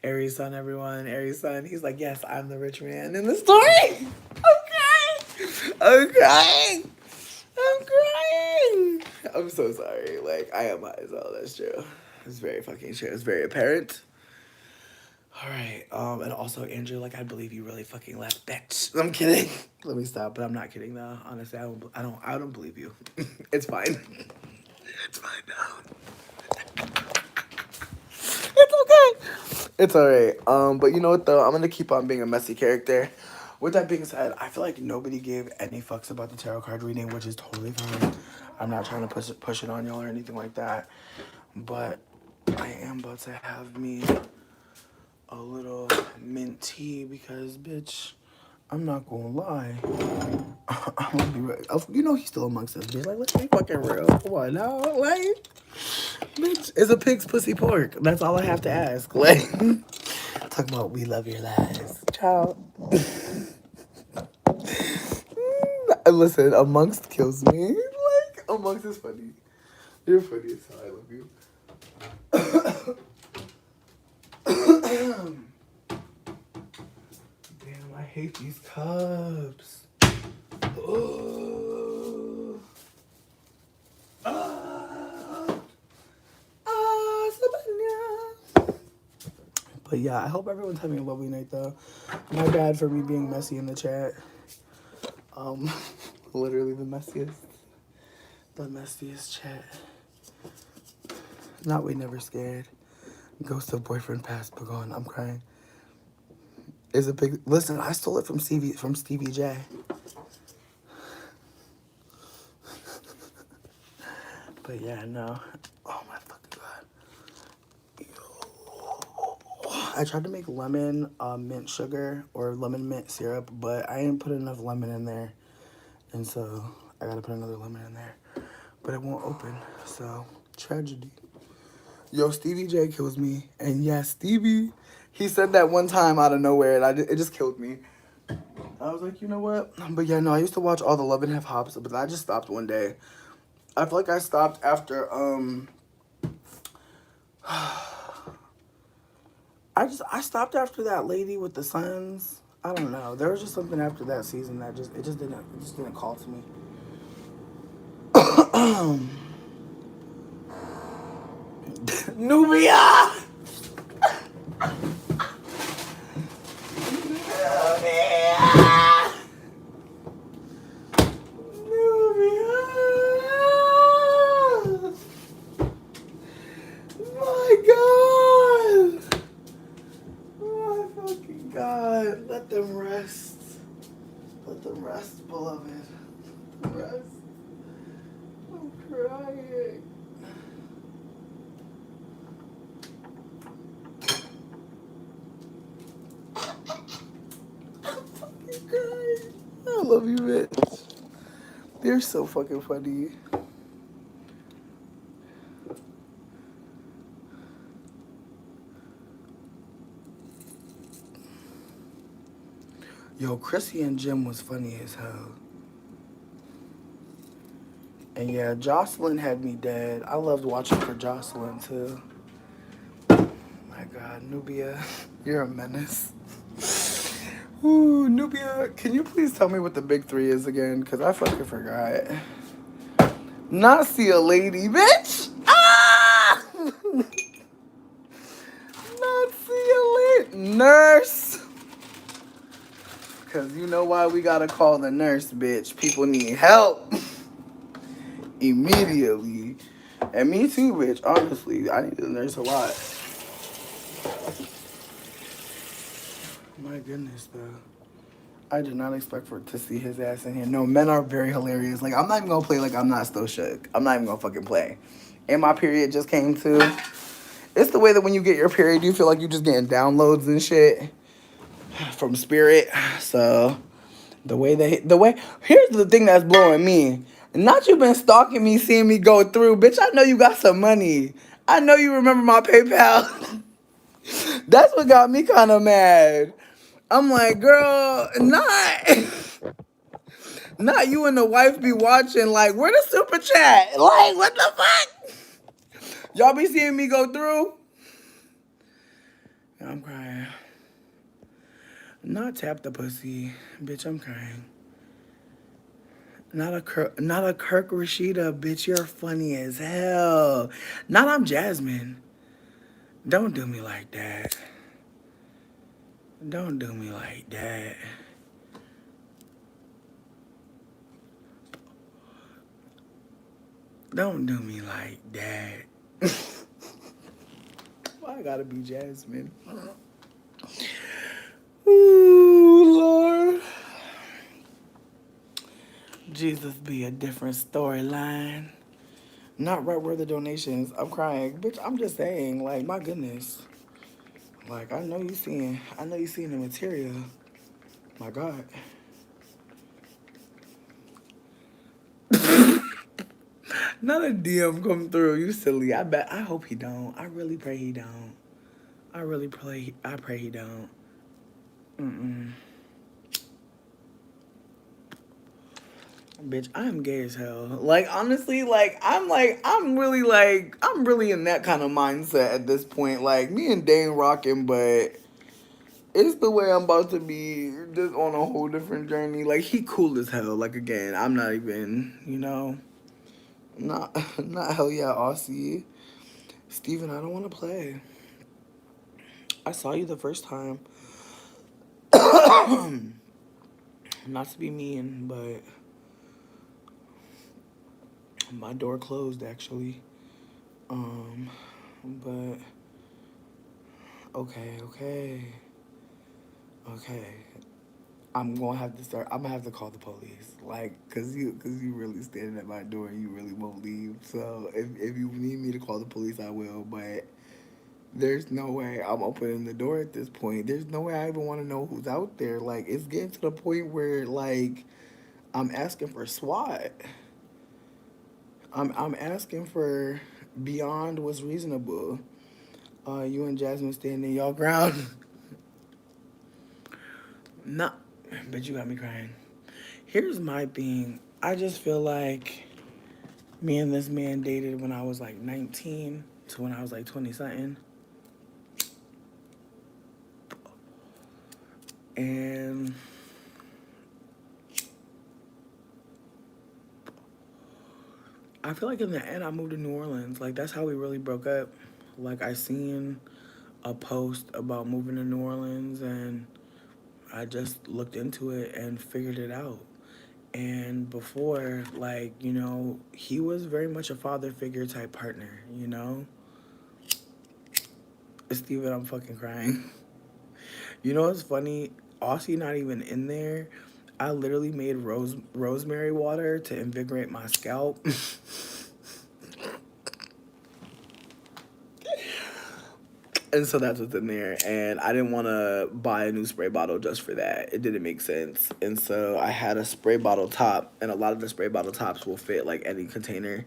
Aries sun, everyone. Aries sun. He's like, yes, I'm the rich man in the story. Okay. I'm crying. I'm crying. I'm so sorry. Like, I am high as hell. That's true. It's very fucking true. It's very apparent. All right. And also, Andrew, like, I believe you really fucking left, bitch. I'm kidding. Let me stop, but I'm not kidding though. Honestly, I don't believe you. It's fine. It's fine now. It's okay. It's all right. But you know what though? I'm gonna keep on being a messy character. With that being said, I feel like nobody gave any fucks about the tarot card reading, which is totally fine. I'm not trying to push it on y'all or anything like that. But I am about to have me a little mint tea because, bitch, I'm not gonna lie. I'm gonna be right. You know he's still amongst us, bitch. Like, let's be fucking real. Come on now, like, bitch, is a pig's pussy pork? That's all I have to ask. Like, talk about we love your lies, child. Listen, amongst kills me. Like, amongst is funny. You're funny as hell. I love you. Damn, I hate these cups. Oh. Sabania. But yeah, I hope everyone's having a lovely night though. My bad for me being messy in the chat. Literally the messiest. The messiest chat. Not we never scared. Ghost of boyfriend passed, but gone. I'm crying. Is a big listen. I stole it from Stevie J. But yeah, no. Oh my fucking god. Yo. I tried to make lemon mint sugar or lemon mint syrup, but I didn't put enough lemon in there, and so I gotta put another lemon in there. But it won't open. So tragedy. Yo, Stevie J kills me, and yes, Stevie. He said that one time out of nowhere, and it just killed me. I was like, you know what? But yeah, no, I used to watch all the Love and Hip Hops, but I just stopped one day. I feel like I stopped after I stopped after that lady with the sons. I don't know. There was just something after that season that it just didn't call to me. Nubia! Nubia! Nubia! My God! Oh my fucking God. Let them rest. Let them rest, beloved. Let them rest. I'm crying. I'm fucking crying. I love you, bitch. They're so fucking funny. Yo, Chrissy and Jim was funny as hell. And yeah, Jocelyn had me dead. I loved watching for Jocelyn too. My God, Nubia, you're a menace. Ooh, Nubia, can you please tell me what the big three is again? Because I fucking forgot. Not see a lady, bitch! Ah! Not see a lady. Nurse! Because you know why we gotta call the nurse, bitch. People need help. Immediately. And me too, bitch. Honestly, I need the nurse a lot. My goodness, though. I did not expect to see his ass in here. No, men are very hilarious. Like, I'm not even gonna play like I'm not still shook. I'm not even gonna fucking play. And my period just came too. It's the way that when you get your period, you feel like you're just getting downloads and shit from spirit. So here's the thing that's blowing me. Not you been stalking me, seeing me go through. Bitch, I know you got some money. I know you remember my PayPal. That's what got me kind of mad. I'm like, girl, not you and the wife be watching, like, where the super chat? Like, what the fuck? Y'all be seeing me go through? I'm crying. Not tap the pussy. Bitch, I'm crying. Not a Kirk Rashida, bitch. You're funny as hell. Not I'm Jasmine. Don't do me like that. Don't do me like that. Don't do me like that. Why I gotta be Jasmine? Ooh, Lord. Jesus be a different storyline. Not right where the donations. I'm crying. Bitch, I'm just saying, like, my goodness. Like, I know you seeing the material. My God. Not a DM come through. You silly. I hope he don't. I really pray he don't. I pray he don't. Mm-mm. Bitch, I am gay as hell. Like, honestly, I'm really in that kind of mindset at this point. Like, me and Dane rocking, but it's the way I'm about to be just on a whole different journey. Like, he cool as hell. Like, again, I'm not even, not, not hell yeah, Aussie. Steven, I don't want to play. I saw you the first time. Not to be mean, but my door closed actually. Um, but okay. I'm gonna have to call the police, like, cause you really standing at my door and you really won't leave. So if you need me to call the police, I will. But there's no way I'm opening the door at this point. There's no way I even want to know who's out there. Like, it's getting to the point where, like, I'm asking for SWAT. I'm asking for beyond what's reasonable. You and Jasmine standing y'all ground. Nah, but you got me crying. Here's my thing. I just feel like me and this man dated when I was like 19 to when I was like 20 something. And I feel like in the end I moved to New Orleans. Like, that's how we really broke up. Like, I seen a post about moving to New Orleans and I just looked into it and figured it out. And before, like, he was very much a father figure type partner. Steven, I'm fucking crying. You know what's funny? Aussie not even in there. I literally made rosemary water to invigorate my scalp. And so that's what's in there. And I didn't want to buy a new spray bottle just for that. It didn't make sense. And so I had a spray bottle top, and a lot of the spray bottle tops will fit like any container.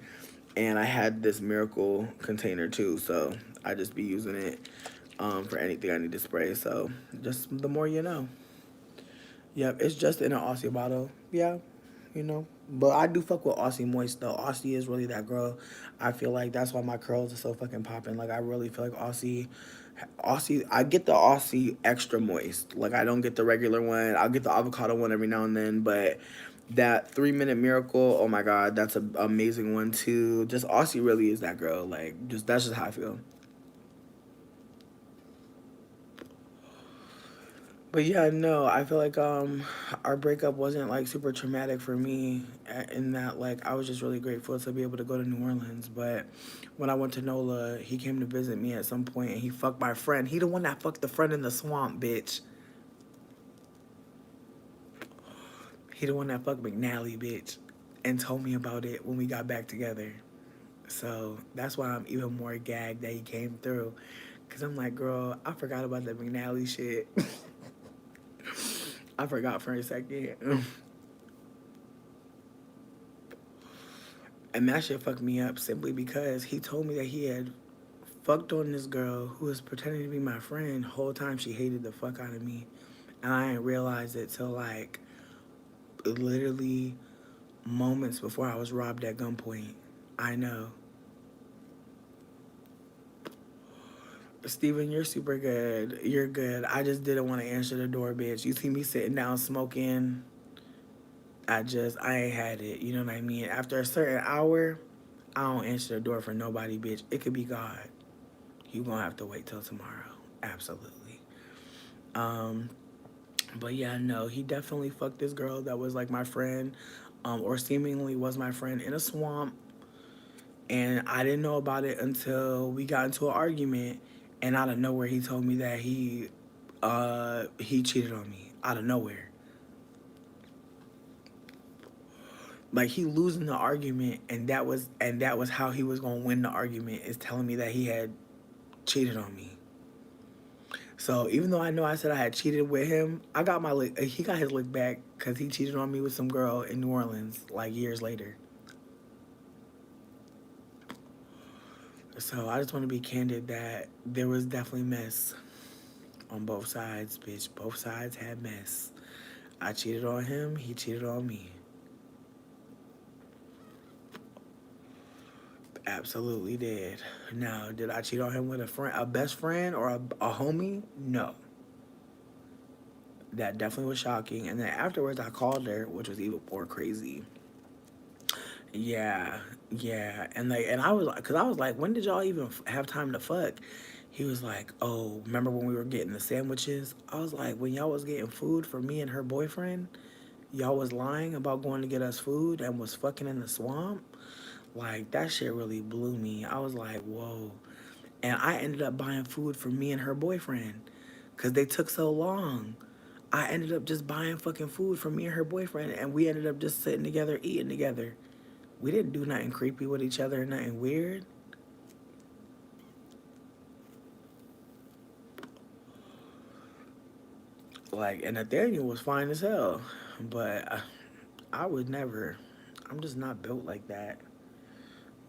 And I had this miracle container too. So I just be using it for anything I need to spray. So just the more you know. Yep, it's just in an Aussie bottle. Yeah. But I do fuck with Aussie Moist though. Aussie is really that girl. I feel like that's why my curls are so fucking popping. Like, I really feel like Aussie. I get the Aussie extra moist. Like, I don't get the regular one. I'll get the avocado one every now and then. But that 3 Minute Miracle, oh my God, that's an amazing one too. Just Aussie really is that girl. Like, just that's just how I feel. But yeah, no, I feel like our breakup wasn't like super traumatic for me in that, like, I was just really grateful to be able to go to New Orleans. But when I went to NOLA, he came to visit me at some point and he fucked my friend. He the one that fucked the friend in the swamp, bitch. He the one that fucked McNally, bitch, and told me about it when we got back together. So that's why I'm even more gagged that he came through. Cause I'm like, girl, I forgot about that McNally shit. I forgot for a second. And that shit fucked me up simply because he told me that he had fucked on this girl who was pretending to be my friend. Whole time she hated the fuck out of me. And I didn't realize it till like literally moments before I was robbed at gunpoint. I know. Steven, you're super good. You're good. I just didn't want to answer the door, bitch. You see me sitting down smoking. I ain't had it. You know what I mean? After a certain hour, I don't answer the door for nobody, bitch. It could be God. You gonna have to wait till tomorrow. Absolutely. Um, but yeah, no, he definitely fucked this girl that was like my friend, or seemingly was my friend in a swamp. And I didn't know about it until we got into an argument, and out of nowhere he told me that he cheated on me out of nowhere. Like he losing the argument, and that was how he was gonna win the argument, is telling me that he had cheated on me. So even though I know I said I had cheated with him, I got my lick. He got his lick back because he cheated on me with some girl in New Orleans like years later. So I just want to be candid that there was definitely mess on both sides, bitch. Both sides had mess. I cheated on him. He cheated on me. Absolutely did. Now, did I cheat on him with a friend, a best friend, or a homie? No. That definitely was shocking. And then afterwards, I called her, which was even more crazy. Yeah, yeah, and I was, cause I was like, when did y'all even have time to fuck? He was like, oh, remember when we were getting the sandwiches? I was like, when y'all was getting food for me and her boyfriend, y'all was lying about going to get us food and was fucking in the swamp. Like that shit really blew me. I was like, whoa. And I ended up buying food for me and her boyfriend, cause they took so long. I ended up just buying fucking food for me and her boyfriend, and we ended up just sitting together, eating together. We didn't do nothing creepy with each other, nothing weird. Like, and Nathaniel was fine as hell, but I would never. I'm just not built like that.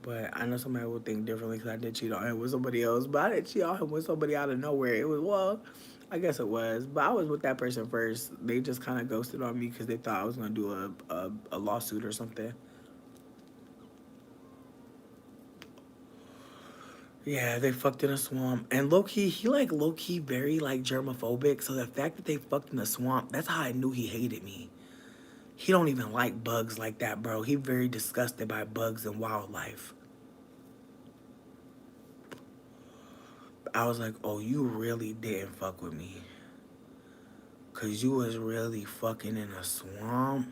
But I know somebody would think differently because I did cheat on him with somebody else. But I didn't cheat on him with somebody out of nowhere. It was, well, I guess it was. But I was with that person first. They just kind of ghosted on me because they thought I was going to do a lawsuit or something. Yeah, they fucked in a swamp. And low key, he like low key very like germophobic. So the fact that they fucked in a swamp, that's how I knew he hated me. He don't even like bugs like that, bro. He very disgusted by bugs and wildlife. I was like, oh, you really didn't fuck with me. Cause you was really fucking in a swamp.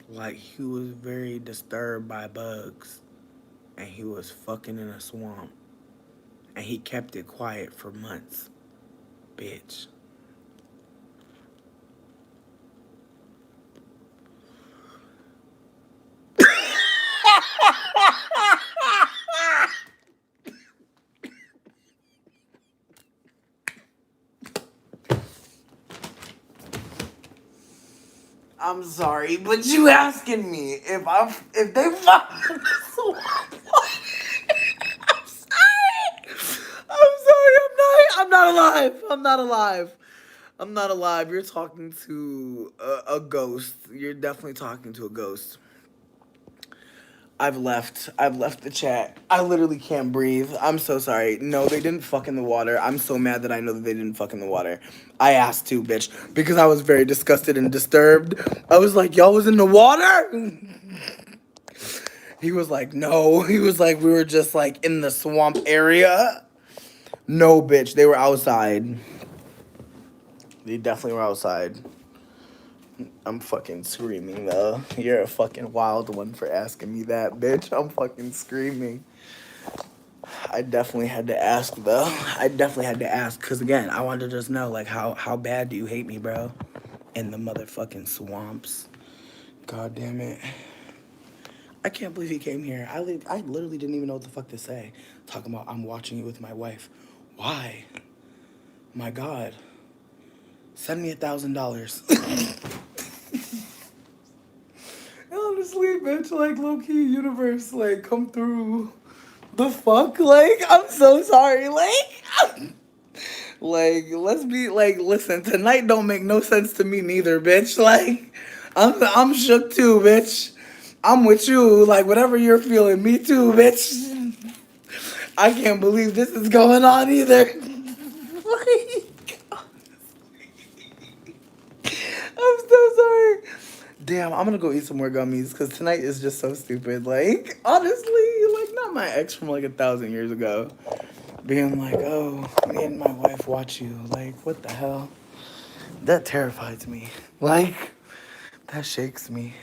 Like he was very disturbed by bugs. And he was fucking in a swamp. And he kept it quiet for months. Bitch. I'm sorry, but you asking me if they fuck in the swamp. I'm sorry. I'm sorry. I'm not alive. I'm not alive. I'm not alive. You're talking to a ghost. You're definitely talking to a ghost. I've left. I've left the chat. I literally can't breathe. I'm so sorry. No, they didn't fuck in the water. I'm so mad that I know that they didn't fuck in the water. I asked to, bitch, because I was very disgusted and disturbed. I was like, y'all was in the water? He was like, no. He was like, we were just like in the swamp area. No, bitch, they were outside. They definitely were outside. I'm fucking screaming though. You're a fucking wild one for asking me that, bitch. I'm fucking screaming. I definitely had to ask though. I definitely had to ask because again, I wanted to just know like how bad do you hate me, bro? In the motherfucking swamps. God damn it. I can't believe he came here. I literally didn't even know what the fuck to say. Talking about I'm watching you with my wife. Why? My God. Send me $1,000. Honestly, bitch, like low key universe, like come through. The fuck, like I'm so sorry, like let's be like, listen, tonight don't make no sense to me neither, bitch. Like I'm shook too, bitch. I'm with you. Like, whatever you're feeling, me too, bitch. I can't believe this is going on either. Like, I'm so sorry. Damn, I'm gonna go eat some more gummies because tonight is just so stupid. Like, honestly, like, not my ex from like 1,000 years ago being like, oh, me and my wife watch you. Like, what the hell? That terrifies me. Like, that shakes me.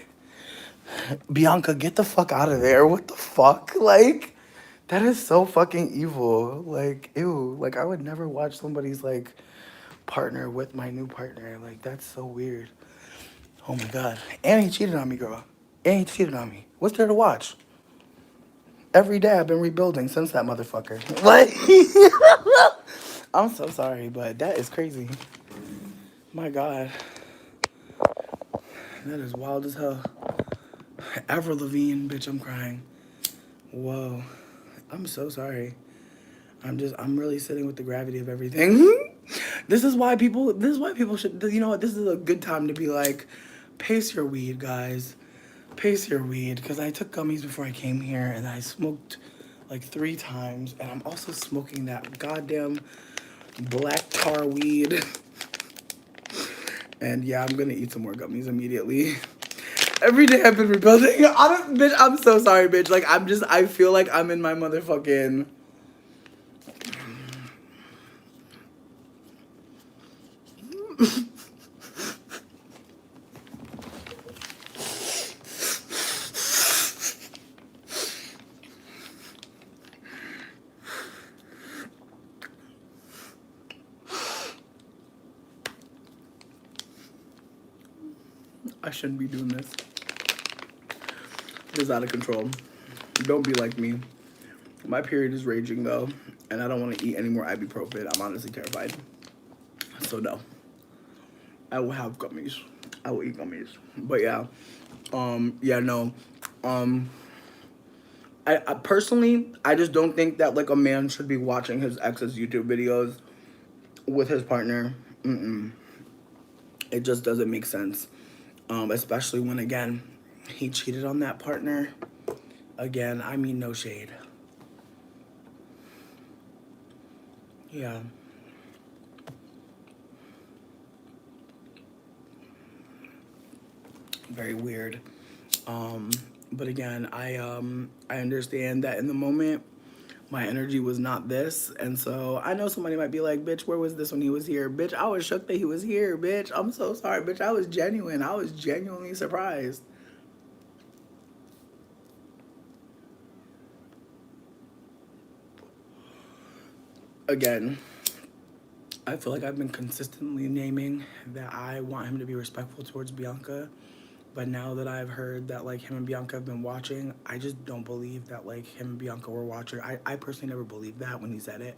Bianca, get the fuck out of there. What the fuck? Like, that is so fucking evil. Like, ew. Like, I would never watch somebody's, like, partner with my new partner. Like, that's so weird. Oh my God. And he cheated on me, girl. And he cheated on me. What's there to watch? Every day I've been rebuilding since that motherfucker. Like, I'm so sorry, but that is crazy. My God. That is wild as hell. Avril Lavigne, bitch, I'm crying. Whoa. I'm so sorry. I'm really sitting with the gravity of everything. This is why people should, you know what, this is a good time to be like, pace your weed, guys. Pace your weed. Because I took gummies before I came here and I smoked like 3 times. And I'm also smoking that goddamn black tar weed. And yeah, I'm gonna eat some more gummies immediately. Every day I've been rebuilding. Bitch, I'm so sorry, bitch. Like, I feel like I'm in my motherfucking. I shouldn't be doing this. This is out of control. Don't be like me. My period is raging though, and I don't want to eat any more ibuprofen. I'm honestly terrified. So no. I will have gummies. I will eat gummies. But yeah. Yeah, no. Um I personally, I just don't think that like a man should be watching his ex's YouTube videos with his partner. Mm-mm. It just doesn't make sense. Especially when again, he cheated on that partner. Again, I mean no shade. Yeah. Very weird. But again, I understand that in the moment my energy was not this, and so I know somebody might be like, bitch, where was this when he was here? Bitch, I was shook that he was here, bitch. I'm so sorry, bitch. I was genuine. I was genuinely surprised. Again, I feel like I've been consistently naming that I want him to be respectful towards Bianca. But now that I've heard that like him and Bianca have been watching, I just don't believe that like him and Bianca were watching. I personally never believed that when he said it.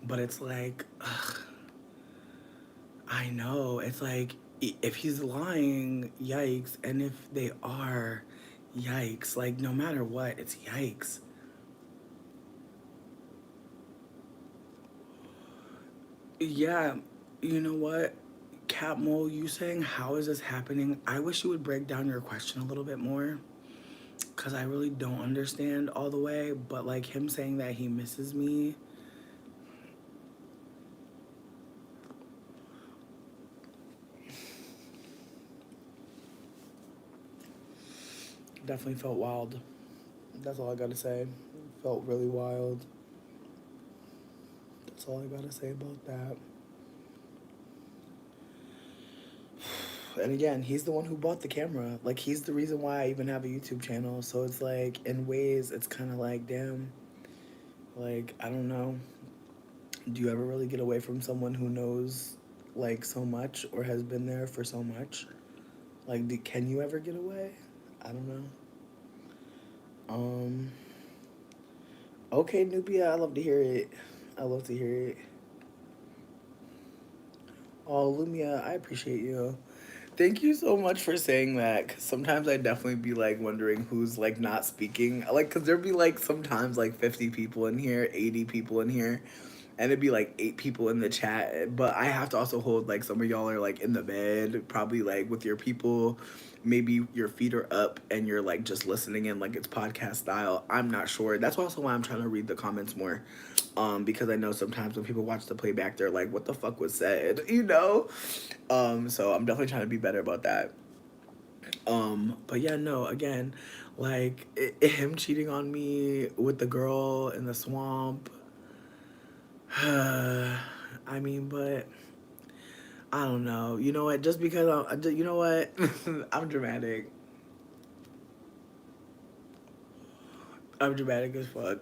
But it's like, ugh, I know. It's like if he's lying, yikes. And if they are, yikes. Like no matter what, it's yikes. Yeah, you know what? Cat Mole, you saying how is this happening? I wish you would break down your question a little bit more. Cause I really don't understand all the way, but like him saying that he misses me. Definitely felt wild. That's all I gotta say. Felt really wild. That's all I gotta say about that. And again, he's the one who bought the camera. Like he's the reason why I even have a YouTube channel. So it's like in ways it's kinda like, damn, like, I don't know. Do you ever really get away from someone who knows like so much or has been there for so much? Like can you ever get away? I don't know. Um Okay, Nubia, I love to hear it. I love to hear it. Oh, Lumia, I appreciate you. Thank you so much for saying that. Cause sometimes I definitely be like wondering who's like not speaking. Like, cause there'd be like sometimes like 50 people in here, 80 people in here, and it'd be like 8 people in the chat. But I have to also hold like some of y'all are like in the bed, probably like with your people. Maybe your feet are up and you're like just listening in like it's podcast style. I'm not sure. That's also why I'm trying to read the comments more. Because I know sometimes when people watch the playback, they're like, what the fuck was said, you know? So I'm definitely trying to be better about that. But yeah, no, again, like him cheating on me with the girl in the swamp. I mean, but I don't know. You know what? Just because you know what? I'm dramatic. I'm dramatic as fuck.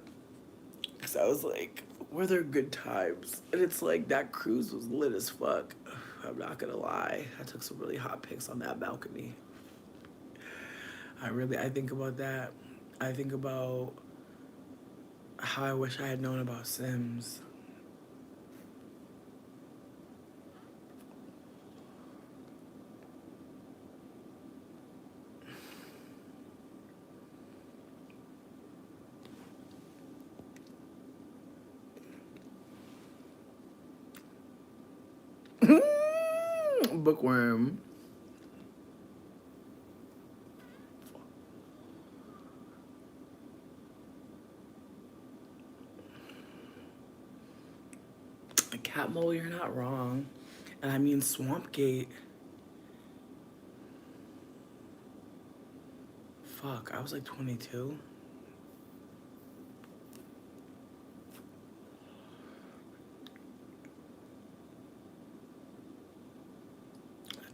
Cause I was like, were there good times? And it's like that cruise was lit as fuck. I'm not gonna lie. I took some really hot pics on that balcony. I think about that. I think about how I wish I had known about Sims. 'Bookworm. Catmull, you're not wrong. And I mean Swampgate. Fuck, I was like 22.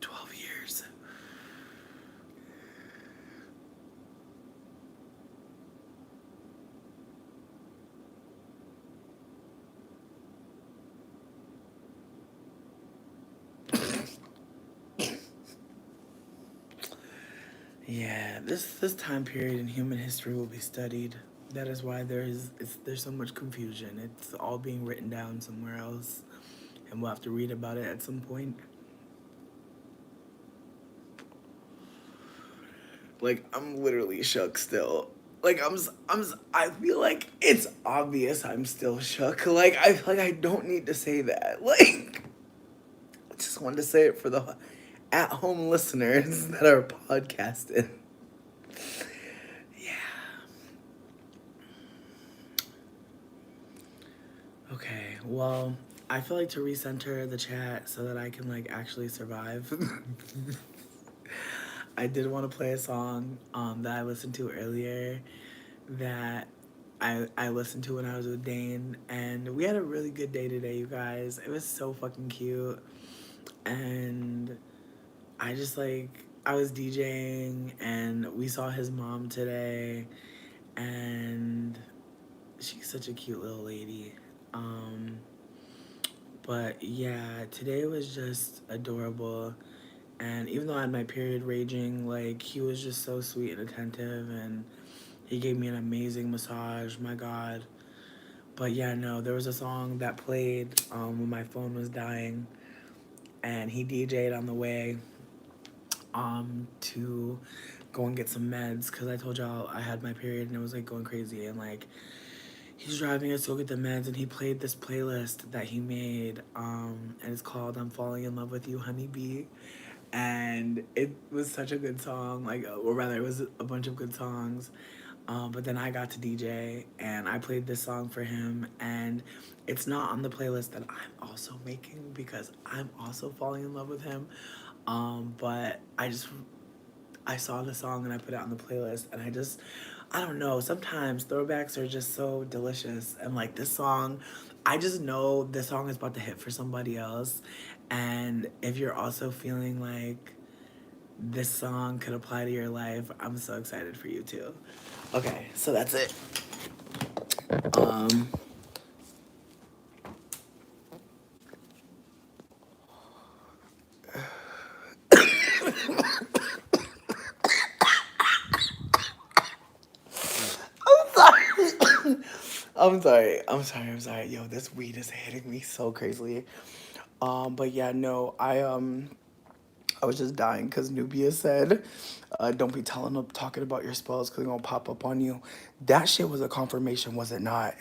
12 years. Yeah, this time period in human history will be studied. That is why there's so much confusion. It's all being written down somewhere else, and we'll have to read about it at some point. Like I'm literally shook still. Like I feel like it's obvious I'm still shook. Like I feel like I don't need to say that. Like I just wanted to say it for the at-home listeners that are podcasting. Yeah. Okay. Well, I feel like to recenter the chat so that I can like actually survive. I did want to play a song that I listened to earlier that I listened to when I was with Dane, and we had a really good day today, you guys. It was so fucking cute, and I just like I was DJing, and we saw his mom today, and she's such a cute little lady. Um, but yeah, today was just adorable. And even though I had my period raging, like he was just so sweet and attentive, and he gave me an amazing massage. My God. But yeah, no, there was a song that played when my phone was dying, and he DJ'd on the way to go and get some meds because I told y'all I had my period and it was like going crazy, and like he's driving us to go get the meds, and he played this playlist that he made and it's called "I'm Falling in Love with You, Honeybee." And it was such a good song, like, or rather it was a bunch of good songs. But then I got to DJ and I played this song for him, and it's not on the playlist that I'm also making because I'm also falling in love with him. But I saw the song and I put it on the playlist, and I don't know, sometimes throwbacks are just so delicious, and like this song, I just know this song is about to hit for somebody else. And if you're also feeling like this song could apply to your life, I'm so excited for you too. Okay, so that's it. Um, I'm sorry. I'm sorry. Yo, this weed is hitting me so crazily. But yeah, no, I was just dying because Nubia said, "Don't be talking about your spells because they're gonna pop up on you." That shit was a confirmation, was it not?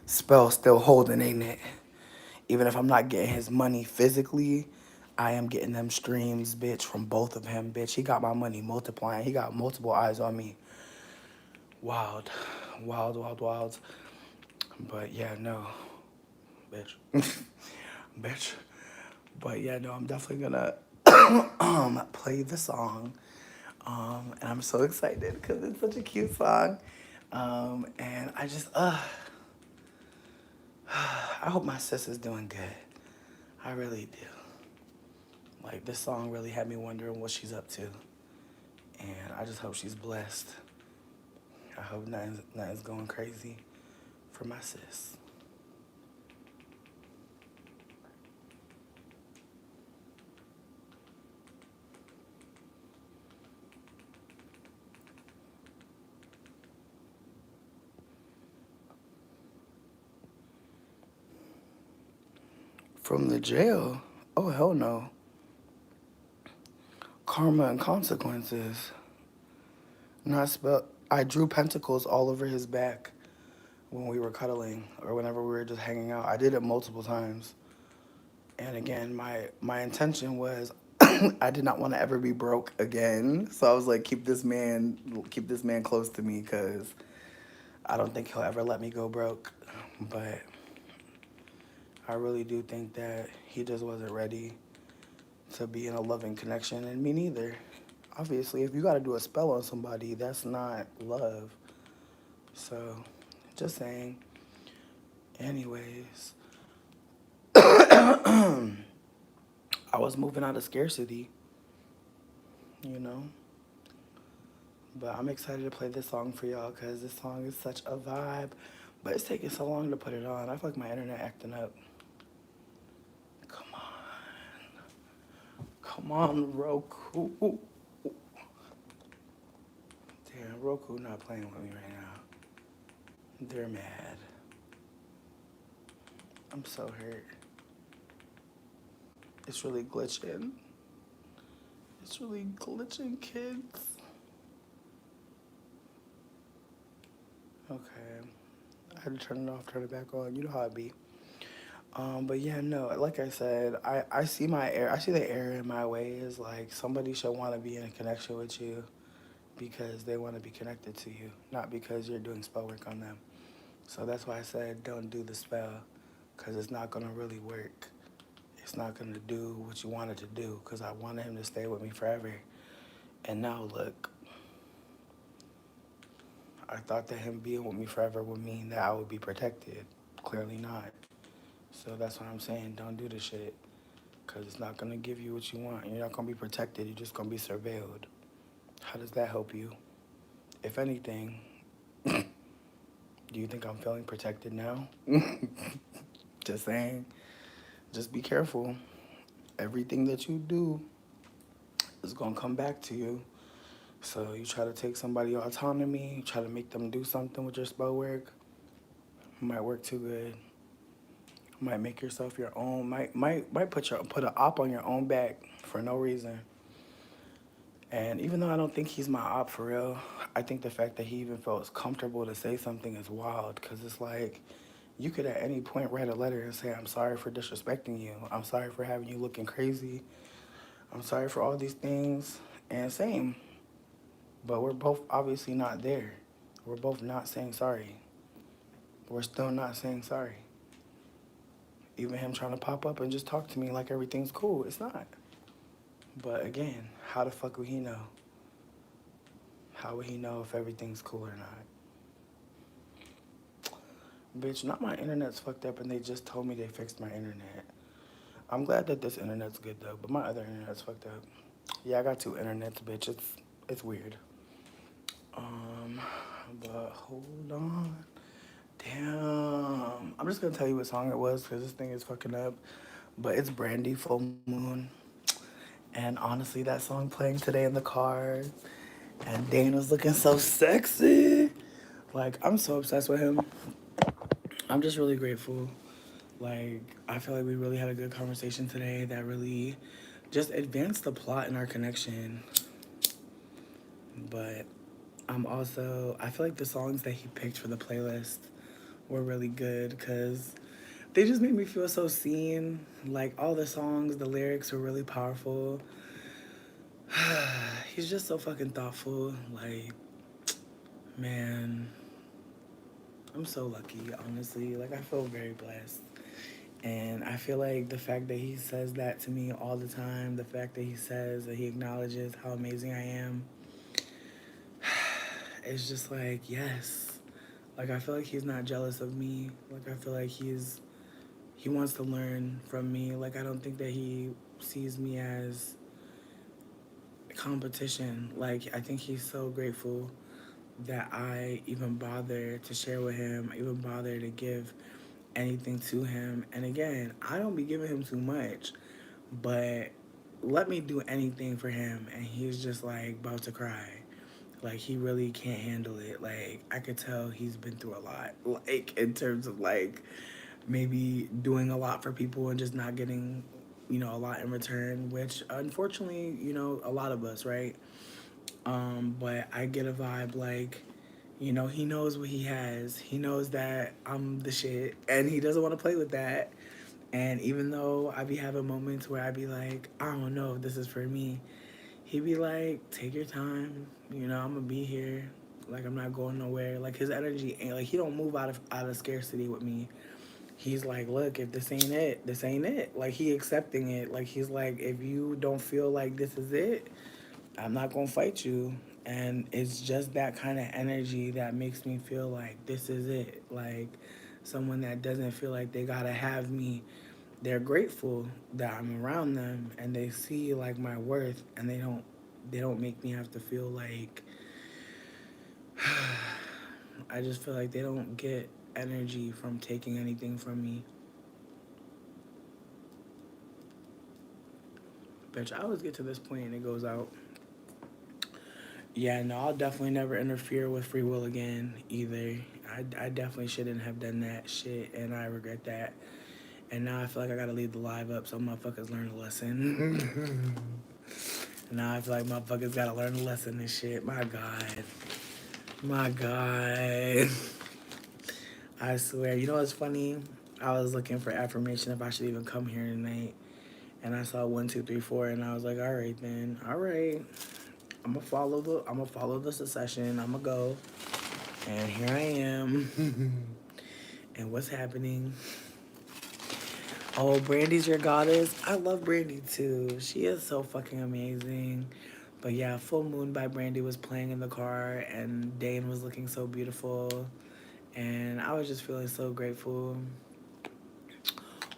spell still holding, ain't it? Even if I'm not getting his money physically, I am getting them streams, bitch, from both of him, bitch. He got my money multiplying. He got multiple eyes on me. Wild. Wild, wild, wild. But yeah, no. Bitch. Bitch. But yeah, no, I'm definitely gonna play the song. And I'm so excited because it's such a cute song. And I just I hope my sis is doing good. I really do. Like this song really had me wondering what she's up to. And I just hope she's blessed. I hope nothing's going crazy for my sis. From the jail? Oh hell no. Karma and consequences. Not spell. I drew pentacles all over his back when we were cuddling or whenever we were just hanging out. I did it multiple times. And again, my intention was I did not want to ever be broke again. So I was like, keep this man close to me because I don't think he'll ever let me go broke. But I really do think that he just wasn't ready to be in a loving connection, and me neither. Obviously, if you got to do a spell on somebody, that's not love. So, just saying. Anyways, I was moving out of scarcity, you know. But I'm excited to play this song for y'all because this song is such a vibe. But it's taking so long to put it on. I feel like my internet acting up. Come on. Come on, Roku. Damn, Roku not playing with me right now. They're mad. I'm so hurt. It's really glitching. It's really glitching, kids. Okay. I had to turn it off, turn it back on. You know how it be. But yeah, no, like I said, I see I see the error in my ways. Like somebody should want to be in a connection with you because they want to be connected to you, not because you're doing spell work on them. So that's why I said don't do the spell because it's not going to really work. It's not going to do what you want it to do because I wanted him to stay with me forever. And now look, I thought that him being with me forever would mean that I would be protected. Clearly not. So that's what I'm saying. Don't do the shit. Because it's not going to give you what you want. You're not going to be protected. You're just going to be surveilled. How does that help you? If anything, do you think I'm feeling protected now? Just saying. Just be careful. Everything that you do is going to come back to you. So you try to take somebody's autonomy, you try to make them do something with your spell work, it might work too good. Might make yourself your own, might put an op on your own back for no reason. And even though I don't think he's my op for real, I think the fact that he even felt comfortable to say something is wild because it's like you could at any point write a letter and say, I'm sorry for disrespecting you. I'm sorry for having you looking crazy. I'm sorry for all these things. And same. But we're both obviously not there. We're both not saying sorry. We're still not saying sorry. Even him trying to pop up and just talk to me like everything's cool. It's not. But again, how the fuck would he know? How would he know if everything's cool or not? Bitch, not my internet's fucked up and they just told me they fixed my internet. I'm glad that this internet's good though, but my other internet's fucked up. Yeah, I got two internets, bitch. It's weird. But hold on. Damn. I'm just gonna tell you what song it was because this thing is fucking up. But it's Brandy Full Moon. And honestly, that song playing today in the car. And Dana's looking so sexy. Like, I'm so obsessed with him. I'm just really grateful. Like, I feel like we really had a good conversation today that really just advanced the plot in our connection. But I feel like the songs that he picked for the playlist were really good because they just made me feel so seen. Like all the songs, the lyrics were really powerful. He's just so fucking thoughtful. Like, man, I'm so lucky, honestly. Like, I feel very blessed. And I feel like the fact that he says that to me all the time, the fact that he says that he acknowledges how amazing I am, it's just like, yes. Like, I feel like he's not jealous of me. Like, I feel like he wants to learn from me. Like, I don't think that he sees me as competition. Like, I think he's so grateful that I even bother to share with him, even bother to give anything to him. And again, I don't be giving him too much, but let me do anything for him and he's just like about to cry. Like he really can't handle it. Like I could tell he's been through a lot. Like in terms of like maybe doing a lot for people and just not getting, a lot in return, which unfortunately, a lot of us, right? But I get a vibe like, he knows what he has. He knows that I'm the shit and he doesn't want to play with that. And even though I be having moments where I be like, I don't know if this is for me, he be like, take your time. I'm gonna be here. Like I'm not going nowhere. Like his energy ain't like he don't move out of scarcity with me. He's like, look, if this ain't it, this ain't it. Like he accepting it. Like he's like, if you don't feel like this is it, I'm not gonna fight you. And it's just that kind of energy that makes me feel like this is it. Like someone that doesn't feel like they gotta have me. They're grateful that I'm around them and they see like my worth and they don't make me have to feel like I just feel like they don't get energy from taking anything from me. Bitch, I always get to this point and it goes out. Yeah, no, I'll definitely never interfere with free will again either. I definitely shouldn't have done that shit and I regret that. And now I feel like I gotta leave the live up so motherfuckers learn a lesson. Now I feel like motherfuckers gotta learn a lesson and shit. My God. My God. I swear. You know what's funny? I was looking for affirmation if I should even come here tonight. And I saw 1, 2, 3, 4 and I was like, all right then. All right. I'm gonna follow the succession. I'm gonna go. And here I am. And what's happening? Oh, Brandy's your goddess. I love Brandy too. She is so fucking amazing. But yeah, Full Moon by Brandy was playing in the car and Dane was looking so beautiful. And I was just feeling so grateful.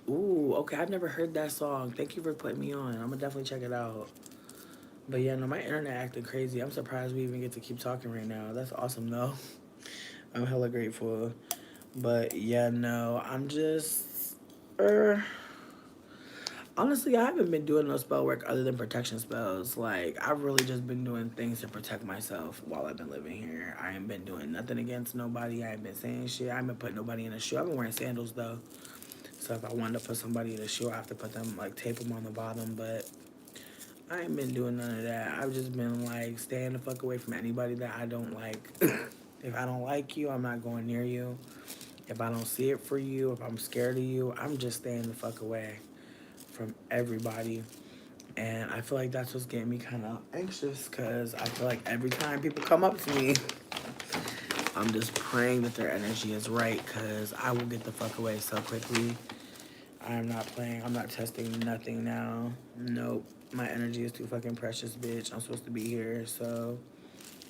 Ooh, okay, I've never heard that song. Thank you for putting me on. I'm gonna definitely check it out. But yeah, no, my internet acting crazy. I'm surprised we even get to keep talking right now. That's awesome though. I'm hella grateful. But yeah, no, I'm just honestly, I haven't been doing no spell work other than protection spells. Like, I've really just been doing things to protect myself while I've been living here. I ain't been doing nothing against nobody. I ain't been saying shit. I ain't been putting nobody in a shoe. I've been wearing sandals, though. So if I wanted to put somebody in a shoe, I have to put them, like, tape them on the bottom. But I ain't been doing none of that. I've just been, like, staying the fuck away from anybody that I don't like. If I don't like you, I'm not going near you. If I don't see it for you, if I'm scared of you, I'm just staying the fuck away from everybody. And I feel like that's what's getting me kind of anxious because I feel like every time people come up to me, I'm just praying that their energy is right because I will get the fuck away so quickly. I'm not playing. I'm not testing nothing now. Nope. My energy is too fucking precious, bitch. I'm supposed to be here, so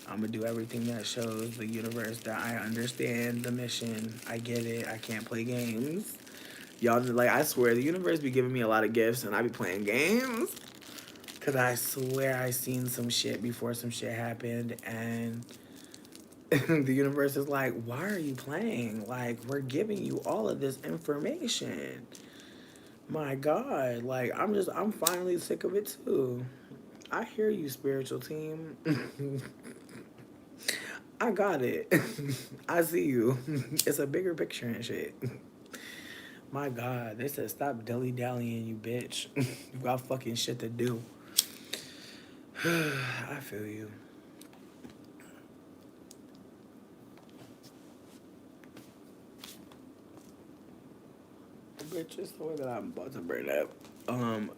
I'm gonna do everything that shows the universe that I understand the mission. I get it. I can't play games. Y'all, like, I swear, the universe be giving me a lot of gifts and I be playing games. Because I swear I seen some shit before some shit happened and the universe is like, why are you playing? Like, we're giving you all of this information. My God. Like, I'm finally sick of it too. I hear you, spiritual team. I got it. I see you. It's a bigger picture and shit. My God, they said stop dilly-dallying, you bitch. You got fucking shit to do. I feel you. Bitch, it's the way that I'm about to burn up. Um,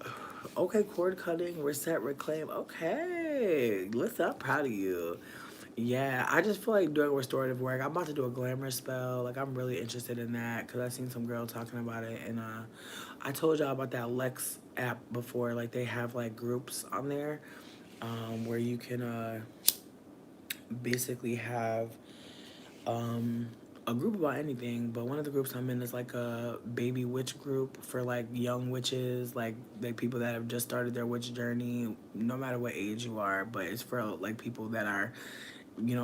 okay, cord cutting, reset, reclaim. Okay, listen, I'm proud of you. Yeah, I just feel like doing restorative work. I'm about to do a glamour spell. Like, I'm really interested in that because I seen some girl talking about it. And I told y'all about that Lex app before. Like, they have like groups on there where you can basically have um, a group about anything, but one of the groups I'm in is like a baby witch group for like young witches, like people that have just started their witch journey, no matter what age you are. But it's for like people that are,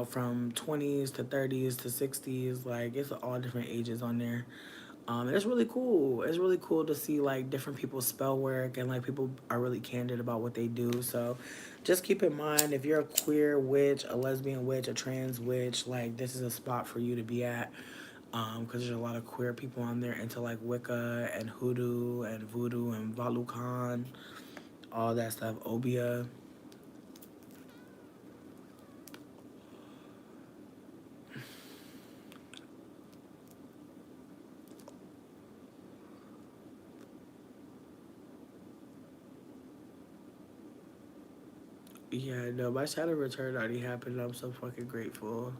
from 20s to 30s to 60s. Like it's all different ages on there. And it's really cool. It's really cool to see like different people's spell work and like people are really candid about what they do. So just keep in mind if you're a queer witch, a lesbian witch, a trans witch, like this is a spot for you to be at. Because there's a lot of queer people on there into like Wicca and hoodoo and voodoo and Valukan, all that stuff, Obia. Yeah, no, my shadow return already happened. I'm so fucking grateful.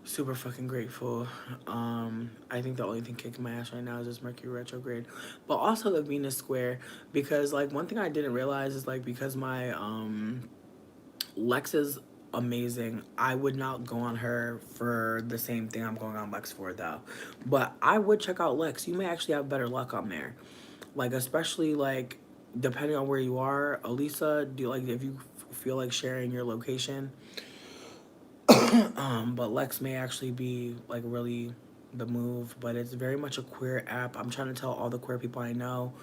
Super fucking grateful. I think the only thing kicking my ass right now is this Mercury retrograde, but also the Venus square. Because like one thing I didn't realize is like because my Lex is amazing. I would not go on her for the same thing I'm going on Lex for though, but I would check out Lex. You may actually have better luck on there, like especially like depending on where you are. Elisa, do you like if you feel like sharing your location? But Lex may actually be like really the move, but it's very much a queer app. I'm trying to tell all the queer people I know.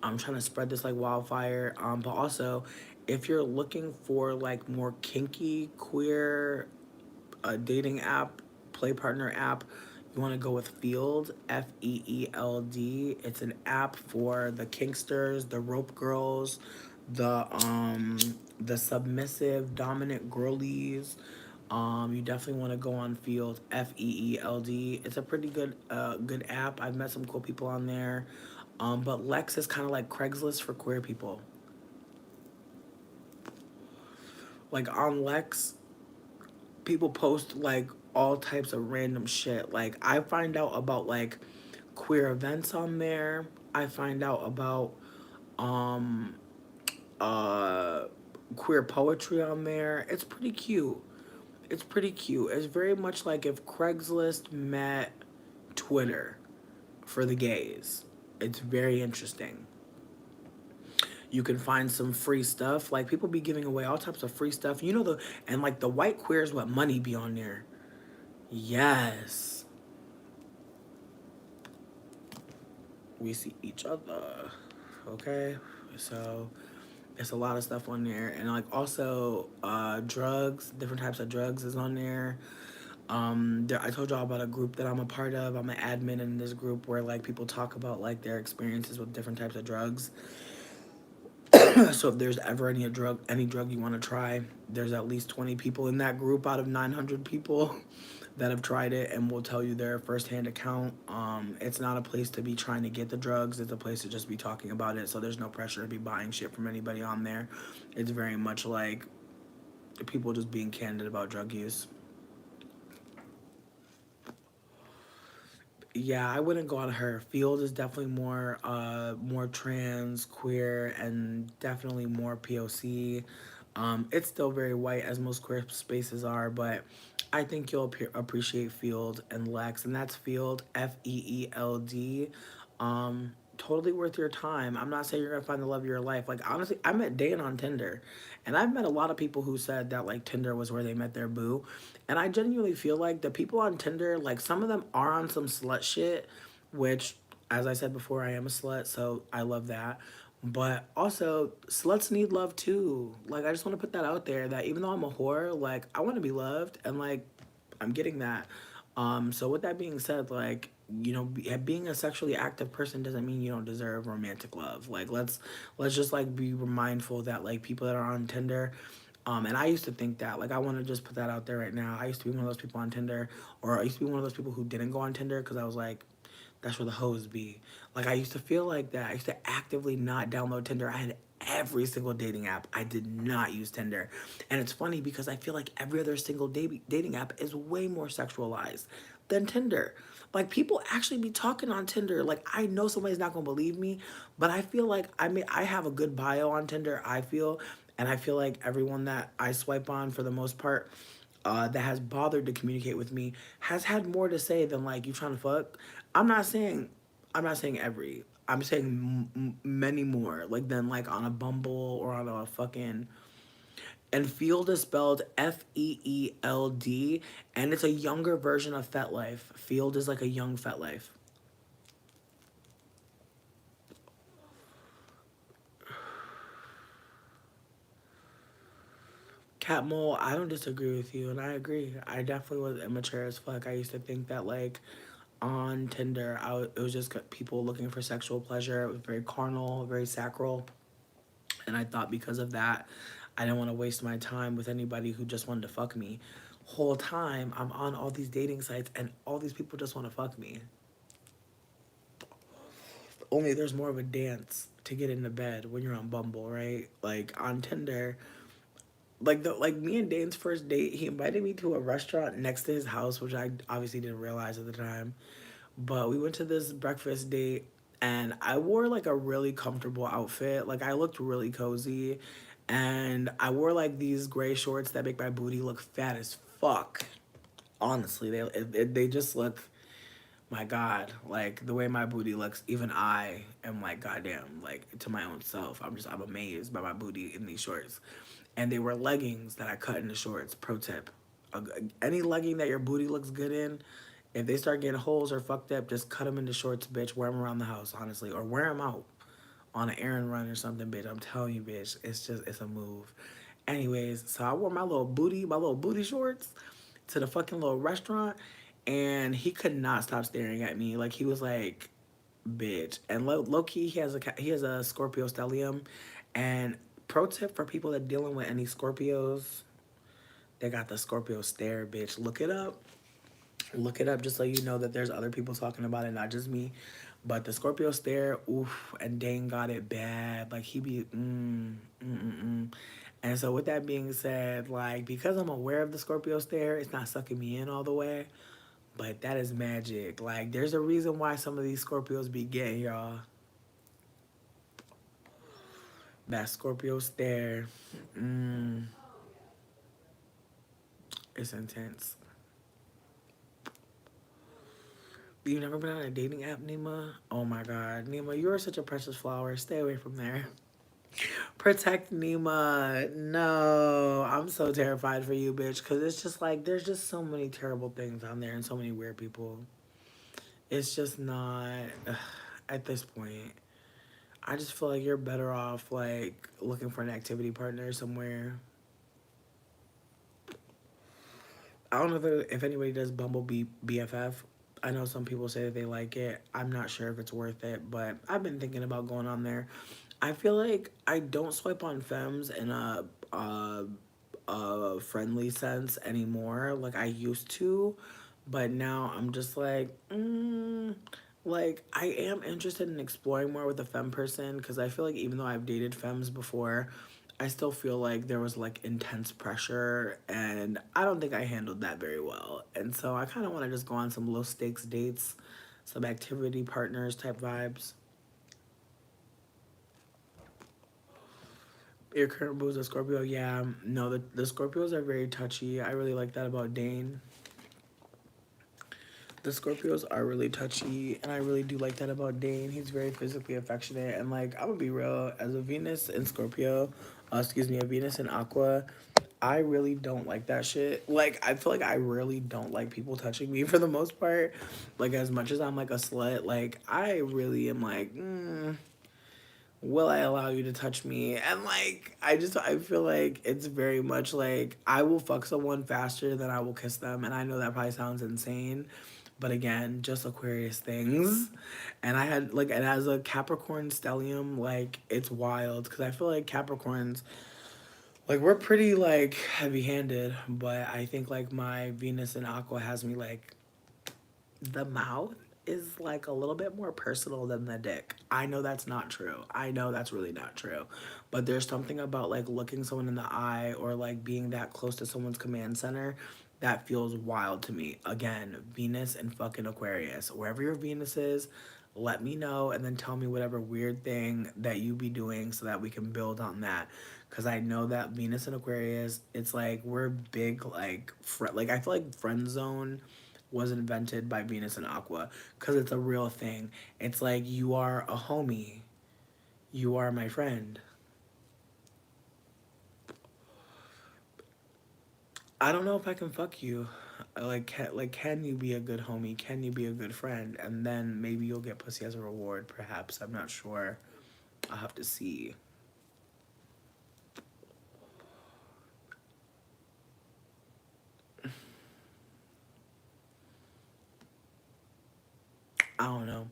I'm trying to spread this like wildfire. But also, if you're looking for like more kinky queer dating app, play partner app, you want to go with Field, Feeld. It's an app for the kinksters, the rope girls, the submissive dominant girlies. You definitely want to go on Field, Feeld. It's a pretty good app. I've met some cool people on there. But Lex is kind of like Craigslist for queer people. Like on Lex, people post like all types of random shit. Like I find out about like queer events on there. I find out about um uh queer poetry on there. It's pretty cute. It's pretty cute. It's very much like if Craigslist met Twitter for the gays. It's very interesting. You can find some free stuff. Like people be giving away all types of free stuff. And like the white queers what money be on there. Yes. We see each other. Okay? So it's a lot of stuff on there. And like also drugs, different types of drugs is on there. I told y'all about a group that I'm a part of. I'm an admin in this group where like people talk about like their experiences with different types of drugs. So if there's ever any drug you want to try, there's at least 20 people in that group out of 900 people that have tried it and will tell you their firsthand account. It's not a place to be trying to get the drugs. It's a place to just be talking about it. So there's no pressure to be buying shit from anybody on there. It's very much like people just being candid about drug use. Yeah, I wouldn't go on her. Field is definitely more trans, queer, and definitely more POC. It's still very white as most queer spaces are, but I think you'll appreciate Field and Lex, and that's Field, Feeld. Totally worth your time. I'm not saying you're gonna find the love of your life. Like honestly, I met Dan on Tinder, and I've met a lot of people who said that like Tinder was where they met their boo, and I genuinely feel like the people on Tinder, like some of them are on some slut shit, which, as I said before, I am a slut, so I love that. But also, sluts need love too. Like I just want to put that out there that even though I'm a whore, like I want to be loved, and like I'm getting that. So with that being said, like being a sexually active person doesn't mean you don't deserve romantic love. Like let's just like be mindful that like people that are on Tinder, and I used to think that like I want to just put that out there right now. I used to be one of those people on Tinder, or I used to be one of those people who didn't go on Tinder because I was like, That's where the hoes be. Like I used to feel like that. I used to actively not download Tinder. I had every single dating app. I did not use Tinder. And it's funny because I feel like every other single dating app is way more sexualized than Tinder. Like people actually be talking on Tinder. Like I know somebody's not gonna believe me, but I feel like I have a good bio on Tinder, I feel, and I feel like everyone that I swipe on for the most part that has bothered to communicate with me has had more to say than like you trying to fuck. I'm not saying, I'm not saying every. I'm saying many more like than like on a Bumble or on a fucking. And Field is spelled FEELD, and it's a younger version of FetLife. Field is like a young FetLife. Cat Mole, I don't disagree with you, and I agree. I definitely was immature as fuck. I used to think that like on Tinder, it was just people looking for sexual pleasure. It was very carnal, very sacral, and I thought because of that, I didn't want to waste my time with anybody who just wanted to fuck me. Whole time I'm on all these dating sites, and all these people just want to fuck me. Only there's more of a dance to get into bed when you're on Bumble, right? Like on Tinder, like me and Dane's first date, he invited me to a restaurant next to his house, which I obviously didn't realize at the time. But we went to this breakfast date, and I wore like a really comfortable outfit. Like I looked really cozy, and I wore like these gray shorts that make my booty look fat as fuck. Honestly, they just look, my God, like the way my booty looks, even I am like, goddamn, like to my own self. I'm amazed by my booty in these shorts. And they were leggings that I cut into shorts. Pro tip: any legging that your booty looks good in, if they start getting holes or fucked up, just cut them into shorts, bitch. Wear them around the house, honestly, or wear them out on an errand run or something, bitch. I'm telling you, bitch, it's a move. Anyways, so I wore my little booty shorts to the fucking little restaurant, and he could not stop staring at me. Like he was like, bitch. And low key, he has a Scorpio stellium, and pro tip for people that dealing with any Scorpios, they got the Scorpio stare, bitch. Look it up. Look it up just so you know that there's other people talking about it, not just me. But the Scorpio stare, oof, and Dane got it bad. Like he be And so with that being said, like because I'm aware of the Scorpio stare, it's not sucking me in all the way. But that is magic. Like there's a reason why some of these Scorpios be getting y'all. That Scorpio stare, it's intense. You never been on a dating app, Nima? Oh my God, Nima, you are such a precious flower. Stay away from there. Protect Nima. No, I'm so terrified for you, bitch. Cause it's just like there's just so many terrible things on there and so many weird people. It's just not at this point. I just feel like you're better off like looking for an activity partner somewhere. I don't know if anybody does Bumble BFF. I know some people say that they like it. I'm not sure if it's worth it, but I've been thinking about going on there. I feel like I don't swipe on femmes in a friendly sense anymore, like I used to, but now I'm just like I am interested in exploring more with a femme person because I feel like even though I've dated femmes before, I still feel like there was like intense pressure, and I don't think I handled that very well. And so I kind of want to just go on some low stakes dates, some activity partners type vibes. Your current boo is a Scorpio? Yeah, no, the Scorpios are very touchy. I really like that about Dane. The Scorpios are really touchy, and I really do like that about Dane. He's very physically affectionate, and like I'm gonna be real, as a Venus in Scorpio, excuse me, a Venus in Aqua, I really don't like that shit. Like I feel like I really don't like people touching me for the most part. Like as much as I'm like a slut, like I really am like, will I allow you to touch me? And like I feel like it's very much like I will fuck someone faster than I will kiss them, and I know that probably sounds insane, but again, just Aquarius things. And I had like, and as a Capricorn stellium, like it's wild because I feel like Capricorns, like we're pretty like heavy handed, but I think like my Venus in Aqua has me like the mouth. is like a little bit more personal than the dick. I know that's not true. I know that's really not true. But there's something about like looking someone in the eye or like being that close to someone's command center that feels wild to me. Again, Venus and fucking Aquarius. Wherever your Venus is, let me know and then tell me whatever weird thing that you be doing so that we can build on that. Cause I know that Venus and Aquarius, it's like we're big like like I feel like friend zone was invented by Venus and Aqua because it's a real thing. It's like you are a homie, you are my friend. I don't know if I can fuck you. Can you be a good homie? Can you be a good friend? And then maybe you'll get pussy as a reward. Perhaps I'm not sure. I'll have to see. I don't know.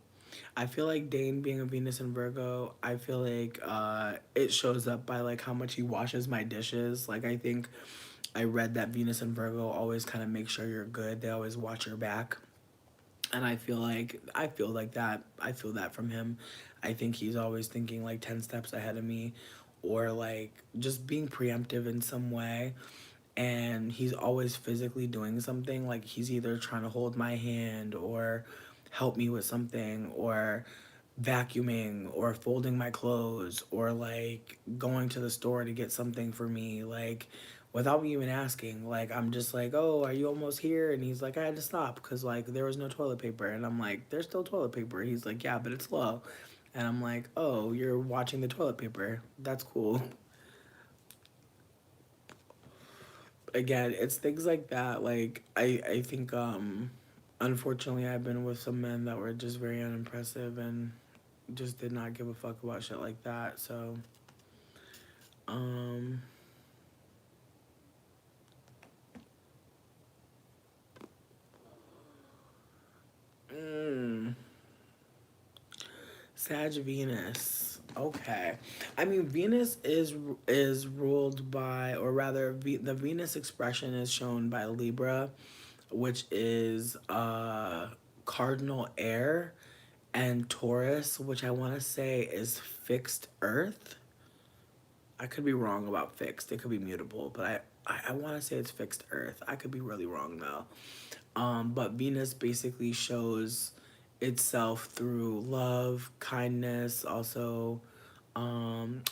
I feel like Dane being a Venus and Virgo, I feel like it shows up by like how much he washes my dishes. Like I think I read that Venus and Virgo always kind of make sure you're good. They always watch your back. And I feel like that. I feel that from him. I think he's always thinking like 10 steps ahead of me or like just being preemptive in some way. And he's always physically doing something, like he's either trying to hold my hand or help me with something or vacuuming or folding my clothes or like going to the store to get something for me, like without me even asking. Like I'm just like, oh, are you almost here? And he's like, I had to stop because like there was no toilet paper. And I'm like, there's still toilet paper. He's like, yeah, but it's low. And I'm like, oh, you're watching the toilet paper, that's cool. Again, it's things like that. Like I think unfortunately I've been with some men that were just very unimpressive and just did not give a fuck about shit like that. So um mm, Sag Venus. Okay. I mean Venus is ruled by, or rather the Venus expression is shown by Libra, which is cardinal air, and Taurus, which I want to say is fixed earth. I could be wrong about fixed. It could be mutable, but I want to say it's fixed earth. I could be really wrong though. But Venus basically shows itself through love, kindness, also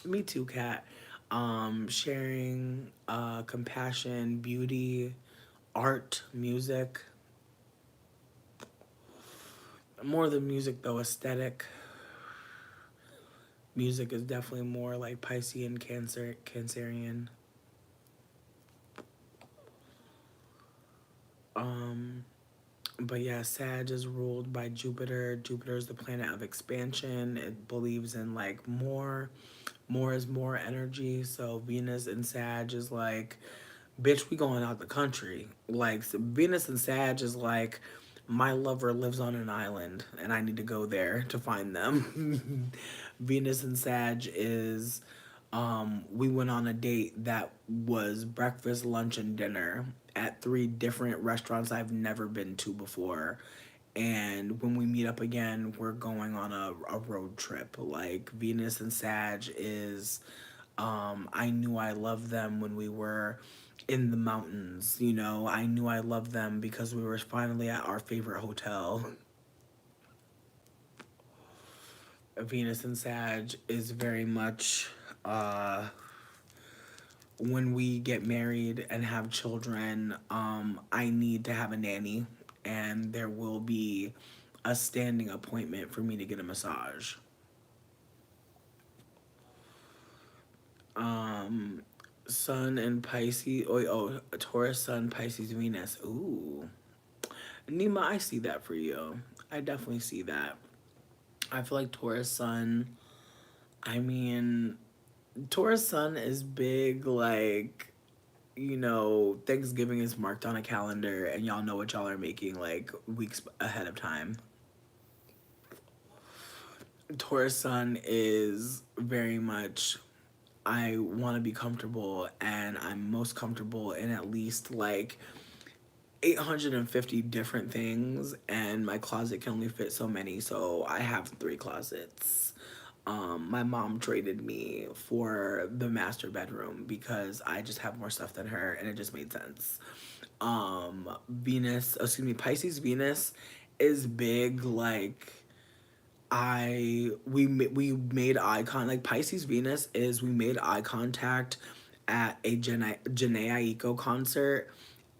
me too, cat. Sharing, compassion, beauty, art, music. More than music though, aesthetic. Music is definitely more like Piscean, Cancerian. Um, but yeah, Sag is ruled by Jupiter. Jupiter is the planet of expansion. It believes in like more is more energy. So Venus and Sag is like, bitch, we going out the country. Like so Venus and Sag is like, my lover lives on an island and I need to go there to find them. Venus and Sag is we went on a date that was breakfast, lunch, and dinner at three different restaurants I've never been to before. And when we meet up again, we're going on a road trip. Like Venus and Sag is, I knew I loved them when we were in the mountains. You know, I knew I loved them because we were finally at our favorite hotel. Venus and Sag is very much uh when we get married and have children, I need to have a nanny, and there will be a standing appointment for me to get a massage. Um, Sun and Pisces. Taurus, Sun, Pisces, Venus. Ooh, Nima, I see that for you. I definitely see that. I feel like Taurus Sun. I mean, Taurus Sun is big, like, you know, Thanksgiving is marked on a calendar and y'all know what y'all are making like weeks ahead of time. Taurus Sun is very much, I want to be comfortable and I'm most comfortable in at least like 850 different things, and my closet can only fit so many, so I have three closets. My mom traded me for the master bedroom because I just have more stuff than her, and it just made sense. Pisces Venus is big. Like, we made eye con like Pisces Venus is we made eye contact at a Janae Aiko concert,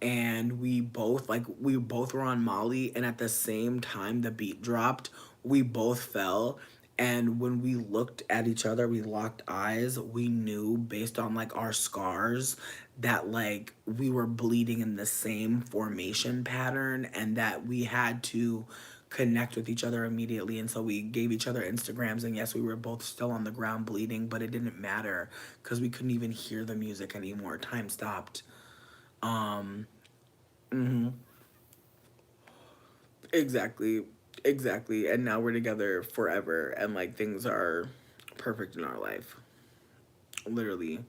and we both were on Molly, and at the same time the beat dropped, we both fell, and when we looked at each other, we locked eyes. We knew based on like our scars that like we were bleeding in the same formation pattern, and that we had to connect with each other immediately. And so we gave each other Instagrams, and yes, we were both still on the ground bleeding, but it didn't matter because we couldn't even hear the music anymore. Time stopped. Um, hmm exactly, exactly. And now we're together forever, and like things are perfect in our life, literally.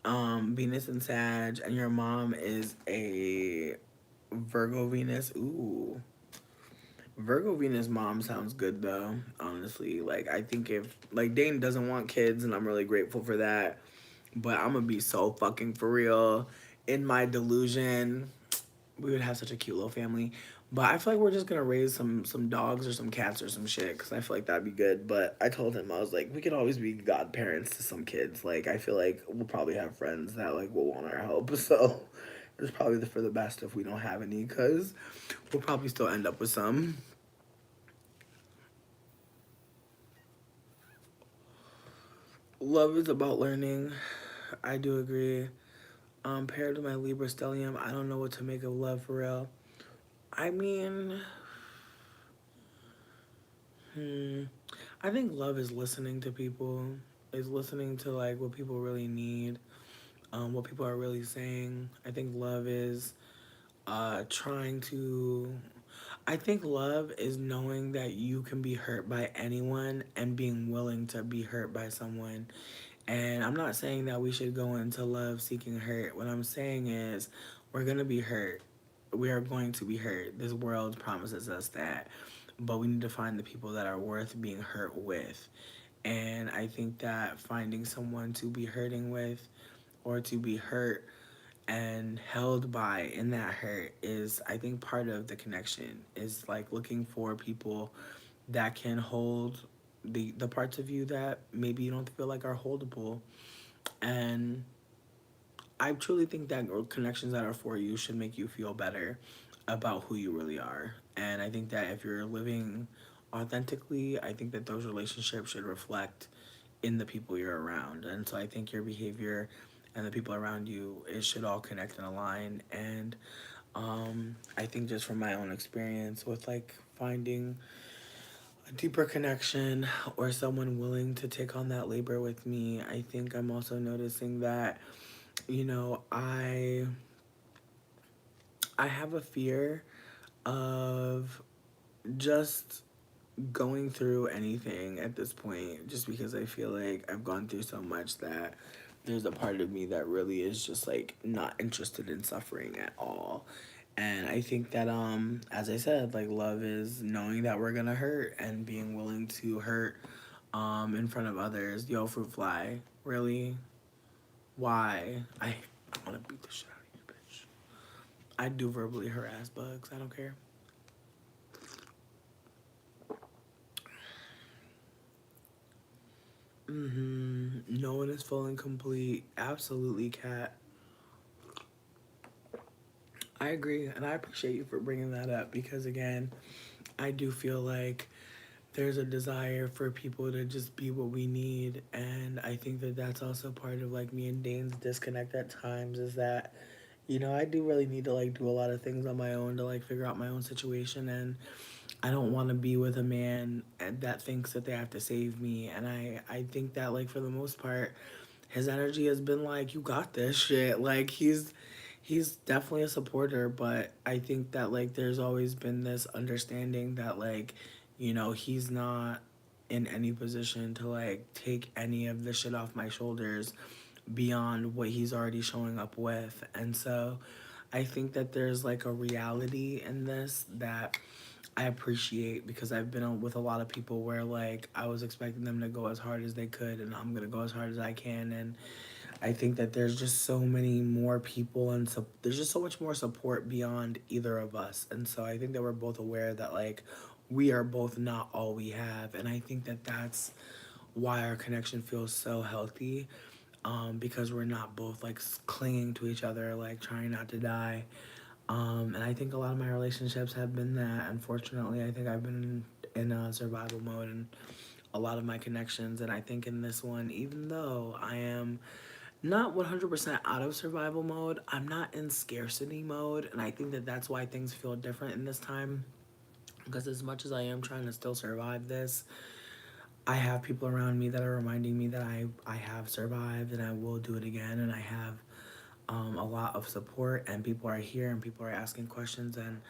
Venus and Sag, and your mom is a Virgo Venus. Ooh. Virgo Venus mom sounds good though, honestly. Like, I think if like Dane doesn't want kids, and I'm really grateful for that, but I'm gonna be so fucking for real. In my delusion, we would have such a cute little family. But I feel like we're just gonna raise some dogs or some cats or some shit, because I feel like that'd be good. But I told him, I was like, we could always be godparents to some kids. Like, I feel like we'll probably have friends that like will want our help. So it's probably for the best if we don't have any, because we'll probably still end up with some. Love is about learning. I do agree. Paired with my Libra stellium, I don't know what to make of love for real. I mean, hmm, I think love is listening to people, is listening to like what people really need, what people are really saying. I think love is trying to. I think love is knowing that you can be hurt by anyone and being willing to be hurt by someone. And I'm not saying that we should go into love seeking hurt. What I'm saying is we're going to be hurt. We are going to be hurt. This world promises us that. But we need to find the people that are worth being hurt with. And I think that finding someone to be hurting with, or to be hurt and held by in that hurt, is I think part of the connection, is like looking for people that can hold the parts of you that maybe you don't feel like are holdable. And I truly think that connections that are for you should make you feel better about who you really are. And I think that if you're living authentically, I think that those relationships should reflect in the people you're around. And so I think your behavior and the people around you, it should all connect and align. And I think just from my own experience with like finding a deeper connection or someone willing to take on that labor with me, I think I'm also noticing that, you know, I have a fear of just going through anything at this point, just because I feel like I've gone through so much that there's a part of me that really is just like not interested in suffering at all. And I think that as I said, like love is knowing that we're gonna hurt and being willing to hurt in front of others. Yo, fruit fly, really? Why? I wanna beat the shit out of you, bitch. I do verbally harass bugs. I don't care. No one is full and complete. Absolutely, Kat. I agree, and I appreciate you for bringing that up, because again, I do feel like there's a desire for people to just be what we need, and I think that that's also part of like me and Dane's disconnect at times, is that, you know, I do really need to like do a lot of things on my own to like figure out my own situation, and I don't want to be with a man that thinks that they have to save me. And I think that like for the most part, his energy has been like, you got this shit. Like he's definitely a supporter, but I think that like there's always been this understanding that like, you know, he's not in any position to like take any of the shit off my shoulders beyond what he's already showing up with. And so I think that there's like a reality in this that I appreciate because I've been with a lot of people where like I was expecting them to go as hard as they could and I'm gonna go as hard as I can. And I think that there's just so many more people and so there's just so much more support beyond either of us. And so I think that we're both aware that like we are both not all we have. And I think that that's why our connection feels so healthy, because we're not both like clinging to each other, like trying not to die. And I think a lot of my relationships have been that. Unfortunately, I think I've been in a survival mode and a lot of my connections. And I think in this one, even though I am not 100% out of survival mode, I'm not in scarcity mode. And I think that that's why things feel different in this time. Because as much as I am trying to still survive this, I have people around me that are reminding me that I have survived and I will do it again. And I have a lot of support, and people are here and people are asking questions. And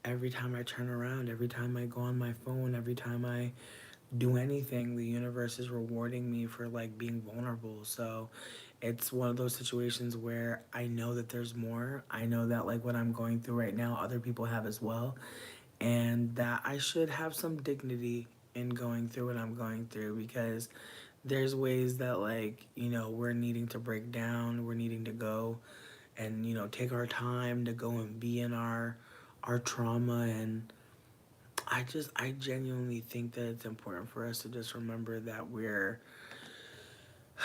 every time I turn around, every time I go on my phone, every time I do anything, the universe is rewarding me for like being vulnerable. So it's one of those situations where I know that there's more. I know that like what I'm going through right now, other people have as well, and that I should have some dignity in going through what I'm going through because there's ways that like, you know, we're needing to break down, we're needing to go and, you know, take our time to go and be in our trauma. And I genuinely think that it's important for us to just remember that we're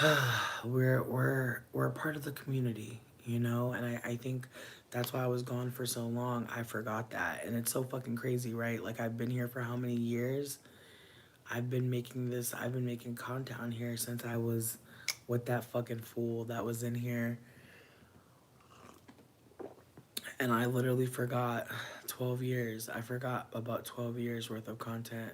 a part of the community, you know. And I think that's why I was gone for so long. I forgot that, and it's so fucking crazy, right? Like I've been here for how many years? I've been making content on here since I was with that fucking fool that was in here. And I literally forgot 12 years. I forgot about 12 years worth of content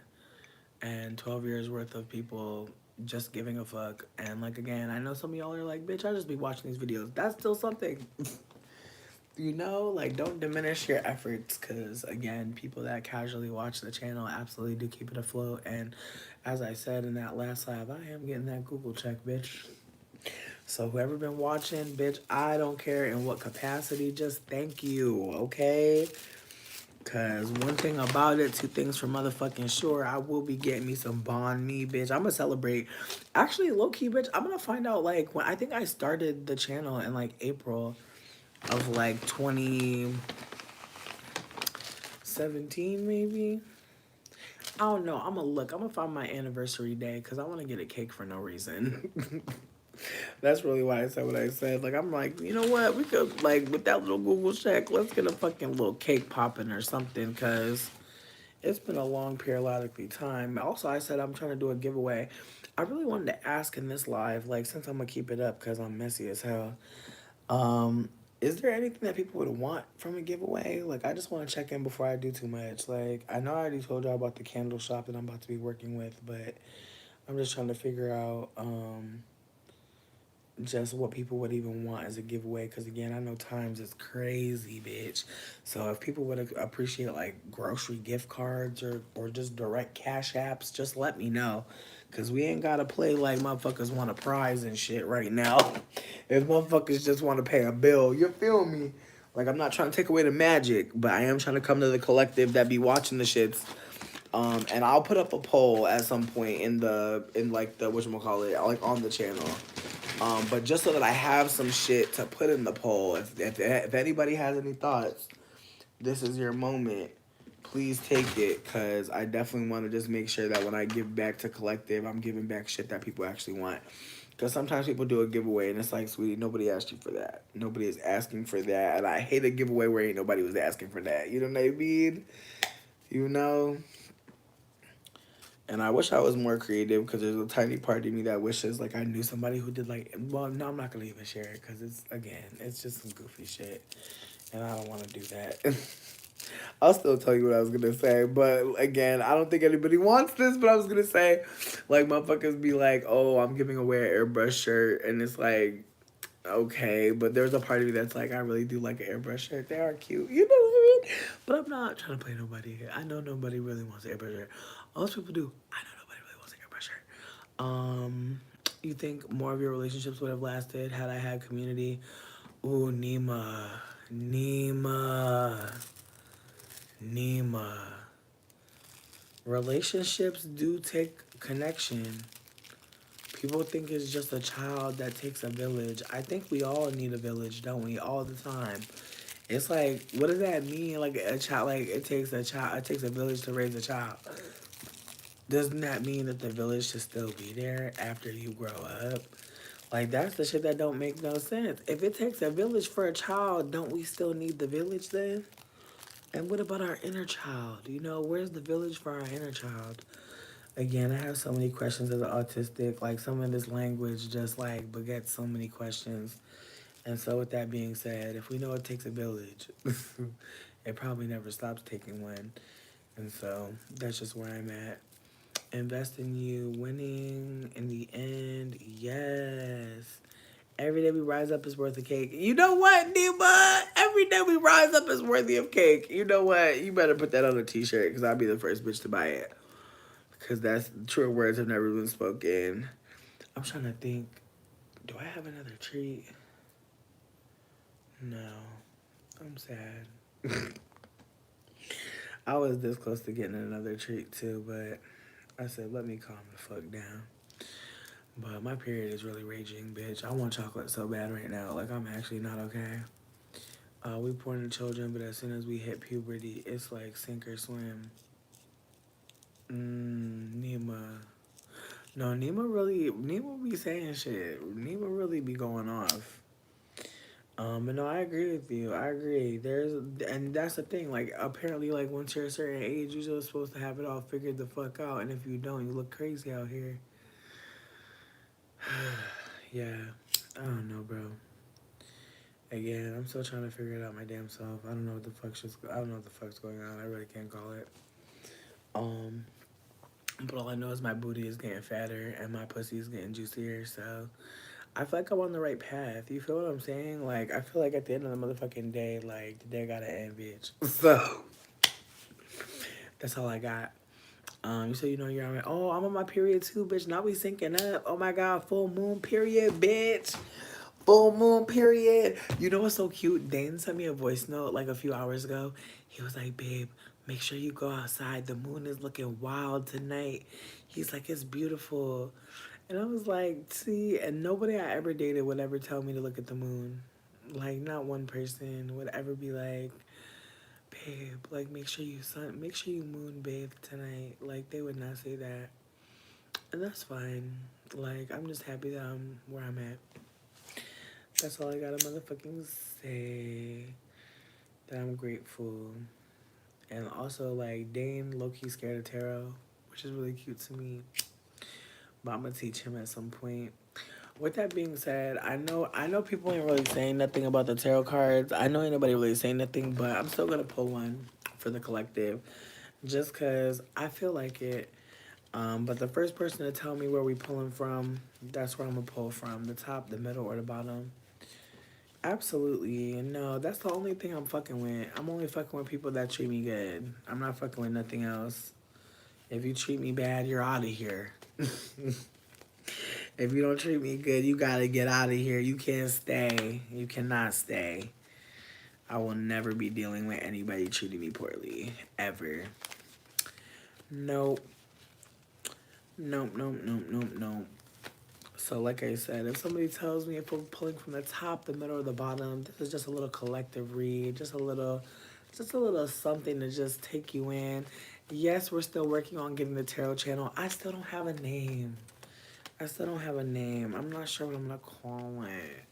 and 12 years worth of people just giving a fuck. And like, again, I know some of y'all are like, bitch, I just be watching these videos. That's still something. You know, like, don't diminish your efforts because, again, people that casually watch the channel absolutely do keep it afloat. And as I said in that last live, I am getting that Google check, bitch. So whoever been watching, bitch, I don't care in what capacity, just thank you, okay? Cause one thing about it, two things for motherfucking sure, I will be getting me some Bond Me, bitch. I'm gonna celebrate. Actually, low key, bitch, I'm gonna find out like when I think I started the channel in like April of like 2017, maybe. I don't know. I'm gonna look. I'm gonna find my anniversary day because I want to get a cake for no reason. That's really why I said what I said. Like, I'm like, you know what? We could, like, with that little Google check, let's get a fucking little cake popping or something, because it's been a long periodically time. Also, I said I'm trying to do a giveaway. I really wanted to ask in this live, like, since I'm going to keep it up because I'm messy as hell, um, is there anything that people would want from a giveaway? Like, I just want to check in before I do too much. Like, I know I already told y'all about the candle shop that I'm about to be working with, but I'm just trying to figure out, just what people would even want as a giveaway. Because again, I know times is crazy, bitch. So if people would appreciate like grocery gift cards or just direct cash apps, just let me know. Because we ain't got to play like motherfuckers want a prize and shit right now. If motherfuckers just want to pay a bill, you feel me? Like, I'm not trying to take away the magic, but I am trying to come to the collective that be watching the shits. And I'll put up a poll at some point in like the whatchamacallit, like on the channel. But just so that I have some shit to put in the poll, if anybody has any thoughts, this is your moment. Please take it, because I definitely want to just make sure that when I give back to collective, I'm giving back shit that people actually want. Because sometimes people do a giveaway and it's like, sweetie, nobody asked you for that. Nobody is asking for that. And I hate a giveaway where ain't nobody was asking for that. You know what I mean? You know? And I wish I was more creative because there's a tiny part of me that wishes like I knew somebody who did like, well, no, I'm not going to even share it because it's, again, it's just some goofy shit. And I don't want to do that. I'll still tell you what I was going to say. But again, I don't think anybody wants this, but I was going to say, like, motherfuckers be like, oh, I'm giving away an airbrush shirt. And it's like, okay. But there's a part of me that's like, I really do like an airbrush shirt. They are cute. You know what I mean? But I'm not trying to play nobody here. I know nobody really wants an airbrush shirt. Most people do. I know nobody really wants an airbrush shirt. You think more of your relationships would have lasted had I had community? Ooh, Nima. Nima. Nima. Relationships do take connection. People think it's just a child that takes a village. I think we all need a village, don't we? All the time. It's like, what does that mean? Like a child, like it takes a child, it takes a village to raise a child. Doesn't that mean that the village should still be there after you grow up? Like that's the shit that don't make no sense. If it takes a village for a child, don't we still need the village then? And what about our inner child? You know, where's the village for our inner child? Again, I have so many questions as an autistic. Like some of this language just like begets so many questions. And so with that being said, if we know it takes a village, it probably never stops taking one. And so that's just where I'm at. Invest in you, winning in the end, yes. Every day we rise up is worth a cake. You know what, Nima? Every day we rise up is worthy of cake. You know what? You better put that on a t-shirt because I'll be the first bitch to buy it. Because that's true words have never been spoken. I'm trying to think. Do I have another treat? No. I'm sad. I was this close to getting another treat too, but I said, let me calm the fuck down. But my period is really raging, bitch. I want chocolate so bad right now. Like, I'm actually not okay. We born the children, but as soon as we hit puberty, it's like sink or swim. Nima. No, Nima be saying shit. Nima really be going off. But no, I agree with you. I agree. And that's the thing. Like, apparently, like, once you're a certain age, you're just supposed to have it all figured the fuck out. And if you don't, you look crazy out here. Yeah. I don't know, bro. Again, I'm still trying to figure it out my damn self. I don't know what the fuck's going on. I really can't call it. But all I know is my booty is getting fatter and my pussy is getting juicier. So I feel like I'm on the right path. You feel what I'm saying? Like, I feel like at the end of the motherfucking day, like, the day gotta end, bitch. So that's all I got. You say you know you're on it. Oh, I'm on my period too, bitch. Now we syncing up. Oh my god, full moon period, bitch. Full moon period. You know what's so cute? Dane sent me a voice note like a few hours ago. He was like, babe, make sure you go outside. The moon is looking wild tonight. He's like, it's beautiful. And I was like, see, and nobody I ever dated would ever tell me to look at the moon. Like, not one person would ever be like, babe, like, make sure you moon bathe tonight. Like, they would not say that. And that's fine. Like, I'm just happy that I'm where I'm at. That's all I gotta motherfucking say. That I'm grateful. And also, like, Dane low-key scared of tarot, which is really cute to me. But I'm gonna teach him at some point. With that being said, I know people ain't really saying nothing about the tarot cards. I know ain't nobody really saying nothing, but I'm still gonna pull one for the collective. Just cause I feel like it. But the first person to tell me where we pulling from, that's where I'm gonna pull from. The top, the middle, or the bottom. Absolutely. No, that's the only thing I'm fucking with. I'm only fucking with people that treat me good. I'm not fucking with nothing else. If you treat me bad, you're out of here. If you don't treat me good, you gotta get out of here. You can't stay. You cannot stay. I will never be dealing with anybody treating me poorly. Ever. Nope. Nope, nope, nope, nope, nope. So like I said, if somebody tells me if we're pulling from the top, the middle, or the bottom, this is just a little collective read, just a little something to just take you in. Yes, we're still working on getting the tarot channel. I still don't have a name. I'm not sure what I'm gonna call it.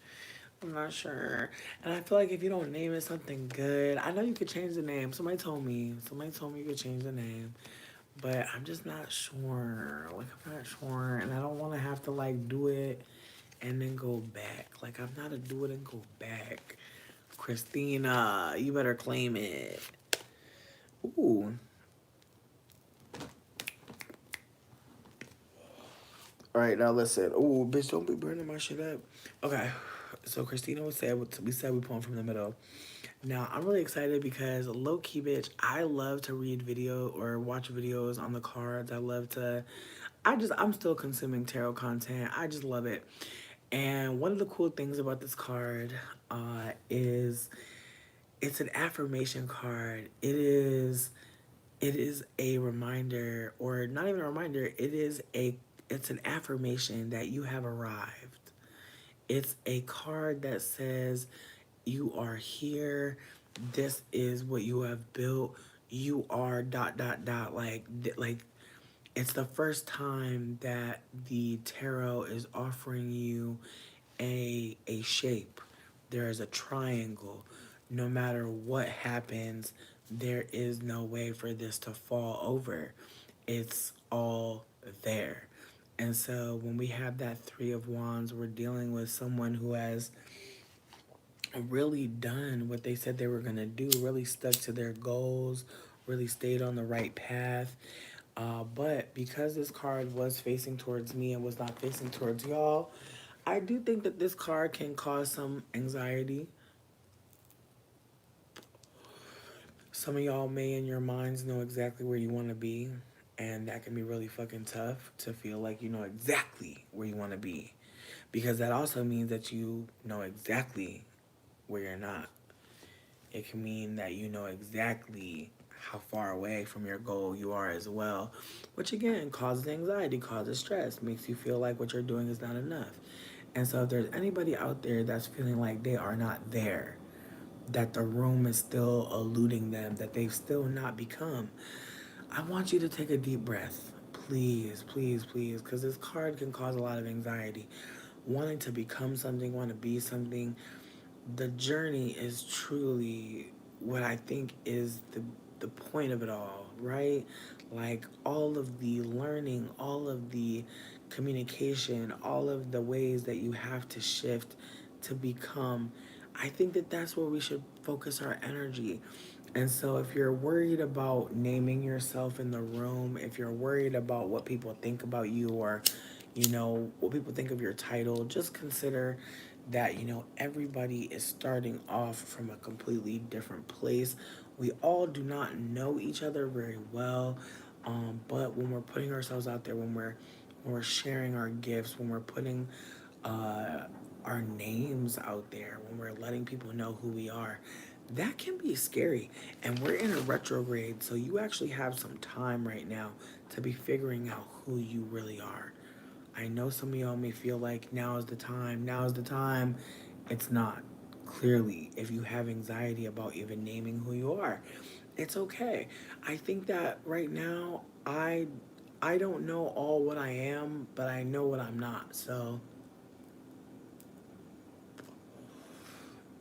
I'm not sure. And I feel like if you don't name it something good, I know you could change the name. Somebody told me you could change the name. But I'm just not sure. Like, I'm not sure. And I don't want to have to, like, do it and then go back. Like, I'm not a do it and go back. Christina, you better claim it. Ooh. All right, now listen. Ooh, bitch, don't be burning my shit up. Okay. So Christina we said we pulling from the middle. Now, I'm really excited because low-key, bitch, I love to read video or watch videos on the cards. I'm still consuming tarot content. I just love it. And one of the cool things about this card is it's an affirmation card. It is a reminder, or not even a reminder, it's an affirmation that you have arrived. It's a card that says you are here. This is what you have built. You are dot dot dot, like it's the first time that the tarot is offering you a shape. There is a triangle. No matter what happens, there is no way for this to fall over. It's all there. And so when we have that Three of Wands, we're dealing with someone who has really done what they said they were going to do, really stuck to their goals, really stayed on the right path. But because this card was facing towards me and was not facing towards y'all, I do think that this card can cause some anxiety. Some of y'all may in your minds know exactly where you want to be, and that can be really fucking tough to feel like you know exactly where you want to be. Because that also means that you know exactly where you're not. It can mean that you know exactly how far away from your goal you are as well, which again causes anxiety, causes stress, makes you feel like what you're doing is not enough. And so if there's anybody out there that's feeling like they are not there, that the room is still eluding them, that they've still not become, I want you to take a deep breath. Please, please, please, because this card can cause a lot of anxiety. Wanting to become something, want to be something, the journey is truly what I think is the point of it all, right? Like all of the learning, all of the communication, all of the ways that you have to shift to become. I think that that's where we should focus our energy. And so if you're worried about naming yourself in the room, if you're worried about what people think about you, or what people think of your title, just consider that everybody is starting off from a completely different place. We all do not know each other very well, but when we're putting ourselves out there, when we're sharing our gifts, when we're putting uh, our names out there, when we're letting people know who we are, that can be scary. And we're in a retrograde, so you actually have some time right now to be figuring out who you really are. I know some of y'all may feel like now is the time, now is the time. It's not. Clearly, if you have anxiety about even naming who you are, it's okay. I think that right now I don't know all what I am, but I know what I'm not. So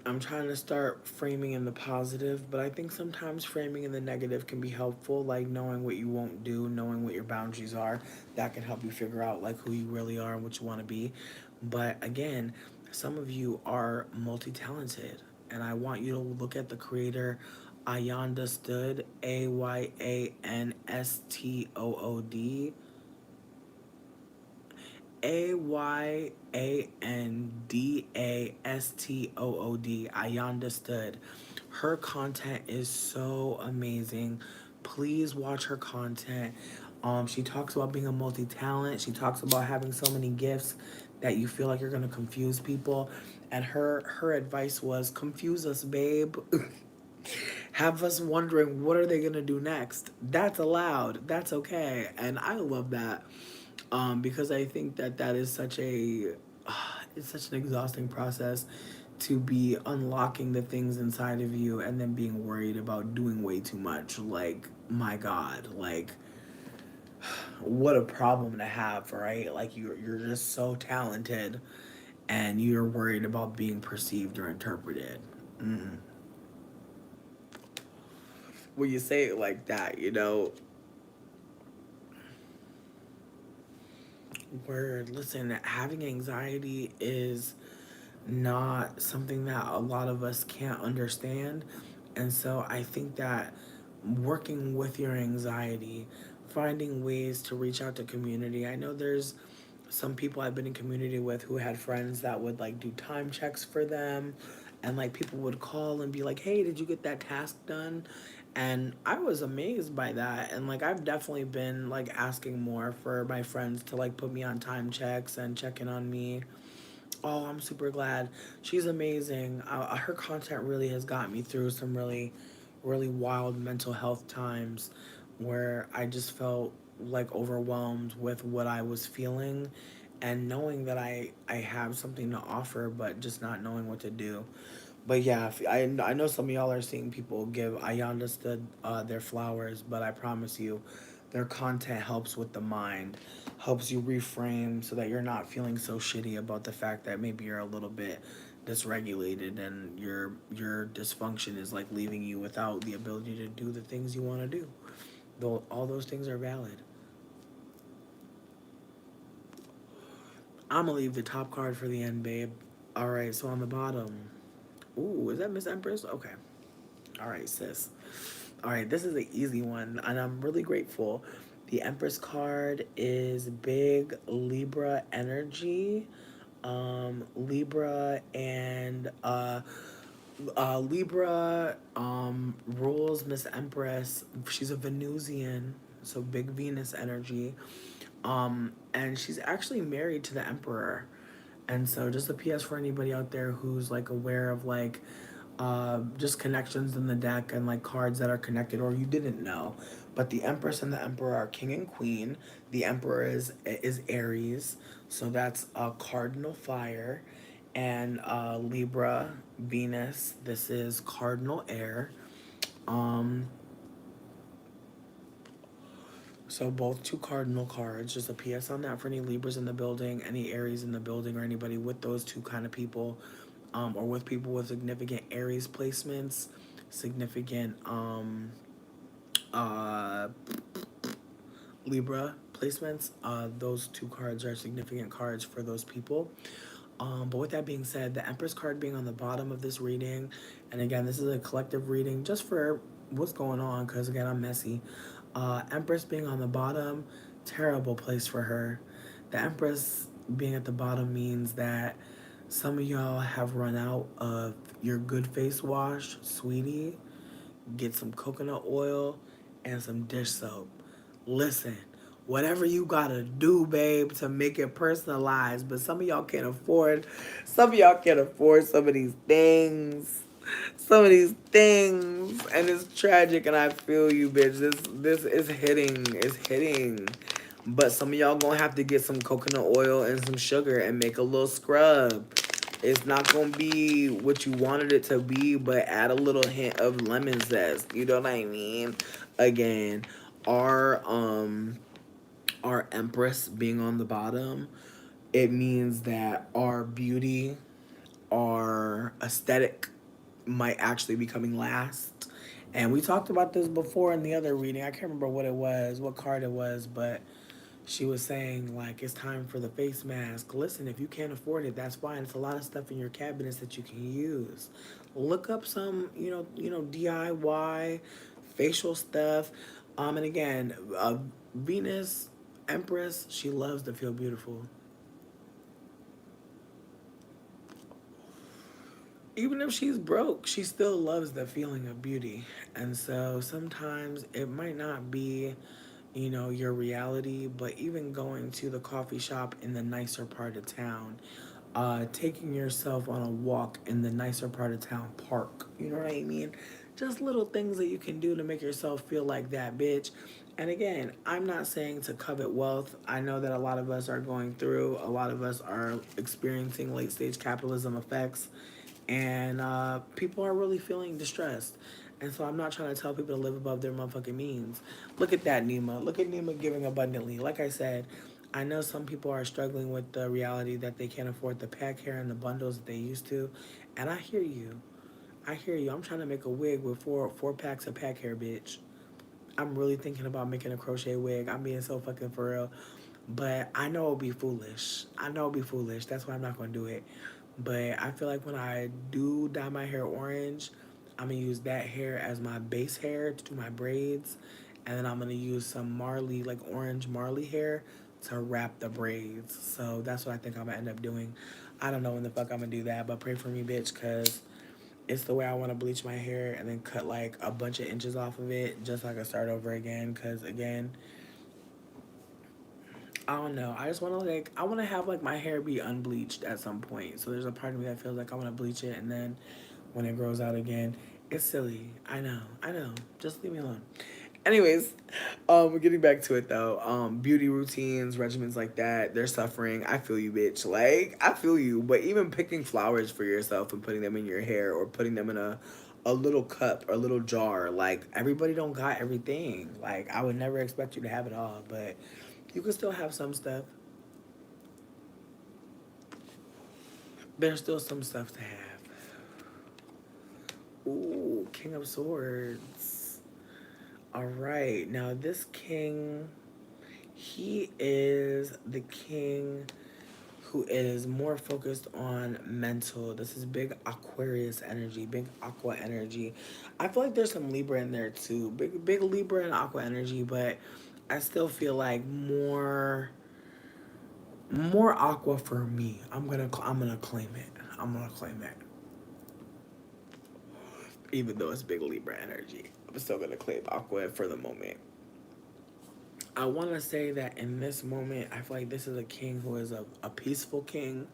I'm trying to start framing in the positive, but I think sometimes framing in the negative can be helpful, like knowing what you won't do, knowing what your boundaries are. That can help you figure out like who you really are and what you want to be. But again, some of you are multi-talented, and I want you to look at the creator Ayanda Stood, Ayanstood, Ayandastood. I understood. Her content is so amazing. Please watch her content. She talks about being a multi-talent. She talks about having so many gifts that you feel like you're gonna confuse people. And her advice was confuse us, babe. Have us wondering what are they gonna do next. That's allowed. That's okay. And I love that, because I think that that is such a it's such an exhausting process to be unlocking the things inside of you and then being worried about doing way too much. Like, my God, like what a problem to have, right? Like you're just so talented and you're worried about being perceived or interpreted. Mm. When you say it like that, word, listen, having anxiety is not something that a lot of us can't understand. And so I think that working with your anxiety, finding ways to reach out to community. I know there's some people I've been in community with who had friends that would like do time checks for them, and like people would call and be like, "Hey, did you get that task done?" And I was amazed by that. And like I've definitely been like asking more for my friends to like put me on time checks and check in on me. Oh, I'm super glad. She's amazing. Her content really has got me through some really, really wild mental health times where I just felt like overwhelmed with what I was feeling and knowing that I have something to offer, but just not knowing what to do. But yeah, I know some of y'all are seeing people give Ayandas their flowers, but I promise you, their content helps with the mind, helps you reframe so that you're not feeling so shitty about the fact that maybe you're a little bit dysregulated and your dysfunction is like leaving you without the ability to do the things you want to do. Though all those things are valid. I'm gonna leave the top card for the end, babe. All right, so on the bottom, ooh, is that Miss Empress? Okay. All right, sis. All right, this is an easy one, and I'm really grateful. The Empress card is big Libra energy. Libra and Libra rules Miss Empress. She's a Venusian, so big Venus energy. And she's actually married to the Emperor. And so, just a PS for anybody out there who's like aware of like just connections in the deck and like cards that are connected or you didn't know. But the Empress and the Emperor are King and Queen. The Emperor is Aries, so that's a cardinal fire, and Libra, Venus. This is cardinal air. Um, so both two cardinal cards. Just a PS on that for any Libras in the building, any Aries in the building, or anybody with those two kind of people, or with people with significant Aries placements, significant uh, Libra placements. Those two cards are significant cards for those people. But with that being said, the Empress card being on the bottom of this reading, and again, this is a collective reading just for what's going on, because again, I'm messy. Empress being on the bottom, terrible place for her. The Empress being at the bottom means that some of y'all have run out of your good face wash, sweetie. Get some coconut oil and some dish soap. Listen, whatever you gotta do, babe, to make it personalized. But some of y'all can't afford. Some of y'all can't afford some of these things. Some of these things, and it's tragic. And I feel you, bitch. This is hitting. It's hitting. But some of y'all gonna have to get some coconut oil and some sugar and make a little scrub. It's not gonna be what you wanted it to be, but add a little hint of lemon zest. You know what I mean? Again, our um our Empress being on the bottom, it means that our beauty, our aesthetic might actually be coming last. And we talked about this before in the other reading. I can't remember what it was, what card it was, but she was saying like it's time for the face mask. Listen, if you can't afford it, that's fine. It's a lot of stuff in your cabinets that you can use. Look up some, DIY facial stuff. And again, Venus, Empress, she loves to feel beautiful. Even if she's broke, she still loves the feeling of beauty. And so sometimes it might not be, your reality, but even going to the coffee shop in the nicer part of town, taking yourself on a walk in the nicer part of town park, you know what I mean? Just little things that you can do to make yourself feel like that bitch. And again, I'm not saying to covet wealth. I know that a lot of us are going through, a lot of us are experiencing late stage capitalism effects, and people are really feeling distressed. And so I'm not trying to tell people to live above their motherfucking means. Look at that, Nima. Look at Nima giving abundantly. Like I said, I know some people are struggling with the reality that they can't afford the pack hair and the bundles that they used to. And I hear you. I hear you. I'm trying to make a wig with four packs of pack hair, bitch. I'm really thinking about making a crochet wig. I'm being so fucking for real. But I know it'll be foolish. I know it'll be foolish. That's why I'm not gonna do it. But I feel like when I do dye my hair orange, I'm gonna use that hair as my base hair to do my braids. And then I'm gonna use some Marley, like orange Marley hair to wrap the braids. So that's what I think I'm gonna end up doing. I don't know when the fuck I'm gonna do that, but pray for me, bitch, cause it's the way I want to bleach my hair and then cut like a bunch of inches off of it just so I can start over again. Cause again, I don't know. I just want to like I want to have like my hair be unbleached at some point. So there's a part of me that feels like I want to bleach it, and then when it grows out again, it's silly. I know. I know. Just leave me alone. Anyways, getting back to it though. Beauty routines, regimens like that, they're suffering. I feel you, bitch. Like, I feel you. But even picking flowers for yourself and putting them in your hair or putting them in a little cup or a little jar, like everybody don't got everything. Like I would never expect you to have it all, but you can still have some stuff. There's still some stuff to have. Ooh, King of Swords. All right. Now this king, he is the king who is more focused on mental. This is big Aquarius energy, big Aqua energy. I feel like there's some Libra in there too. Big Libra and Aqua energy, but I still feel like more Aqua for me. I'm gonna claim it. I'm gonna claim it. Even though it's big Libra energy, I'm still gonna claim Aqua for the moment. I want to say that in this moment, I feel like this is a king who is a peaceful king,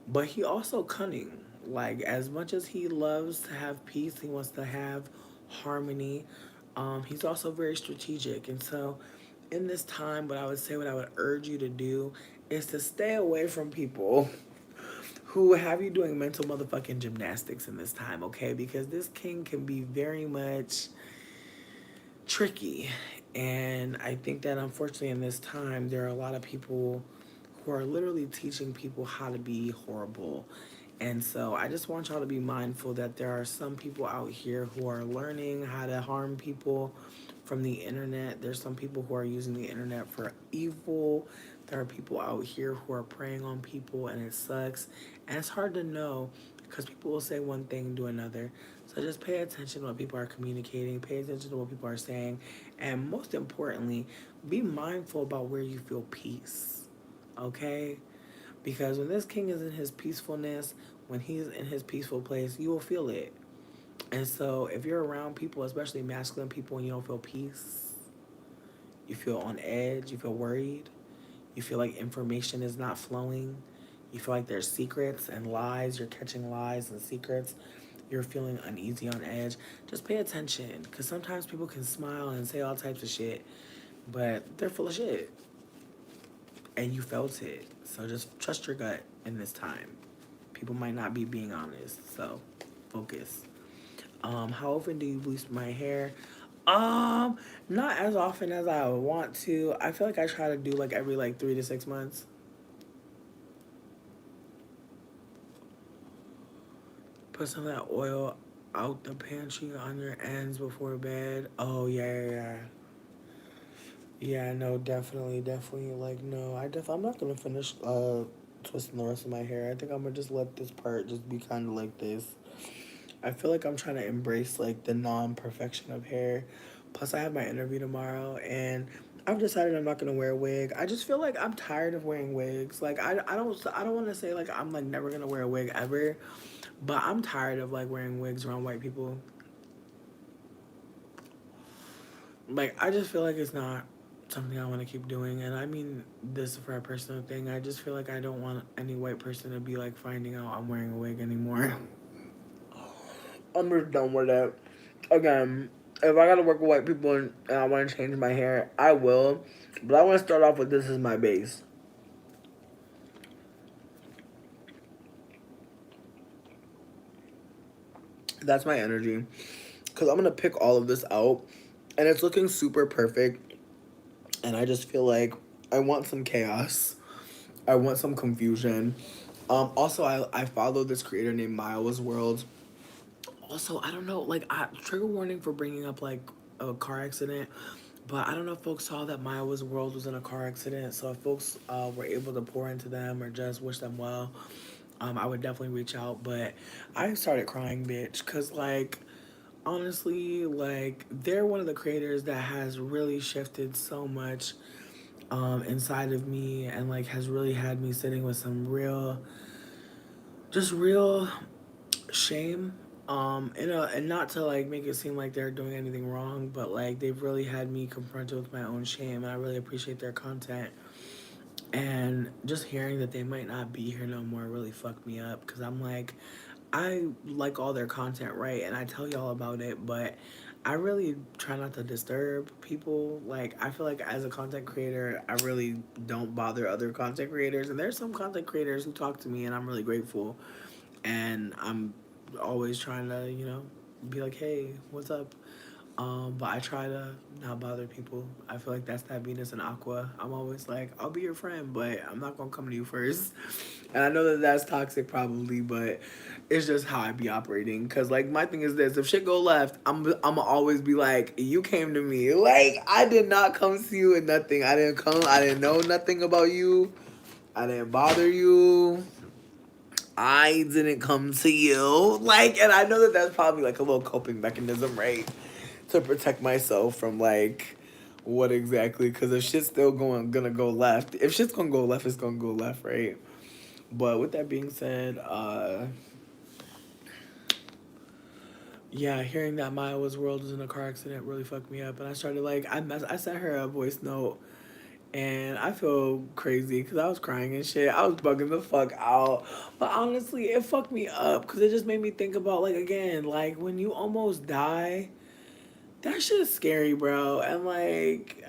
but he also cunning. Like as much as he loves to have peace, he wants to have harmony. He's also very strategic, and so in this time, what I would urge you to do is to stay away from people who have you doing mental motherfucking gymnastics in this time, okay? Because this king can be very much tricky. And I think that unfortunately in this time, there are a lot of people who are literally teaching people how to be horrible. And so I just want y'all to be mindful that there are some people out here who are learning how to harm people from the internet. There's some people who are using the internet for evil. There are people out here who are preying on people, and it sucks. And it's hard to know because people will say one thing and do another. So just pay attention to what people are communicating, pay attention to what people are saying, and most importantly, be mindful about where you feel peace. Okay? Because when this king is in his peacefulness, when he's in his peaceful place, you will feel it. And so if you're around people, especially masculine people, and you don't feel peace, you feel on edge, you feel worried, you feel like information is not flowing, you feel like there's secrets and lies, you're catching lies and secrets, you're feeling uneasy on edge, just pay attention. Because sometimes people can smile and say all types of shit, but they're full of shit. And you felt it. So just trust your gut in this time. People might not be being honest, so focus. How often do you bleach my hair? Not as often as I would want to. I feel like I try to do like every like 3 to 6 months. Put some of that oil out the pantry on your ends before bed. Oh yeah. Yeah, no, definitely. Like, no, I'm not gonna finish twisting the rest of my hair. I think I'm gonna just let this part just be kind of like this. I feel like I'm trying to embrace like the non-perfection of hair. Plus, I have my interview tomorrow, and I've decided I'm not gonna wear a wig. I just feel like I'm tired of wearing wigs. Like, I don't want to say like I'm like never gonna wear a wig ever, but I'm tired of like wearing wigs around white people. Like, I just feel like it's not something I want to keep doing. And I mean this for a personal thing. I just feel like I don't want any white person to be like finding out I'm wearing a wig anymore. I'm just done with it. Again, if I gotta work with white people and I want to change my hair, I will. But I want to start off with this as my base. That's my energy. Because I'm going to pick all of this out. And it's looking super perfect. And I just feel like I want some chaos. I want some confusion. Also, I follow this creator named Miles World. Also, I don't know, like, trigger warning for bringing up, like, a car accident. But I don't know if folks saw that Miles World was in a car accident. So if folks were able to pour into them or just wish them well, I would definitely reach out. But I started crying, bitch, because, like, honestly, like, they're one of the creators that has really shifted so much inside of me and like has really had me sitting with some real shame. And not to like make it seem like they're doing anything wrong, but like they've really had me confronted with my own shame, and I really appreciate their content. And just hearing that they might not be here no more really fucked me up because I'm like, I like all their content, right? And I tell y'all about it, but I really try not to disturb people. Like, I feel like as a content creator, I really don't bother other content creators. And there's some content creators who talk to me, and I'm really grateful. And I'm always trying to, be like, hey, what's up? But I try to not bother people. I feel like that's that Venus and Aqua. I'm always like, I'll be your friend, but I'm not gonna come to you first. And I know that that's toxic, probably, but it's just how I be operating. Cause like my thing is this: if shit go left, I'm always be like, you came to me. Like I did not come to you and nothing. I didn't come. I didn't know nothing about you. I didn't bother you. I didn't come to you. Like, and I know that that's probably like a little coping mechanism, right? To protect myself from like what exactly? Because if shit's still gonna go left, if shit's gonna go left, it's gonna go left, right? But with that being said, yeah, hearing that Maya's world was in a car accident really fucked me up, and I started like I sent her a voice note. And I feel crazy because I was crying and shit. I was bugging the fuck out. But honestly, it fucked me up because it just made me think about, like, again, like, when you almost die, that shit's scary, bro. And, like,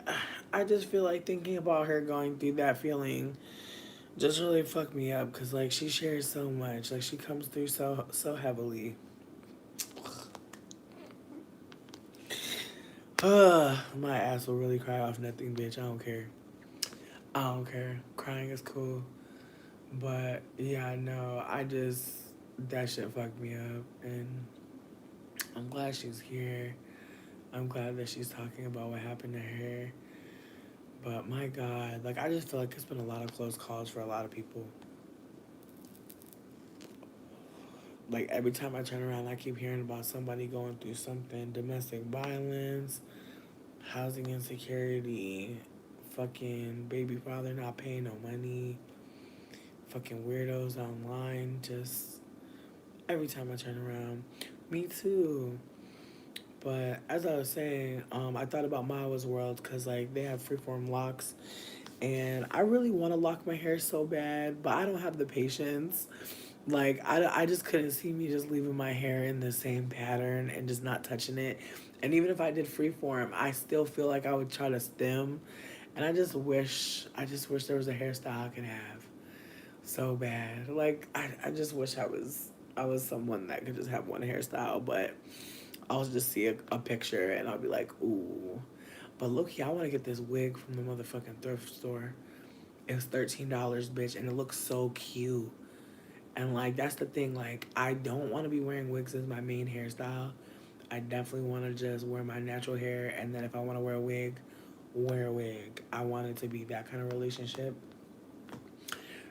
I just feel like thinking about her going through that feeling just really fucked me up because, like, she shares so much. Like, she comes through so heavily. My ass will really cry off nothing, bitch. I don't care. I don't care. Crying is cool. But yeah, no, that shit fucked me up. And I'm glad she's here. I'm glad that she's talking about what happened to her. But my God, like, I just feel like it's been a lot of close calls for a lot of people. Like, every time I turn around, I keep hearing about somebody going through something: domestic violence, housing insecurity, fucking baby father not paying no money, fucking weirdos online. Just every time I turn around. Me too. But as I was saying, I thought about Mawa's World because like they have freeform locks, and I really want to lock my hair so bad, but I don't have the patience. Like I just couldn't see me just leaving my hair in the same pattern and just not touching it. And even if I did freeform, I still feel like I would try to stem. And I just wish there was a hairstyle I could have so bad. Like I just wish I was someone that could just have one hairstyle, but I'll just see a picture and I'll be like, ooh. But look, I want to get this wig from the motherfucking thrift store. It was $13, bitch, and it looks so cute. And like that's the thing, like I don't want to be wearing wigs as my main hairstyle. I definitely want to just wear my natural hair, and then if I want to wear a wig, wear a wig. I want it to be that kind of relationship.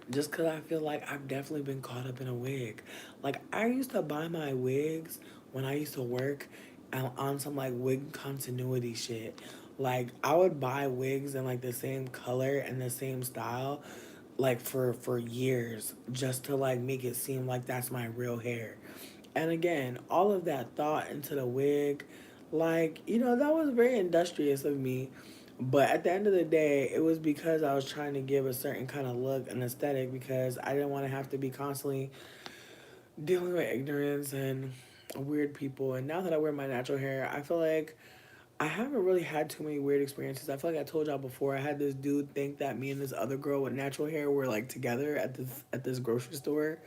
Just because I feel like I've definitely been caught up in a wig. Like, I used to buy my wigs when I used to work on some, like, wig continuity shit. Like, I would buy wigs in, like, the same color and the same style, like, for years, just to, like, make it seem like that's my real hair. And again, all of that thought into the wig, like, that was very industrious of me. But at the end of the day, it was because I was trying to give a certain kind of look and aesthetic because I didn't want to have to be constantly dealing with ignorance and weird people. And now that I wear my natural hair, I feel like I haven't really had too many weird experiences. I feel like I told y'all before, I had this dude think that me and this other girl with natural hair were like together at this grocery store.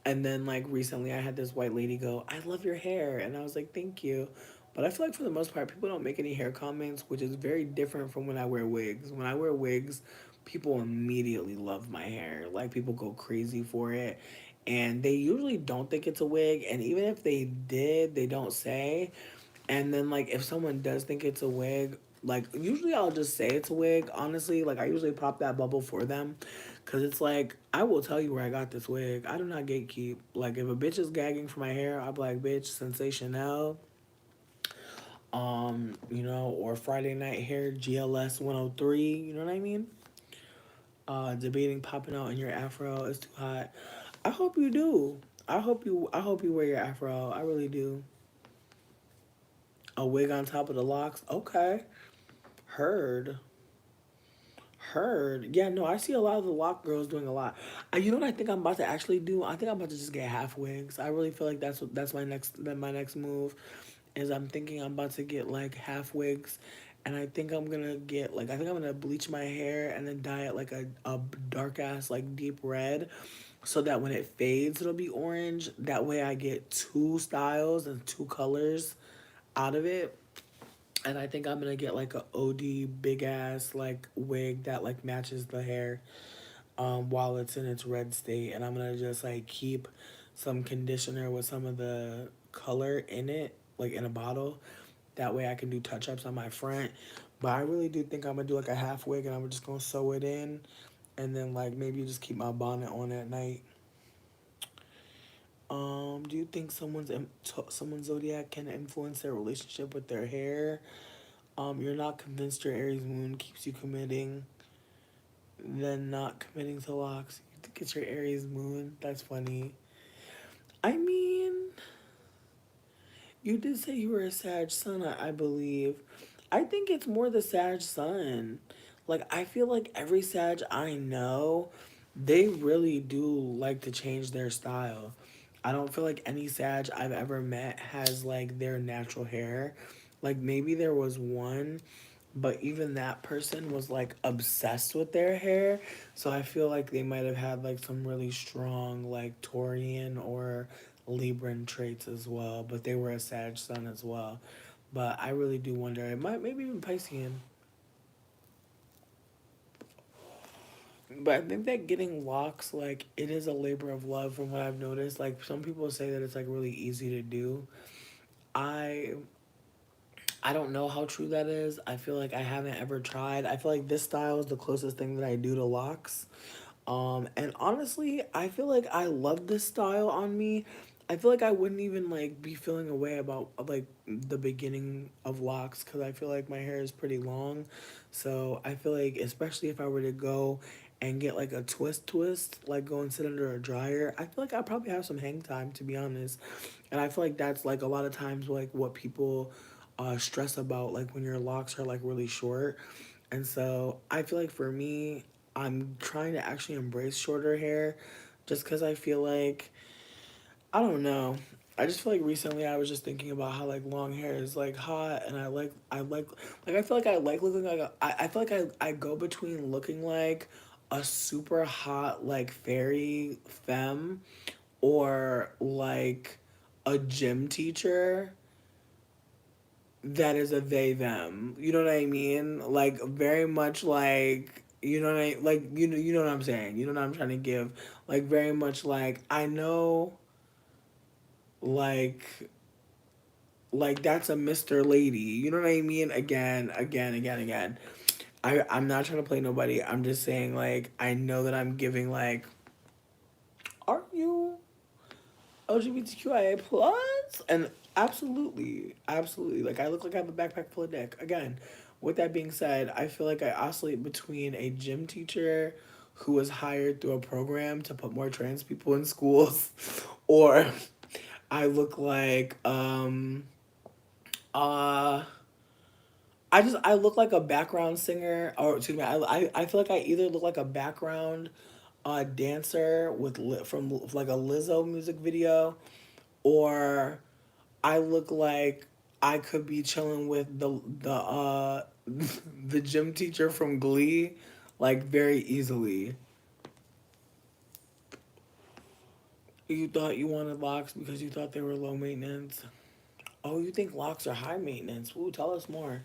And then like recently I had this white lady go, "I love your hair." And I was like, "Thank you." But I feel like for the most part people don't make any hair comments, which is very different from when I wear wigs. When I wear wigs, people immediately love my hair. Like people go crazy for it. And they usually don't think it's a wig, and even if they did, they don't say. And then like if someone does think it's a wig, like usually I'll just say it's a wig, honestly. Like I usually pop that bubble for them. Cause it's like I will tell you where I got this wig. I do not gatekeep. Like if a bitch is gagging for my hair, I'll be like, bitch, sensational. Or Friday night hair, GLS 103, you know what I mean? Debating popping out in your afro is too hot. I hope you do. I hope you wear your afro. I really do. A wig on top of the locks. Okay. Heard. heard. Yeah, no, I see a lot of the lock girls doing a lot. You know what I think I'm about to actually do? I think I'm about to just get half wigs. I really feel like that's my next move. Is I'm thinking I'm about to get like half wigs, and I think I'm gonna get like I think I'm gonna bleach my hair and then dye it like a dark ass like deep red, so that when it fades it'll be orange. That way I get two styles and two colors out of it. And I think I'm gonna get like a OD big ass like wig that like matches the hair while it's in its red state. And I'm gonna just like keep some conditioner with some of the color in it, like in a bottle. That way I can do touch ups on my front. But I really do think I'm gonna do like a half wig and I'm just gonna sew it in and then like maybe just keep my bonnet on at night. Do you think someone's zodiac can influence their relationship with their hair? You're not convinced your Aries moon keeps you committing, then not committing to locks. You think it's your Aries moon? That's funny. I mean, you did say you were a Sag sun, I believe. I think it's more the Sag sun. Like, I feel like every Sag I know, they really do like to change their style. I don't feel like any Sag I've ever met has like their natural hair. Like, maybe there was one, but even that person was like obsessed with their hair. So I feel like they might have had like some really strong like Taurian or Libran traits as well, but they were a Sag sun as well. But I really do wonder, it might maybe even Piscean. But I think that getting locks, like, it is a labor of love from what I've noticed. Like, some people say that it's like really easy to do. I I don't know how true that is. I feel like I haven't ever tried. I feel like this style is the closest thing that I do to locks. And honestly, I feel like I love this style on me. I feel like I wouldn't even like be feeling a way about like the beginning of locks because I feel like my hair is pretty long. So I feel like especially if I were to go and get like a twist, like go and sit under a dryer, I feel like I probably have some hang time to be honest. And I feel like that's like a lot of times like what people stress about like when your locks are like really short. And so I feel like for me, I'm trying to actually embrace shorter hair just because I feel like, I don't know. I just feel like recently I was just thinking about how like long hair is like hot and I feel like I like looking like I feel like I go between looking like a super hot like fairy femme or like a gym teacher that is a they them. You know what I mean? Like very much like you know what I like you know what I'm saying. You know what I'm trying to give. Like very much like I know like that's a Mr. Lady. You know what I mean? Again. I'm not trying to play nobody. I'm just saying like I know that I'm giving like are you LGBTQIA plus? And absolutely. Like I look like I have a backpack full of dick. Again, with that being said, I feel like I oscillate between a gym teacher who was hired through a program to put more trans people in schools, or I look like uh I look like a background singer, or excuse me, I feel like I either look like a background dancer from like a Lizzo music video, or I look like I could be chilling with the the gym teacher from Glee, like very easily. You thought you wanted locks because you thought they were low maintenance. Oh, you think locks are high maintenance? Ooh, tell us more.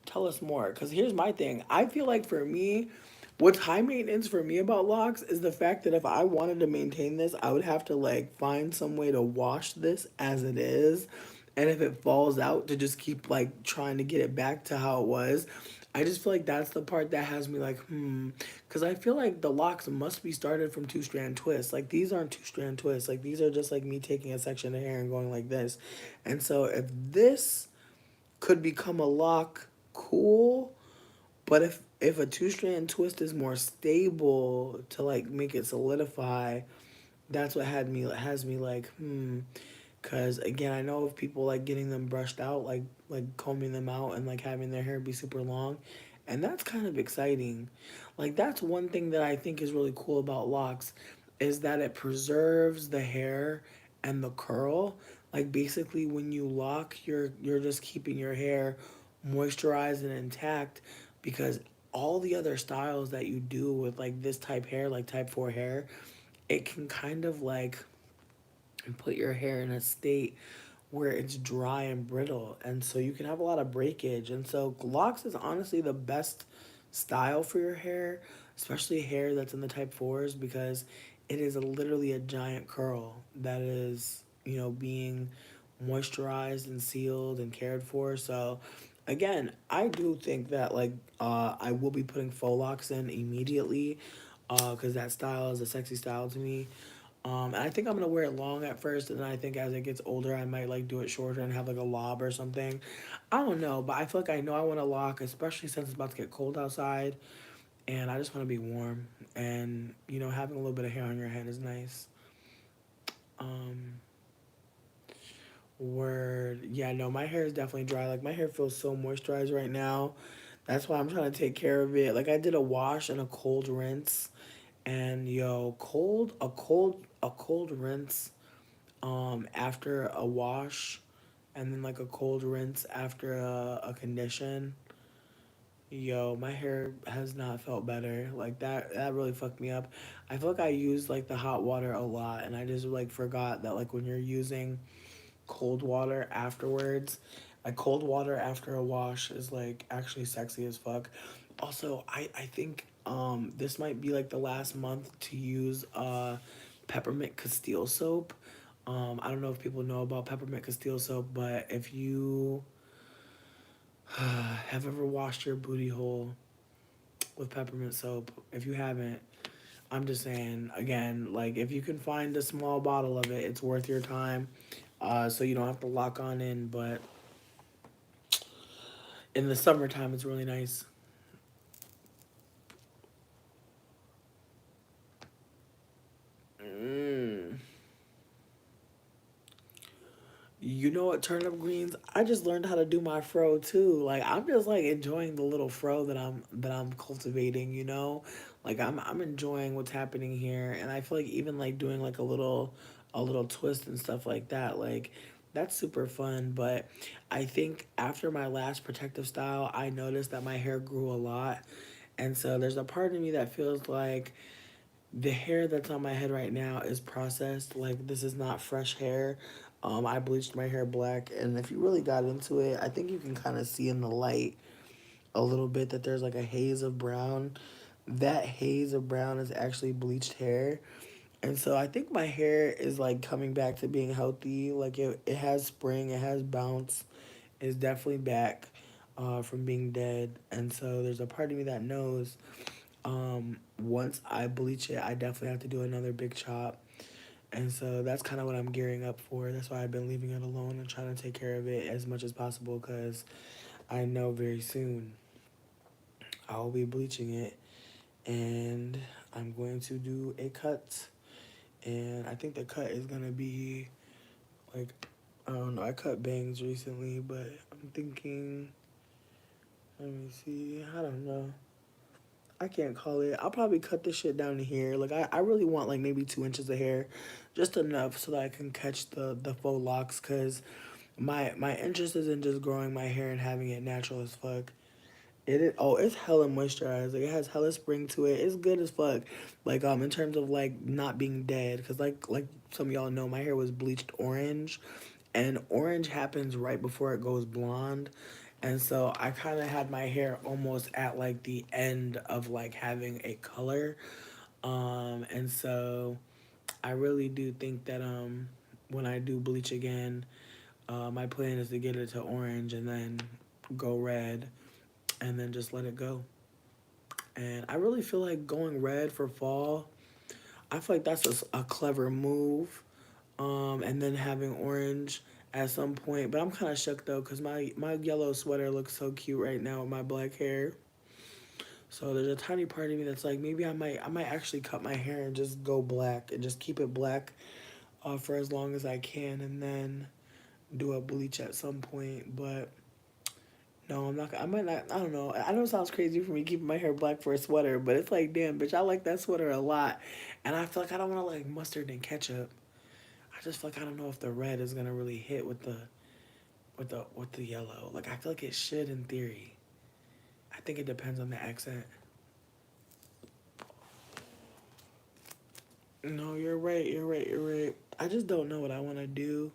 Tell us more. Because here's my thing. I feel like for me, what's high maintenance for me about locks is the fact that if I wanted to maintain this, I would have to like find some way to wash this as it is. And if it falls out, to just keep like trying to get it back to how it was. I just feel like that's the part that has me like, Because I feel like the locks must be started from two strand twists. Like these aren't two strand twists. Like these are just like me taking a section of hair and going like this. And so if this could become a lock, cool. But if a two strand twist is more stable to like make it solidify, that's what has me like Cause again, I know of people like getting them brushed out, like combing them out and like having their hair be super long, And that's kind of exciting. Like that's one thing that I think is really cool about locks is that it preserves the hair and the curl. Like basically when you lock, you're just keeping your hair moisturized and intact because all the other styles that you do with like this type hair, like type 4 hair, it can kind of like put your hair in a state where it's dry and brittle, and so you can have a lot of breakage. And so locks is honestly the best style for your hair, especially hair that's in the type 4s, because it is literally a giant curl that is, you know, being moisturized and sealed and cared for. So again, I do think that like I will be putting faux locks in immediately because that style is a sexy style to me. And I think I'm gonna wear it long at first, and then I think as it gets older, I might like do it shorter and have like a lob or something. I don't know, but I feel like I know I want to lock, especially since it's about to get cold outside, and I just want to be warm. And you know, having a little bit of hair on your head is nice. Um, Word, yeah, no, my hair is definitely dry. Like my hair feels so moisturized right now. That's why I'm trying to take care of it. Like I did a wash and a cold rinse, and yo, a cold rinse after a wash and then like a cold rinse after a condition. Yo, my hair has not felt better. Like that really fucked me up. I feel like I used like the hot water a lot and I just like forgot that like when you're using cold water afterwards, like cold water after a wash is like actually sexy as fuck. Also, I think this might be like the last month to use peppermint Castile soap. I don't know if people know about peppermint Castile soap, but if you have ever washed your booty hole with peppermint soap, if you haven't, I'm just saying again, like if you can find a small bottle of it, it's worth your time. So you don't have to lock on in, but in the summertime, it's really nice. Mm. You know what, turnip greens? I just learned how to do my fro too. Like I'm just like enjoying the little fro that I'm cultivating, you know? Like I'm enjoying what's happening here, and I feel like even like doing like a little twist and stuff like that. Like that's super fun, but I think after my last protective style, I noticed that my hair grew a lot. And so there's a part of me that feels like the hair that's on my head right now is processed. Like this is not fresh hair. I bleached my hair black, and if you really got into it, I think you can kind of see in the light a little bit that there's like a haze of brown. That haze of brown is actually bleached hair, and so I think my hair is like coming back to being healthy. Like it has spring, it has bounce, it's definitely back from being dead, and so there's a part of me that knows once I bleach it, I definitely have to do another big chop. And so that's kind of what I'm gearing up for. That's why I've been leaving it alone and trying to take care of it as much as possible because I know very soon I'll be bleaching it and I'm going to do a cut. And I think the cut is going to be like, I don't know, I cut bangs recently, but I'm thinking, let me see, I don't know. I can't call it. I'll probably cut this shit down to here. Like I really want like maybe 2 inches of hair, just enough so that I can catch the faux locks. Cause my interest is in just growing my hair and having it natural as fuck. It is, oh, it's hella moisturized. Like it has hella spring to it. It's good as fuck. Like in terms of like not being dead, cause like some of y'all know, my hair was bleached orange, and orange happens right before it goes blonde. And so I kind of had my hair almost at like the end of like having a color. And so I really do think that when I do bleach again, my plan is to get it to orange and then go red and then just let it go. And I really feel like going red for fall, I feel like that's a clever move. And then having orange at some point. But I'm kind of shook though, cause my yellow sweater looks so cute right now with my black hair. So there's a tiny part of me that's like, maybe I might actually cut my hair and just go black and just keep it black for as long as I can, and then do a bleach at some point. But No, I'm not. I might not. I don't know. I know it sounds crazy for me keeping my hair black for a sweater, but it's like, damn, bitch, I like that sweater a lot, and I feel like I don't want to like mustard and ketchup. I just feel like I don't know if the red is gonna really hit with the yellow. Like I feel like it should in theory. I think it depends on the accent. No, you're right. You're right. You're right. I just don't know what I want to do.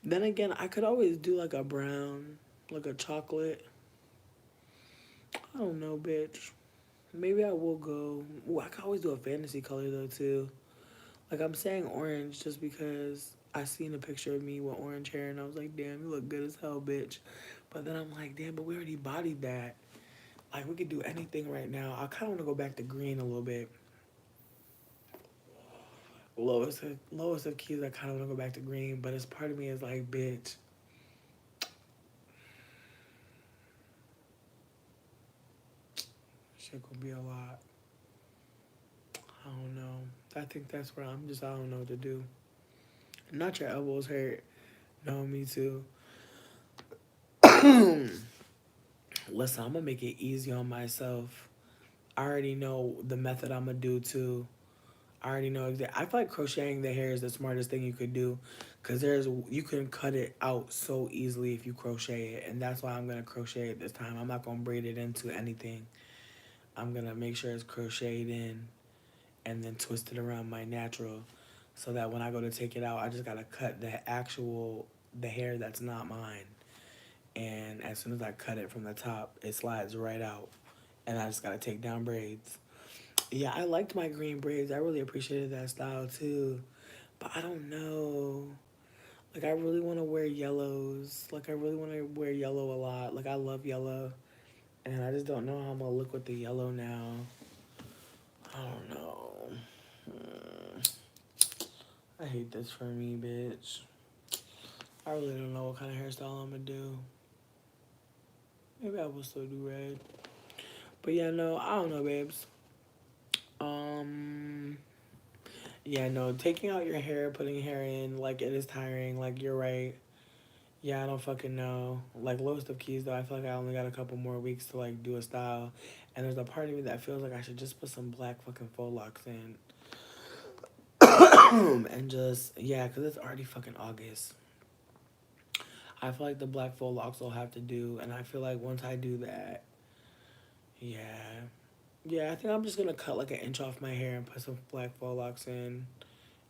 Then again, I could always do like a brown, like a chocolate. I don't know, bitch. Maybe I will go. Ooh, I could always do a fantasy color though too. Like I'm saying orange just because I seen a picture of me with orange hair and I was like, damn, you look good as hell, bitch. But then I'm like, damn, but we already bodied that. Like we could do anything right now. I kind of want to go back to green a little bit. Lowest of keys, I kind of want to go back to green, but as part of me is like, bitch, shit gonna be a lot. I don't know. I think that's where I don't know what to do. Not your elbows hurt. No, me too. Listen, I'm gonna make it easy on myself. I already know the method I'm gonna do too. I already know exactly. I feel like crocheting the hair is the smartest thing you could do, cause you can cut it out so easily if you crochet it, and that's why I'm gonna crochet it this time. I'm not gonna braid it into anything. I'm gonna make sure it's crocheted in, and then twist it around my natural, so that when I go to take it out, I just gotta cut the hair that's not mine, and as soon as I cut it from the top, it slides right out, and I just gotta take down braids. Yeah, I liked my green braids. I really appreciated that style too. But I don't know. Like I really want to wear yellows. Like I really want to wear yellow a lot. Like I love yellow. And I just don't know how I'm going to look with the yellow now. I don't know. Hmm. I hate this for me, bitch. I really don't know what kind of hairstyle I'm going to do. Maybe I will still do red. But yeah, no, I don't know, babes. Um, yeah, no, taking out your hair, putting hair in, like, it is tiring. Like, you're right. Yeah, I don't fucking know. Like, lowest of keys, though, I feel like I only got a couple more weeks to, like, do a style. And there's a part of me that feels like I should just put some black fucking faux locks in. And just, yeah, because it's already fucking August. I feel like the black faux locks will have to do. And I feel like once I do that, yeah. Yeah, I think I'm just going to cut, like, an inch off my hair and put some black faux locks in.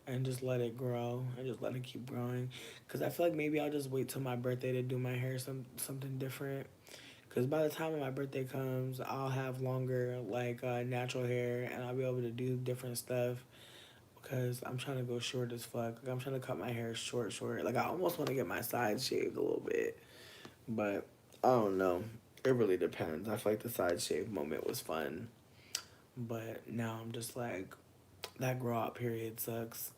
And just let it grow and just let it keep growing. Because I feel like maybe I'll just wait till my birthday to do my hair something different. Because by the time my birthday comes, I'll have longer, like, natural hair, and I'll be able to do different stuff. Because I'm trying to go short as fuck. Like, I'm trying to cut my hair short, short. Like, I almost want to get my sides shaved a little bit. But, I don't know. It really depends. I feel like the side shave moment was fun. But now I'm just like, that grow out period sucks.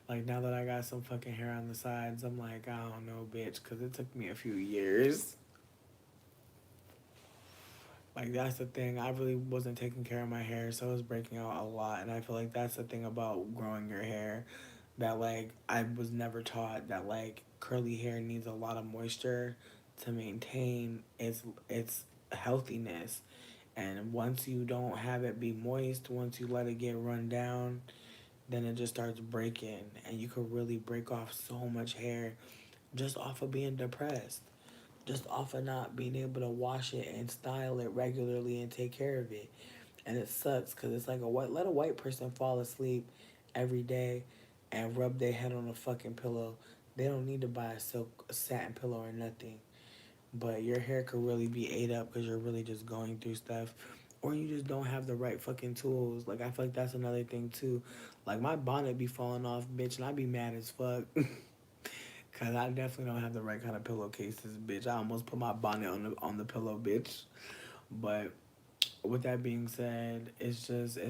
Like, now that I got some fucking hair on the sides, I'm like, I don't know, bitch, because it took me a few years. Like, that's the thing. I really wasn't taking care of my hair, so it was breaking out a lot. And I feel like that's the thing about growing your hair. That, like, I was never taught that, like, curly hair needs a lot of moisture to maintain its healthiness. And once you don't have it be moist, once you let it get run down, then it just starts breaking. And you could really break off so much hair just off of being depressed, just off of not being able to wash it and style it regularly and take care of it. And it sucks because it's like let a white person fall asleep every day and rub their head on a fucking pillow. They don't need to buy a satin pillow or nothing. But your hair could really be ate up because you're really just going through stuff. Or you just don't have the right fucking tools. Like, I feel like that's another thing, too. Like, my bonnet be falling off, bitch, and I be mad as fuck. Because I definitely don't have the right kind of pillowcases, bitch. I almost put my bonnet on the pillow, bitch. But with that being said, it's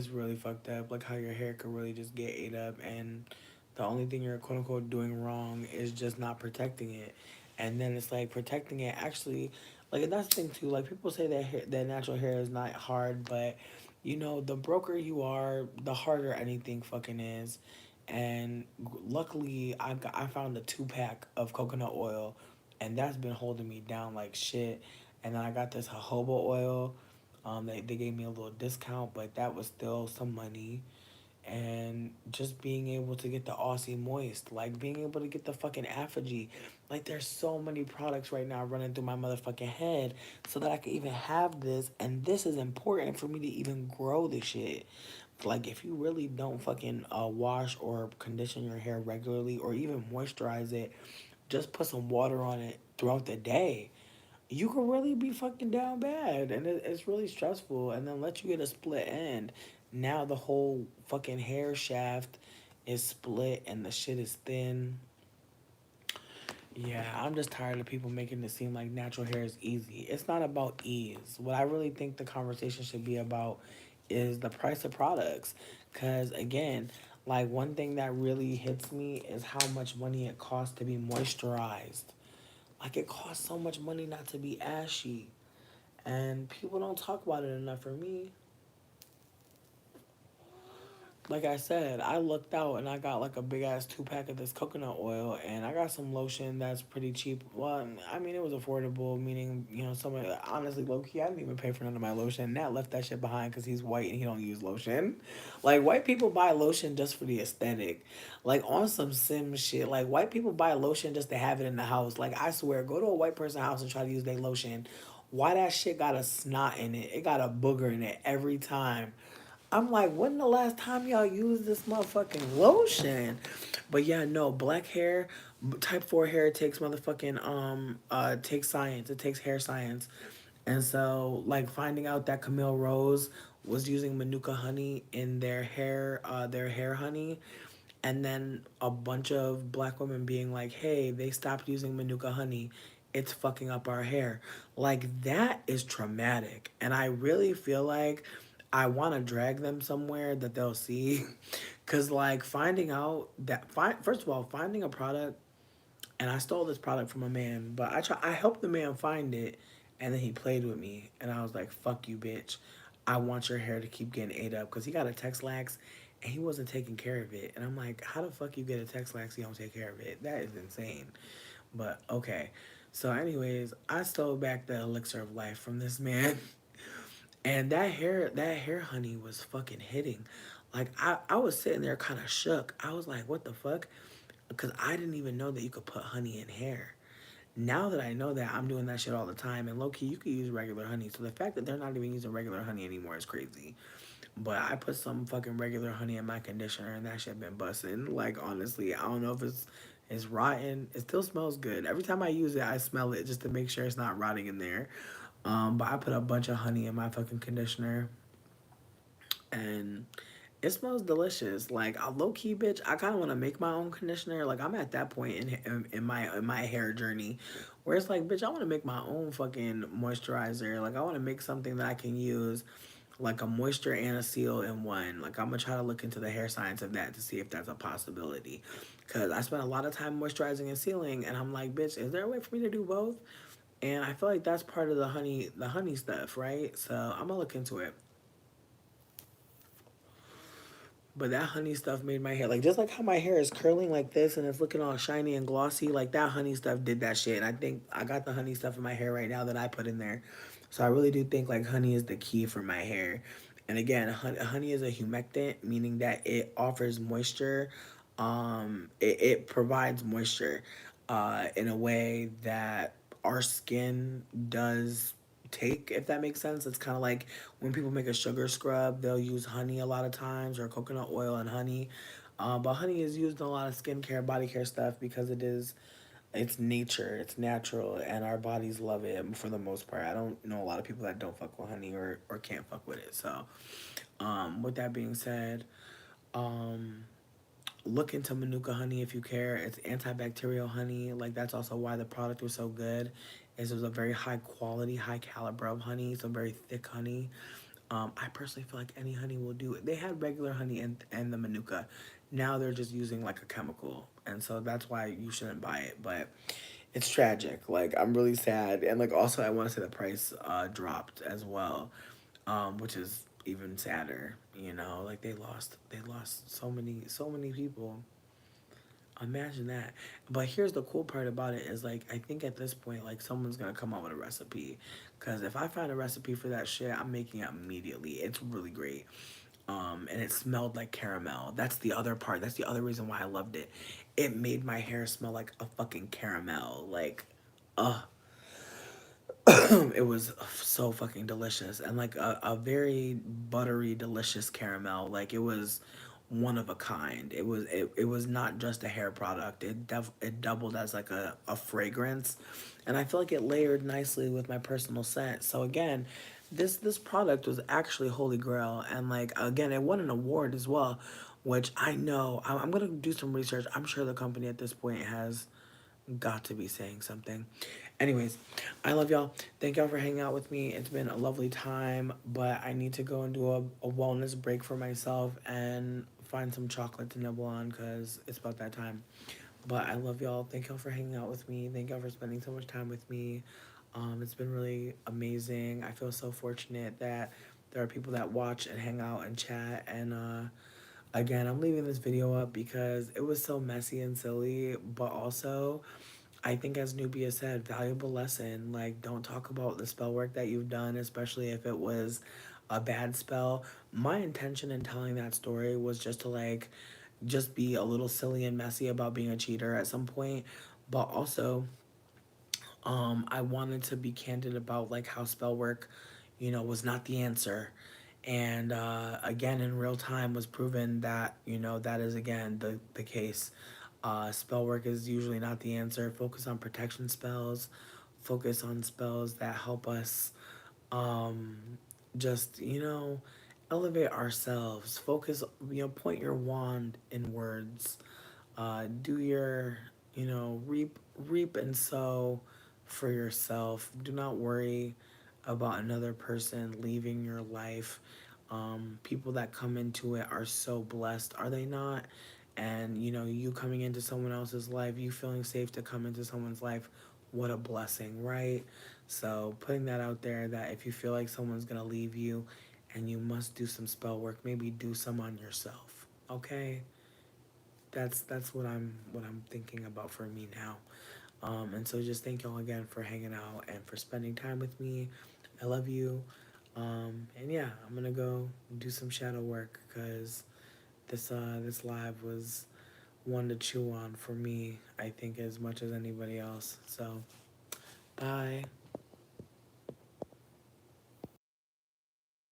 really fucked up. Like, how your hair could really just get ate up. And the only thing you're quote unquote doing wrong is just not protecting it. And then it's like protecting it actually, like, and that's the thing too. Like, people say that natural hair is not hard, but you know, the broker you are, the harder anything fucking is. And luckily, I found a 2-pack of coconut oil and that's been holding me down like shit. And then I got this jojoba oil. They gave me a little discount, but that was still some money. And just being able to get the Aussie Moist, like being able to get the fucking Affigy. Like there's so many products right now running through my motherfucking head so that I can even have this. And this is important for me to even grow the shit. Like if you really don't fucking wash or condition your hair regularly or even moisturize it, just put some water on it throughout the day, you can really be fucking down bad, and it's really stressful. And then let you get a split end. Now the whole fucking hair shaft is split and the shit is thin. Yeah, I'm just tired of people making it seem like natural hair is easy. It's not about ease. What I really think the conversation should be about is the price of products. Because, again, like one thing that really hits me is how much money it costs to be moisturized. Like, it costs so much money not to be ashy. And people don't talk about it enough for me. Like I said, I looked out and I got like a big ass 2 pack of this coconut oil, and I got some lotion that's pretty cheap. Well, I mean, it was affordable, meaning, you know, somebody, honestly, low key, I didn't even pay for none of my lotion. Nat left that shit behind because he's white and he don't use lotion. Like, white people buy lotion just for the aesthetic. Like, on some sim shit. Like, white people buy lotion just to have it in the house. Like, I swear, go to a white person's house and try to use their lotion. Why that shit got a snot in it? It got a booger in it every time. I'm like, when the last time y'all used this motherfucking lotion? But yeah, no, black hair, type 4 hair takes motherfucking takes science. It takes hair science. And so like finding out that Camille Rose was using Manuka honey in their hair honey, and then a bunch of black women being like, hey, they stopped using Manuka honey. It's fucking up our hair. Like, that is traumatic. And I really feel like I want to drag them somewhere that they'll see. Because, like, finding out that, first of all, finding a product, and I stole this product from a man, but I helped the man find it, and then he played with me, and I was like, fuck you, bitch. I want your hair to keep getting ate up, because he got a Texlax, and he wasn't taking care of it. And I'm like, how the fuck you get a Texlax, you don't take care of it? That is insane. But okay. So anyways, I stole back the elixir of life from this man. And that hair honey was fucking hitting. Like I was sitting there kind of shook. I was like, what the fuck? Because I didn't even know that you could put honey in hair. Now that I know that, I'm doing that shit all the time. And low key, you could use regular honey. So the fact that they're not even using regular honey anymore is crazy. But I put some fucking regular honey in my conditioner, and that shit been busting. Like, honestly, I don't know if it's rotten. It still smells good. Every time I use it, I smell it just to make sure it's not rotting in there. But I put a bunch of honey in my fucking conditioner, and it smells delicious. Like, a low key, bitch, I kind of want to make my own conditioner. Like, I'm at that point in my hair journey where it's like, bitch, I want to make my own fucking moisturizer. Like, I want to make something that I can use, like a moisture and a seal in one. Like, I'm gonna try to look into the hair science of that to see if that's a possibility. Cause I spent a lot of time moisturizing and sealing, and I'm like, bitch, is there a way for me to do both? And I feel like that's part of the honey stuff, right? So I'm gonna look into it. But that honey stuff made my hair, like, just like how my hair is curling like this and it's looking all shiny and glossy, like that honey stuff did that shit. And I think I got the honey stuff in my hair right now that I put in there. So I really do think like honey is the key for my hair. And again, honey is a humectant, meaning that it offers moisture. It provides moisture in a way that our skin does take, if that makes sense. It's kind of like when people make a sugar scrub, they'll use honey a lot of times, or coconut oil and honey. But honey is used in a lot of skincare, body care stuff because it's nature, it's natural, and our bodies love it for the most part. I don't know a lot of people that don't fuck with honey or can't fuck with it. So, with that being said, um, look into Manuka honey if you care. It's antibacterial honey. Like, that's also why the product was so good. Is it was a very high quality, high caliber of honey. It's a very thick honey. I personally feel like any honey will do it. They had regular honey and the Manuka. Now they're just using like a chemical, and so that's why you shouldn't buy it. But it's tragic. Like, I'm really sad, and like also I want to say the price dropped as well, which is even sadder. You know, like they lost so many people. Imagine that. But here's the cool part about it is like I think at this point like someone's gonna come out with a recipe, because if I find a recipe for that shit, I'm making it immediately. It's really great. And it smelled like caramel. That's the other part. That's the other reason why I loved it. It made my hair smell like a fucking caramel. Like, uh, it was so fucking delicious and like a very buttery, delicious caramel. Like it was one of a kind. It was not just a hair product. It doubled as like a fragrance, and I feel like it layered nicely with my personal scent. So again, this product was actually holy grail, and like again, it won an award as well, which I know I'm gonna do some research. I'm sure the company at this point has got to be saying something. Anyways, I love y'all. Thank y'all for hanging out with me. It's been a lovely time, but I need to go and do a wellness break for myself and find some chocolate to nibble on because it's about that time. But I love y'all. Thank y'all for hanging out with me. Thank y'all for spending so much time with me. It's been really amazing. I feel so fortunate that there are people that watch and hang out and chat. And again, I'm leaving this video up because it was so messy and silly, but also I think as Nubia said, valuable lesson. Like, don't talk about the spell work that you've done, especially if it was a bad spell. My intention in telling that story was just to like just be a little silly and messy about being a cheater at some point, but also I wanted to be candid about like how spell work, was not the answer. And again, in real time, was proven that that is again the case. Spell work is usually not the answer. Focus on protection spells. Focus on spells that help us um, just elevate ourselves. Focus. Point your wand inwards. Do your reap and sow for yourself. Do not worry about another person leaving your life. People that come into it are so blessed, are they not? And you coming into someone else's life, you feeling safe to come into someone's life, what a blessing, right? So putting that out there, that if you feel like someone's gonna leave you and you must do some spell work, maybe do some on yourself. Okay? That's what I'm thinking about for me now. And so just thank y'all again for hanging out and for spending time with me. I love you. And yeah, I'm gonna go do some shadow work because this live was one to chew on for me, I think, as much as anybody else. So bye.